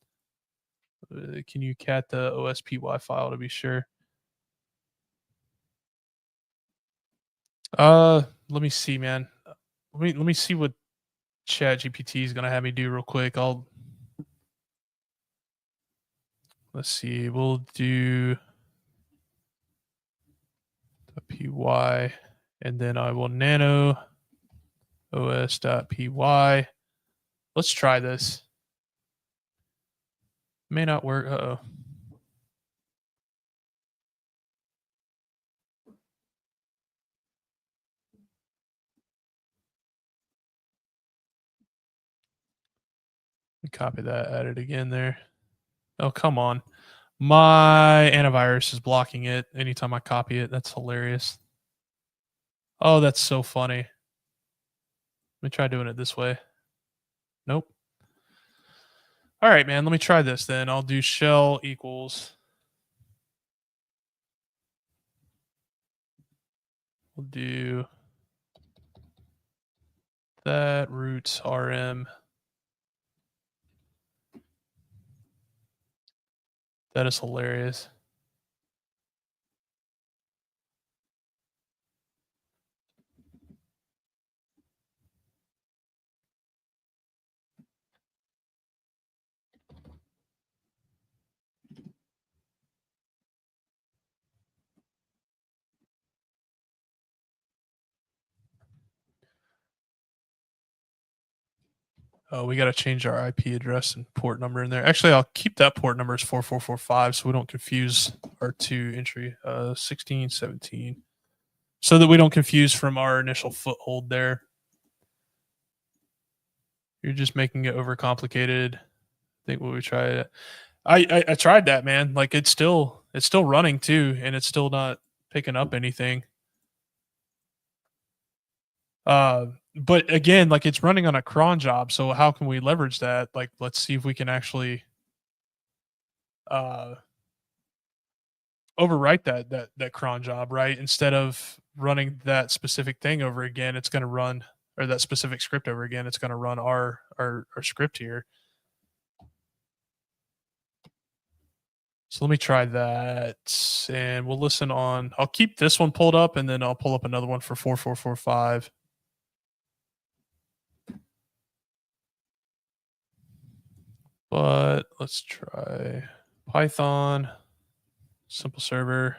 can you cat the OSPY file to be sure? Let me see, man. Let me see what Chat GPT is gonna have me do real quick. Let's see. We'll do the py, and then I will nano os.py. Let's try this. May not work. Uh-oh. Copy that, add it again there. Oh, come on. My antivirus is blocking it anytime I copy it. That's hilarious. Oh, that's so funny. Let me try doing it this way. Nope. All right, man. Let me try this then. I'll do shell equals. We'll do that roots rm. That is hilarious. Oh, we got to change our IP address and port number in there. Actually, I'll keep that port number as 4445 so we don't confuse our two entry 16, 17. So that we don't confuse from our initial foothold there. You're just making it overcomplicated. I think what we tried. I tried that, man. Like it's still running too, and it's still not picking up anything. But again, like it's running on a cron job, so how can we leverage that? Like, let's see if we can actually uh overwrite that cron job, right? Instead of running that specific thing over again, it's going to run or that specific script over again. It's going to run our script here. So let me try that, and we'll listen on. I'll keep this one pulled up, and then I'll pull up another one for 4445. But let's try Python simple server.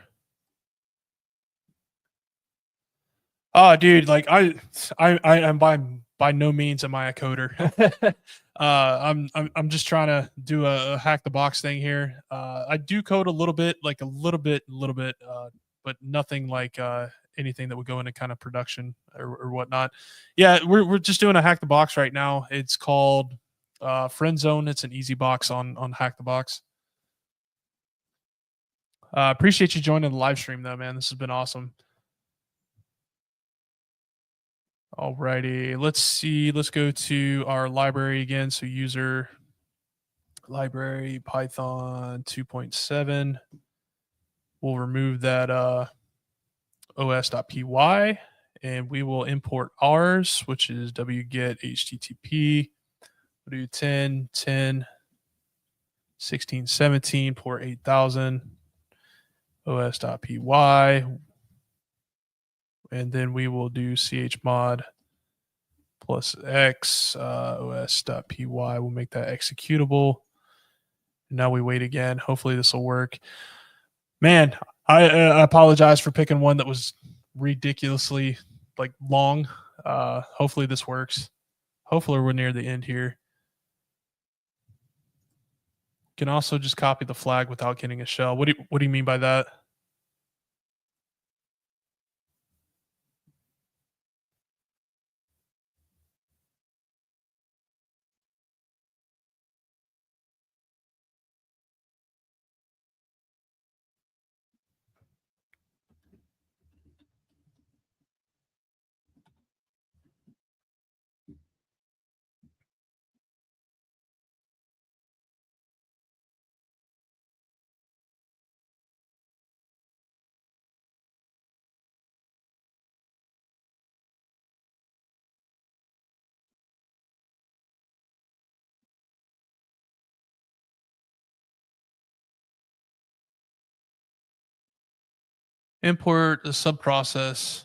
Oh, dude, like I am by no means am I a coder. I'm just trying to do a hack the box thing here. I do code a little bit, like a little bit, but nothing like anything that would go into kind of production or whatnot. Yeah, we're just doing a hack the box right now. It's called Friend Zone. It's an easy box on Hack the Box. Appreciate you joining the live stream though, man. This has been awesome. Alrighty, let's see. Let's go to our library again. So user library Python 2.7. We'll remove that os.py and we will import ours, which is wget http. We'll do 10, 10, 16, 17, port 8000, os.py, and then we will do chmod plus x os.py. We'll make that executable. Now we wait again. Hopefully this will work. Man, I apologize for picking one that was ridiculously like long. Hopefully this works. Hopefully we're near the end here. Can also just copy the flag without getting a shell. What do you mean by that? Import the subprocess.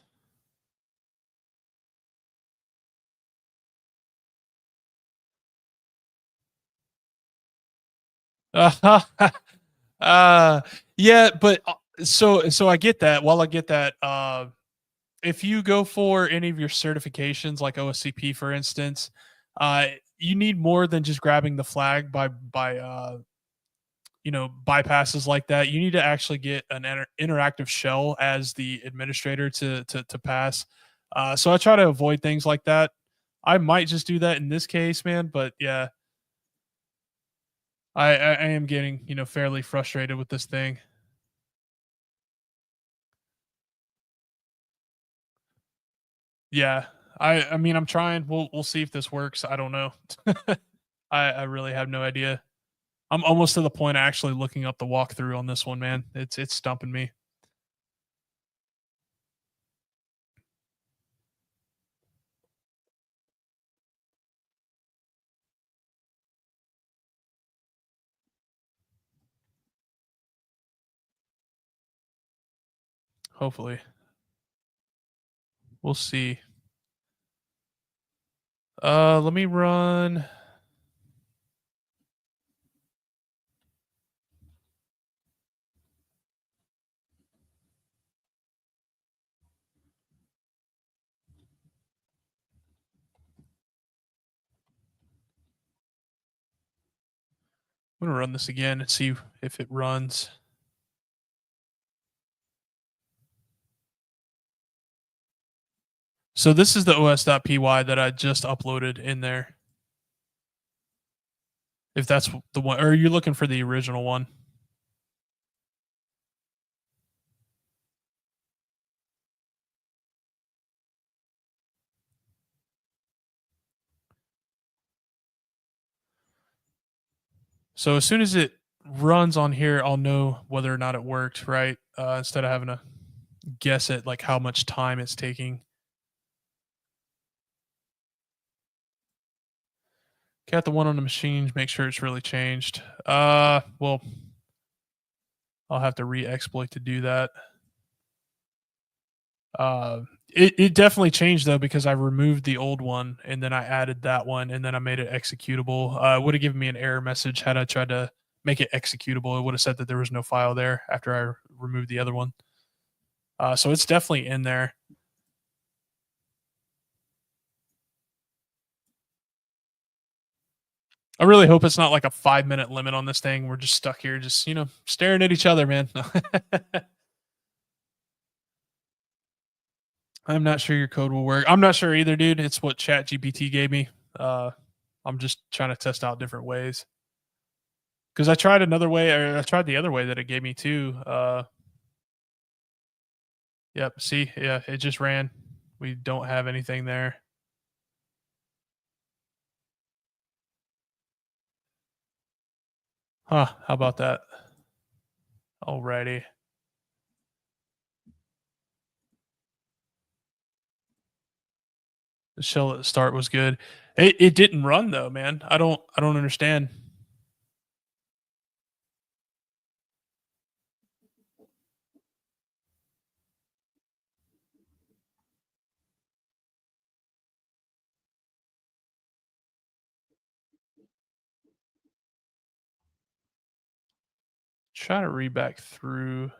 Yeah, but so I get that. While I get that, if you go for any of your certifications, like OSCP, for instance, you need more than just grabbing the flag by bypasses like that. You need to actually get an interactive shell as the administrator to pass. So I try to avoid things like that. I might just do that in this case, man. But yeah, I am getting fairly frustrated with this thing. Yeah, I mean I'm trying. We'll see if this works. I don't know. I really have no idea. I'm almost to the point of actually looking up the walkthrough on this one, man. It's stumping me. Hopefully, we'll see. Let me run. I'm gonna run this again and see if it runs. So this is the os.py that I just uploaded in there. If that's the one, or are you looking for the original one? So as soon as it runs on here, I'll know whether or not it worked, right? Instead of having to guess at like how much time it's taking. Cat the one on the machine, make sure it's really changed. Well, I'll have to re-exploit to do that. It definitely changed though because I removed the old one and then I added that one and then I made it executable. It would have given me an error message had I tried to make it executable. It would have said that there was no file there after I removed the other one. So it's definitely in there. I really hope it's not like a 5-minute limit on this thing. We're just stuck here, just staring at each other, man. I'm not sure your code will work. I'm not sure either, dude. It's what Chat GPT gave me. Uh, I'm just trying to test out different ways because I tried another way, or I tried the other way that it gave me too. Yep. See, yeah, it just ran. We don't have anything there. Huh? How about that? Alrighty. The shell at the start was good. It didn't run though, man. I don't understand. Try to read back through.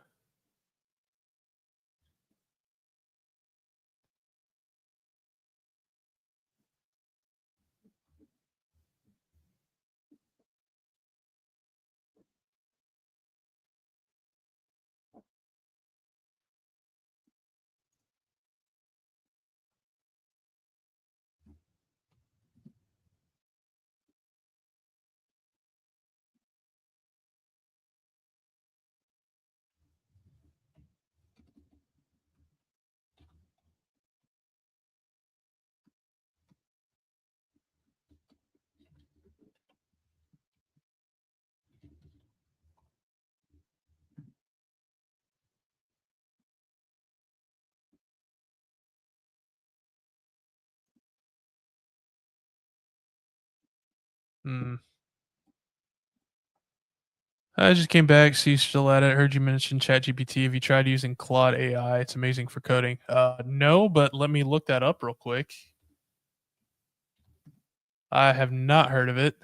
Hmm. I just came back. See, you still at it. Heard you mention ChatGPT. Have you tried using Claude AI? It's amazing for coding. No, but let me look that up real quick. I have not heard of it.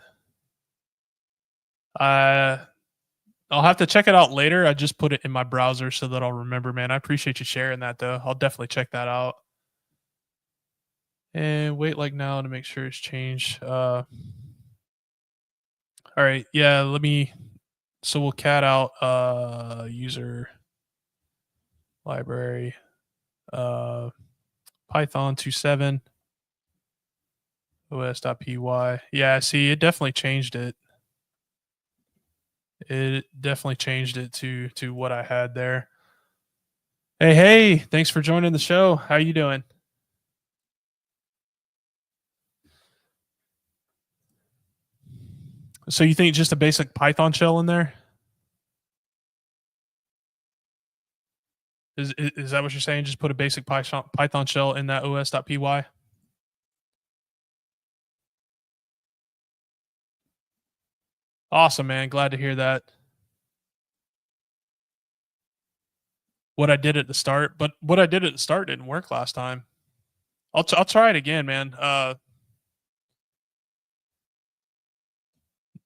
Uh, I'll have to check it out later. I just put it in my browser so that I'll remember, man. I appreciate you sharing that, though. I'll definitely check that out. And wait like now to make sure it's changed. All right. Yeah, let me so we'll cat out user library uh Python 27 os.py. Yeah, see, it definitely changed it. It definitely changed it to what I had there. Hey, thanks for joining the show. How you doing? So you think just a basic Python shell in there? Is that what you're saying? Just put a basic Python shell in that os.py? Awesome, man. Glad to hear that. What I did at the start, but what I did at the start didn't work last time. I'll try it again, man.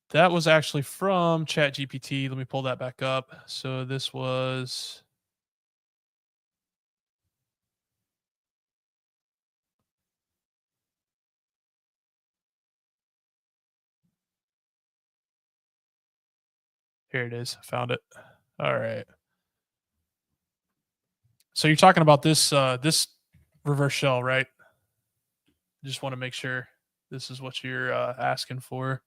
That was actually from ChatGPT. Let me pull that back up. So this was here it is. I found it. All right. So you're talking about this reverse shell, right? Just want to make sure this is what you're asking for.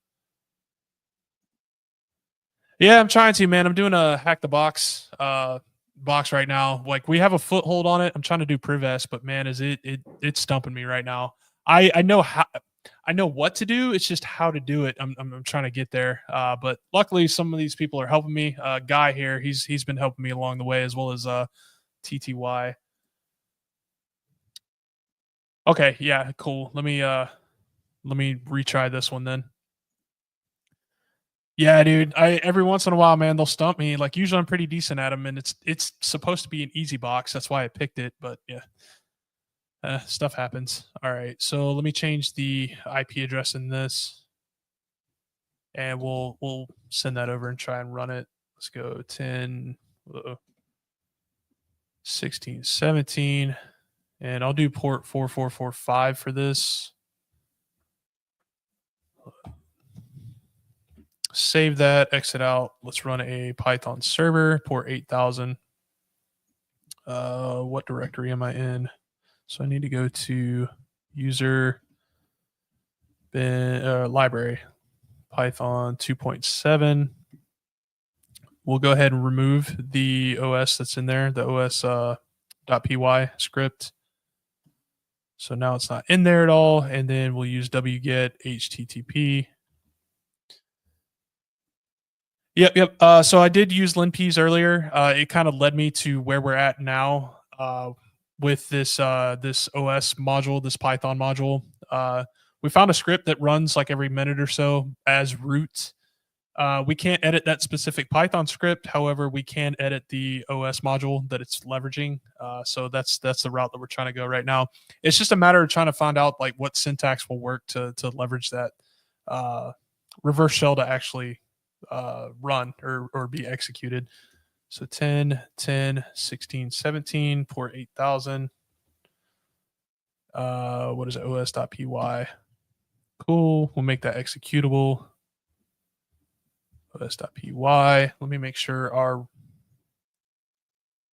Yeah, I'm trying to, man. I'm doing a hack the box right now. Like we have a foothold on it. I'm trying to do Privest, but man, is it's stumping me right now. I know how I know what to do. It's just how to do it. I'm trying to get there. But luckily, some of these people are helping me. Guy here, he's been helping me along the way as well as TTY. Okay, yeah, cool. Let me retry this one then. Yeah, dude. I every once in a while, man, they'll stump me. Like usually, I'm pretty decent at them, and it's supposed to be an easy box. That's why I picked it. But yeah, stuff happens. All right, so let me change the IP address in this, and we'll send that over and try and run it. Let's go 10, 16, 17, and I'll do port 4445 for this. Save that, exit out. Let's run a Python server, port 8000. What directory am I in? So I need to go to user library, Python 2.7. We'll go ahead and remove the OS that's in there, the os.py script. So now it's not in there at all. And then we'll use wget http. Yep. So I did use linpeas earlier. It kind of led me to where we're at now. with this OS module, this Python module. We found a script that runs like every minute or so as root. We can't edit that specific Python script. However, we can edit the OS module that it's leveraging. So that's the route that we're trying to go right now. It's just a matter of trying to find out like what syntax will work to leverage that uh, reverse shell to actually run or be executed. So 10, 10, 16, 17, port 8000. What is it? os.py. Cool. We'll make that executable. os.py. Let me make sure our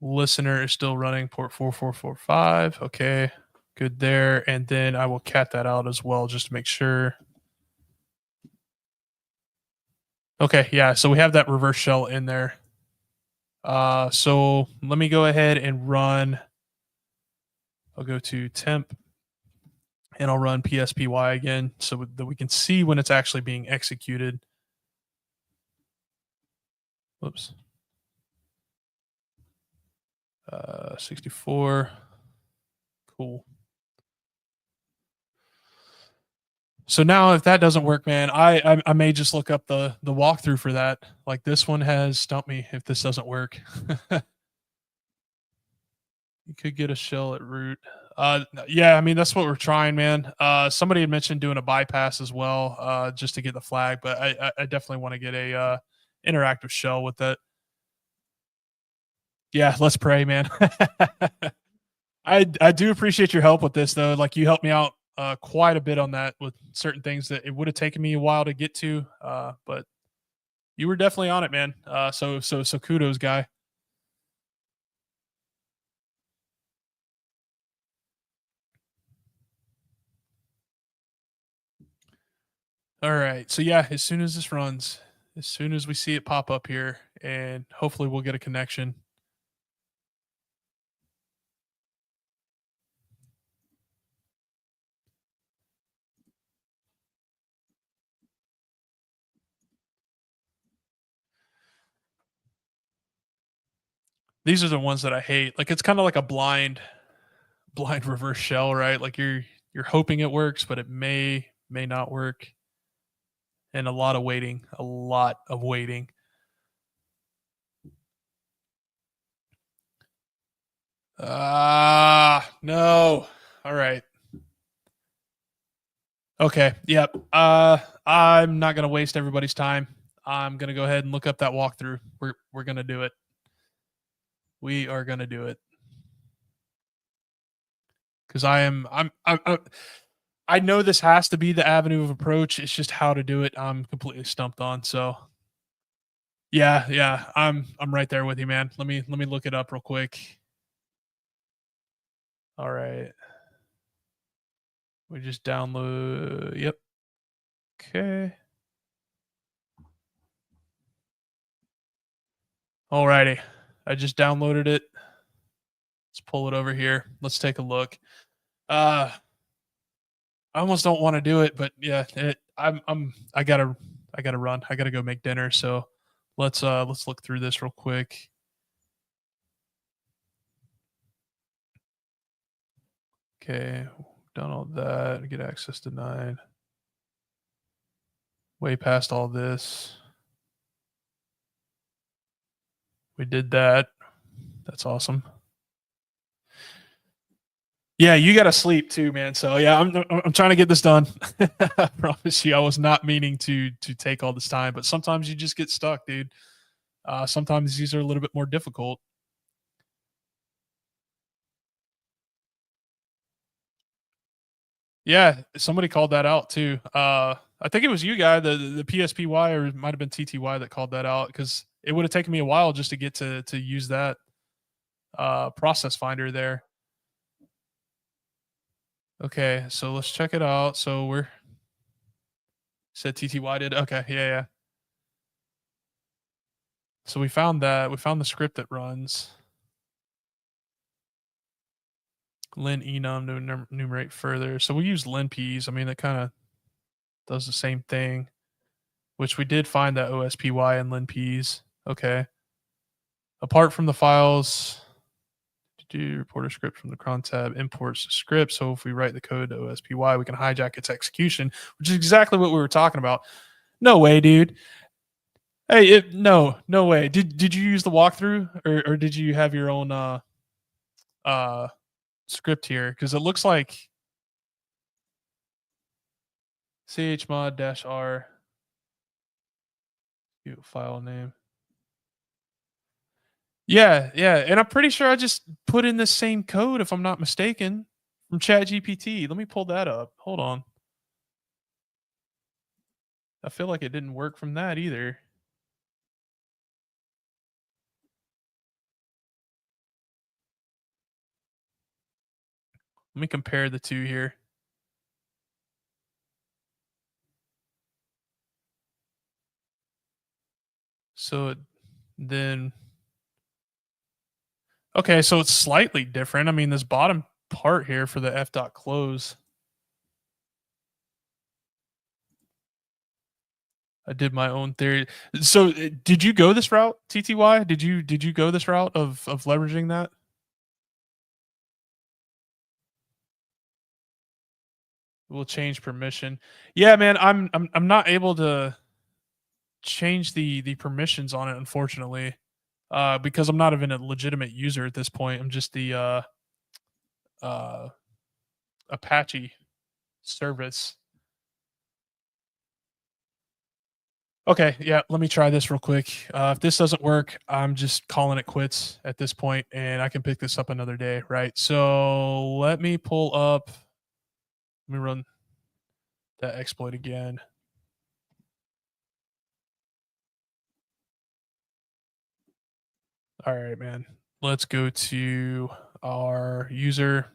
listener is still running port 4445. Okay, good there. And then I will cat that out as well just to make sure. Okay, yeah, so we have that reverse shell in there. So let me go ahead and run. I'll go to temp and I'll run pspy again so that we can see when it's actually being executed. Whoops. 64. Cool. So now if that doesn't work, man, I may just look up the walkthrough for that. Like this one has stumped me if this doesn't work. You could get a shell at root. Yeah, I mean that's what we're trying, man. Somebody had mentioned doing a bypass as well, just to get the flag, but I definitely want to get a interactive shell with that. Yeah, let's pray, man. I do appreciate your help with this though. Like you helped me out quite a bit on that with certain things that it would have taken me a while to get to, but you were definitely on it, man. So kudos, guy. All right. So yeah, as soon as this runs, as soon as we see it pop up here, and hopefully we'll get a connection. These are the ones that I hate. Like it's kind of like a blind reverse shell, right? Like you're hoping it works, but it may not work. And a lot of waiting, a lot of waiting. No. All right. Okay. Yep. I'm not gonna waste everybody's time. I'm gonna go ahead and look up that walkthrough. We're gonna do it. We are gonna do it. Because I know this has to be the avenue of approach. It's just how to do it. I'm completely stumped on. So yeah, I'm right there with you, man. Let me look it up real quick. All right. We just download. Yep. Okay. Alrighty. I just downloaded it. Let's pull it over here. Let's take a look. I almost don't want to do it, but yeah, I gotta run. I gotta go make dinner. So let's look through this real quick. Okay, done all that. Get access denied. Way past all this. We did that. That's awesome. Yeah, you got to sleep too, man. So yeah, I'm trying to get this done. I promise you, I was not meaning to take all this time, but sometimes you just get stuck, dude. Sometimes these are a little bit more difficult. Yeah, somebody called that out too. I think it was you guy, the PSPY, or it might have been TTY that called that out because it would have taken me a while just to get to use that process finder there. Okay, so let's check it out. So we're said TTY did. Okay, yeah. So we found that. We found the script that runs lin enum to enumerate further. So we use linps. I mean, that kind of does the same thing, which we did find that ospy and linps. Okay. Apart from the files, do report a script from the cron tab, imports the script. So if we write the code to OSPY, we can hijack its execution, which is exactly what we were talking about. No way, dude. Hey, no way. Did you use the walkthrough, or did you have your own uh script here? Because it looks like chmod -r file name. Yeah, and I'm pretty sure I just put in the same code, if I'm not mistaken, from ChatGPT. Let me pull that up. Hold on. I feel like it didn't work from that either. Let me compare the two here. So then, okay, so it's slightly different. I mean, this bottom part here for the f dot close, I did my own theory. So did you go this route, TTY? Did you go this route of leveraging that? We'll change permission. Yeah, man, I'm not able to change the permissions on it, unfortunately, because I'm not even a legitimate user at this point. I'm just the uh, Apache service. Okay, yeah, let me try this real quick. If this doesn't work, I'm just calling it quits at this point, and I can pick this up another day, right? So let me pull up. Let me run that exploit again. All right, man. Let's go to our user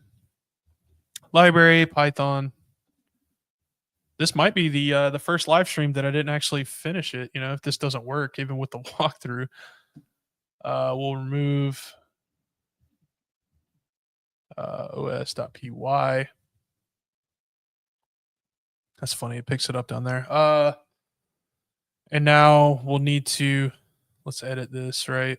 library, Python. This might be the first live stream that I didn't actually finish it. You know, if this doesn't work, even with the walkthrough, we'll remove os.py. That's funny. It picks it up down there. And now we'll need to, let's edit this, right?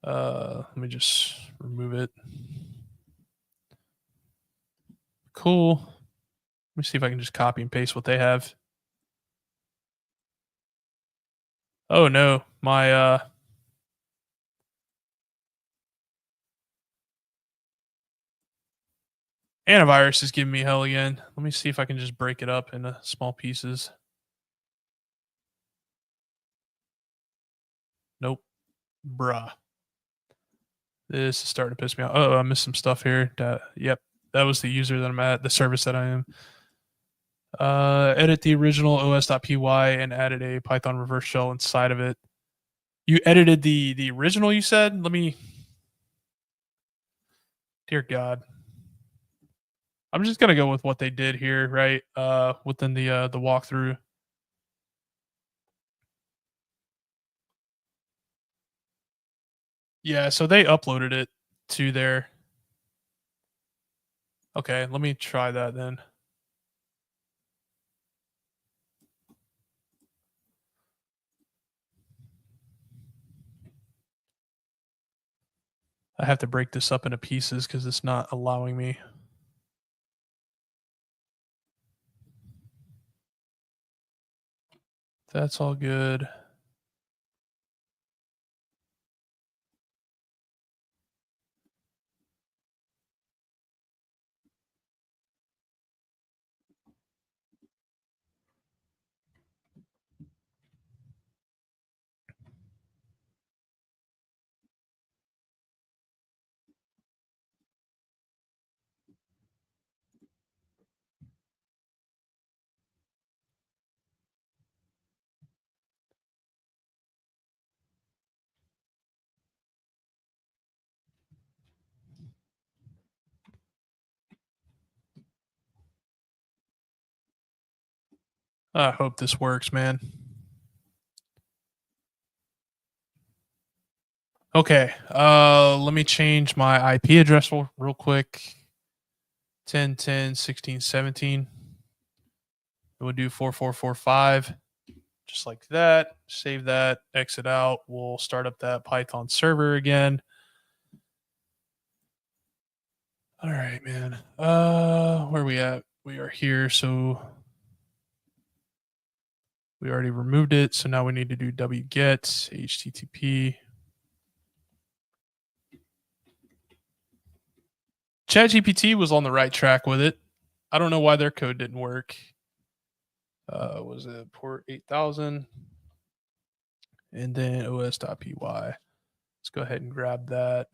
Let me just remove it. Cool. Let me see if I can just copy and paste what they have. Oh no, my antivirus is giving me hell again. Let me see if I can just break it up into small pieces. Nope. Bruh. This is starting to piss me off. Oh, I missed some stuff here. Yep. That was the user that I'm at, the service that I am. Edit the original os.py and added a Python reverse shell inside of it. You edited the original, you said? Let me. Dear God. I'm just gonna go with what they did here, right? Within the walkthrough. Yeah, so they uploaded it to their. Okay, let me try that then. I have to break this up into pieces because it's not allowing me. That's all good. I hope this works, man. Okay, let me change my IP address real quick. 10.10.16.17. We'll do 4445. just like that. Save that, exit out. We'll start up that Python server again. All right, man. Where are we at? We are here. So we already removed it. So now we need to do wget http. ChatGPT was on the right track with it. I don't know why their code didn't work. Was it port 8000 and then os.py. Let's go ahead and grab that.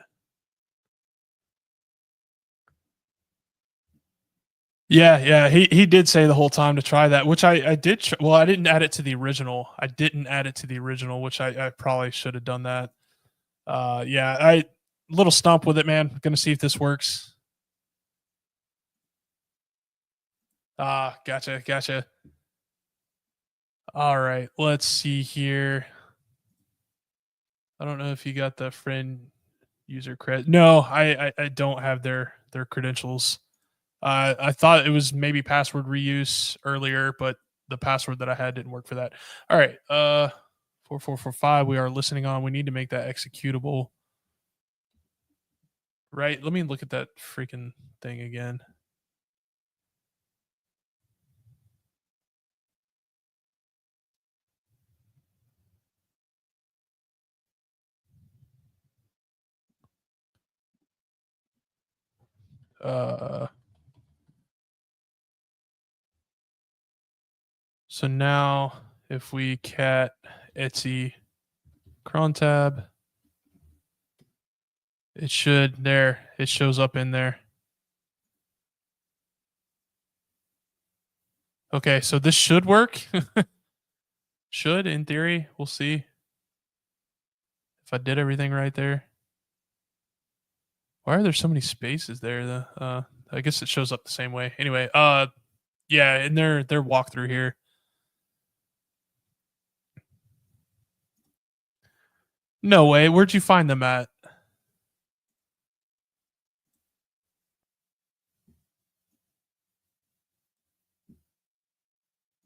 Yeah, he did say the whole time to try that, which I did. Well, I didn't add it to the original. I didn't add it to the original, which I probably should have done that. Yeah, I little stump with it, man. Gonna see if this works. Gotcha. All right, let's see here. I don't know if you got the friend user credit. No, I don't have their credentials. I thought it was maybe password reuse earlier, but the password that I had didn't work for that. All right, 4445. We are listening on. We need to make that executable. Right. Let me look at that freaking thing again. Uh, so now if we cat etsy cron tab, it should there. It shows up in there. Okay, so this should work. Should in theory. We'll see if I did everything right there. Why are there so many spaces there? I guess it shows up the same way. Anyway, yeah, in their walkthrough here. No way. Where'd you find them at?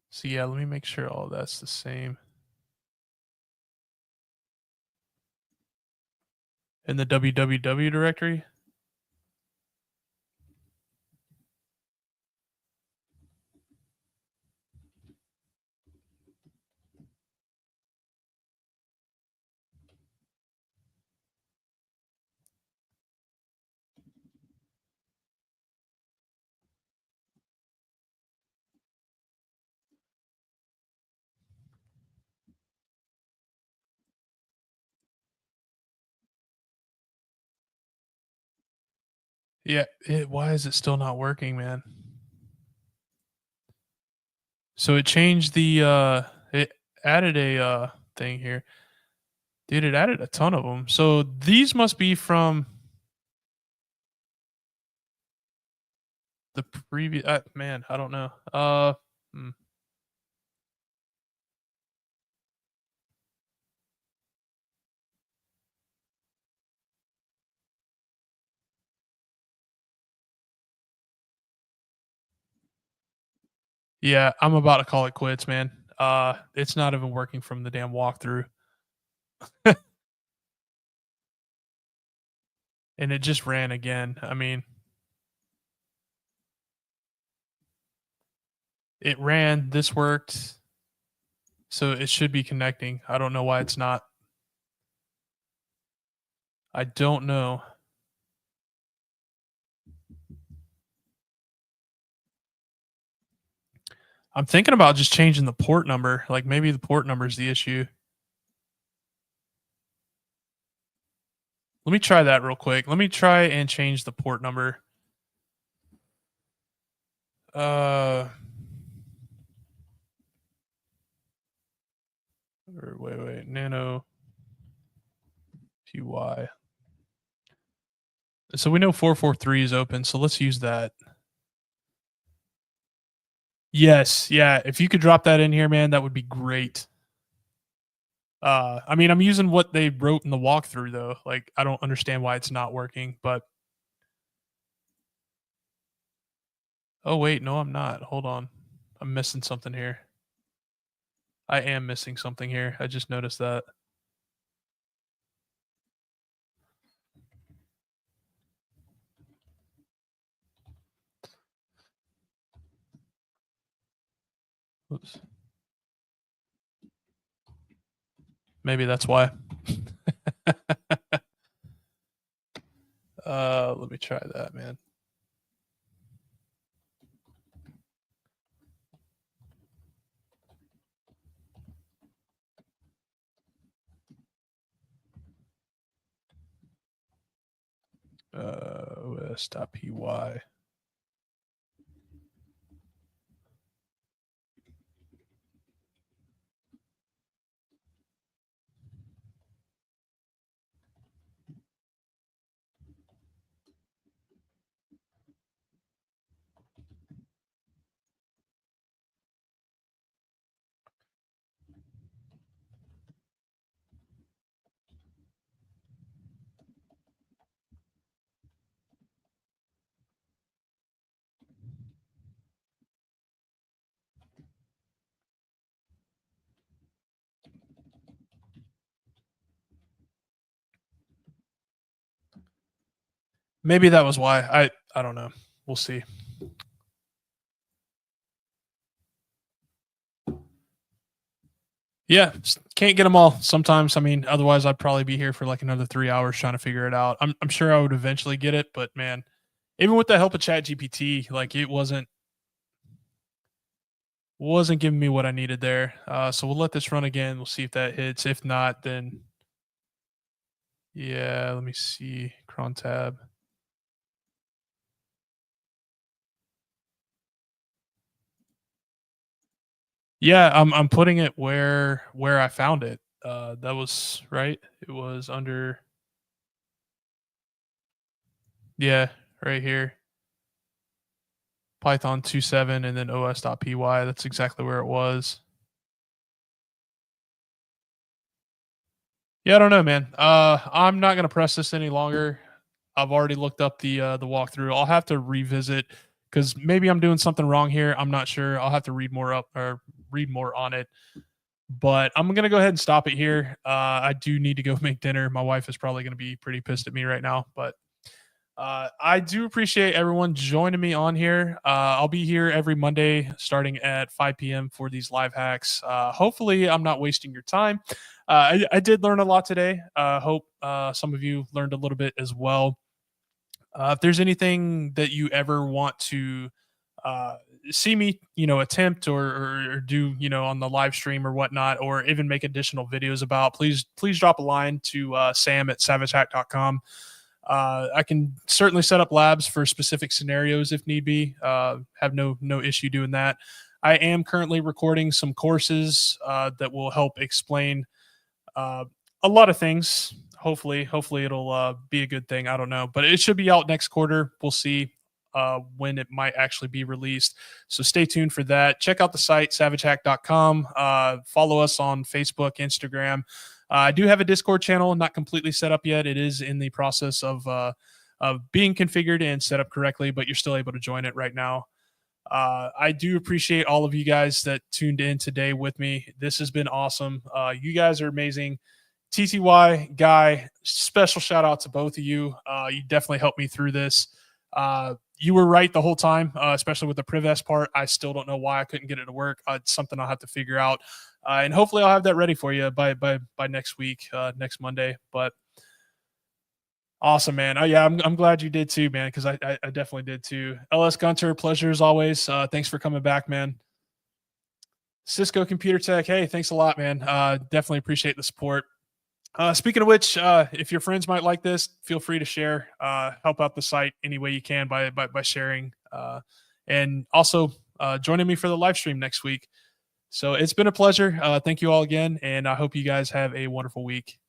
So yeah, let me make sure all that's the same. In the www directory. Yeah. Why is it still not working, man? So it changed the it added a thing here. Dude, it added a ton of them. So these must be from the previous man, I don't know. Hmm. Yeah, I'm about to call it quits, man. It's not even working from the damn walkthrough. And it just ran again. I mean, it ran, this worked. So it should be connecting. I don't know why it's not. I don't know. I'm thinking about just changing the port number. Like maybe the port number is the issue. Let me try that real quick. Let me try and change the port number. Wait, nano py. So we know 443 is open, so let's use that. Yes, yeah. If you could drop that in here, man, that would be great. I mean, I'm using what they wrote in the walkthrough though. Like, I don't understand why it's not working, but oh wait, no, I'm not. Hold on. I'm missing something here. I am missing something here. I just noticed that. Oops. Maybe that's why. Let me try that, man. os.py. Maybe that was why. I don't know. We'll see. Yeah, can't get them all. Sometimes, I mean, otherwise I'd probably be here for like another 3 hours trying to figure it out. I'm sure I would eventually get it, but man, even with the help of Chat GPT, like it wasn't giving me what I needed there. So we'll let this run again. We'll see if that hits. If not, then yeah, let me see. Cron tab. Yeah, I'm putting it where I found it. That was right. It was under, yeah, right here. Python 2.7 and then os.py. That's exactly where it was. Yeah, I don't know, man. I'm not gonna press this any longer. I've already looked up the walkthrough. I'll have to revisit because maybe I'm doing something wrong here. I'm not sure. I'll have to read more up or read more on it. But I'm gonna go ahead and stop it here. I do need to go make dinner. My wife is probably gonna be pretty pissed at me right now, but I do appreciate everyone joining me on here. I'll be here every Monday starting at 5 p.m. for these live hacks. Hopefully, I'm not wasting your time. I did learn a lot today. Hope some of you learned a little bit as well. If there's anything that you ever want to uh, see me, attempt or do, on the live stream or whatnot, or even make additional videos about, please drop a line to Sam at savagehack.com. I can certainly set up labs for specific scenarios if need be. Have no issue doing that. I am currently recording some courses that will help explain uh, a lot of things. Hopefully it'll be a good thing. I don't know, but it should be out next quarter. We'll see when it might actually be released. So stay tuned for that. Check out the site savagehack.com. Follow us on Facebook, Instagram. I do have a Discord channel, not completely set up yet. It is in the process of being configured and set up correctly, but you're still able to join it right now. I do appreciate all of you guys that tuned in today with me. This has been awesome. You guys are amazing. TTY guy, special shout out to both of you. You definitely helped me through this. You were right the whole time, especially with the Privest part. I still don't know why I couldn't get it to work. It's something I'll have to figure out, and hopefully I'll have that ready for you by next week, next Monday. But awesome, man. Oh yeah, I'm glad you did too, man, because I definitely did too. LS Gunter, pleasure as always. Thanks for coming back, man. Cisco Computer Tech, hey, thanks a lot, man. Definitely appreciate the support. Speaking of which, if your friends might like this, feel free to share. Help out the site any way you can by sharing. And also joining me for the live stream next week. So it's been a pleasure. Thank you all again, and I hope you guys have a wonderful week.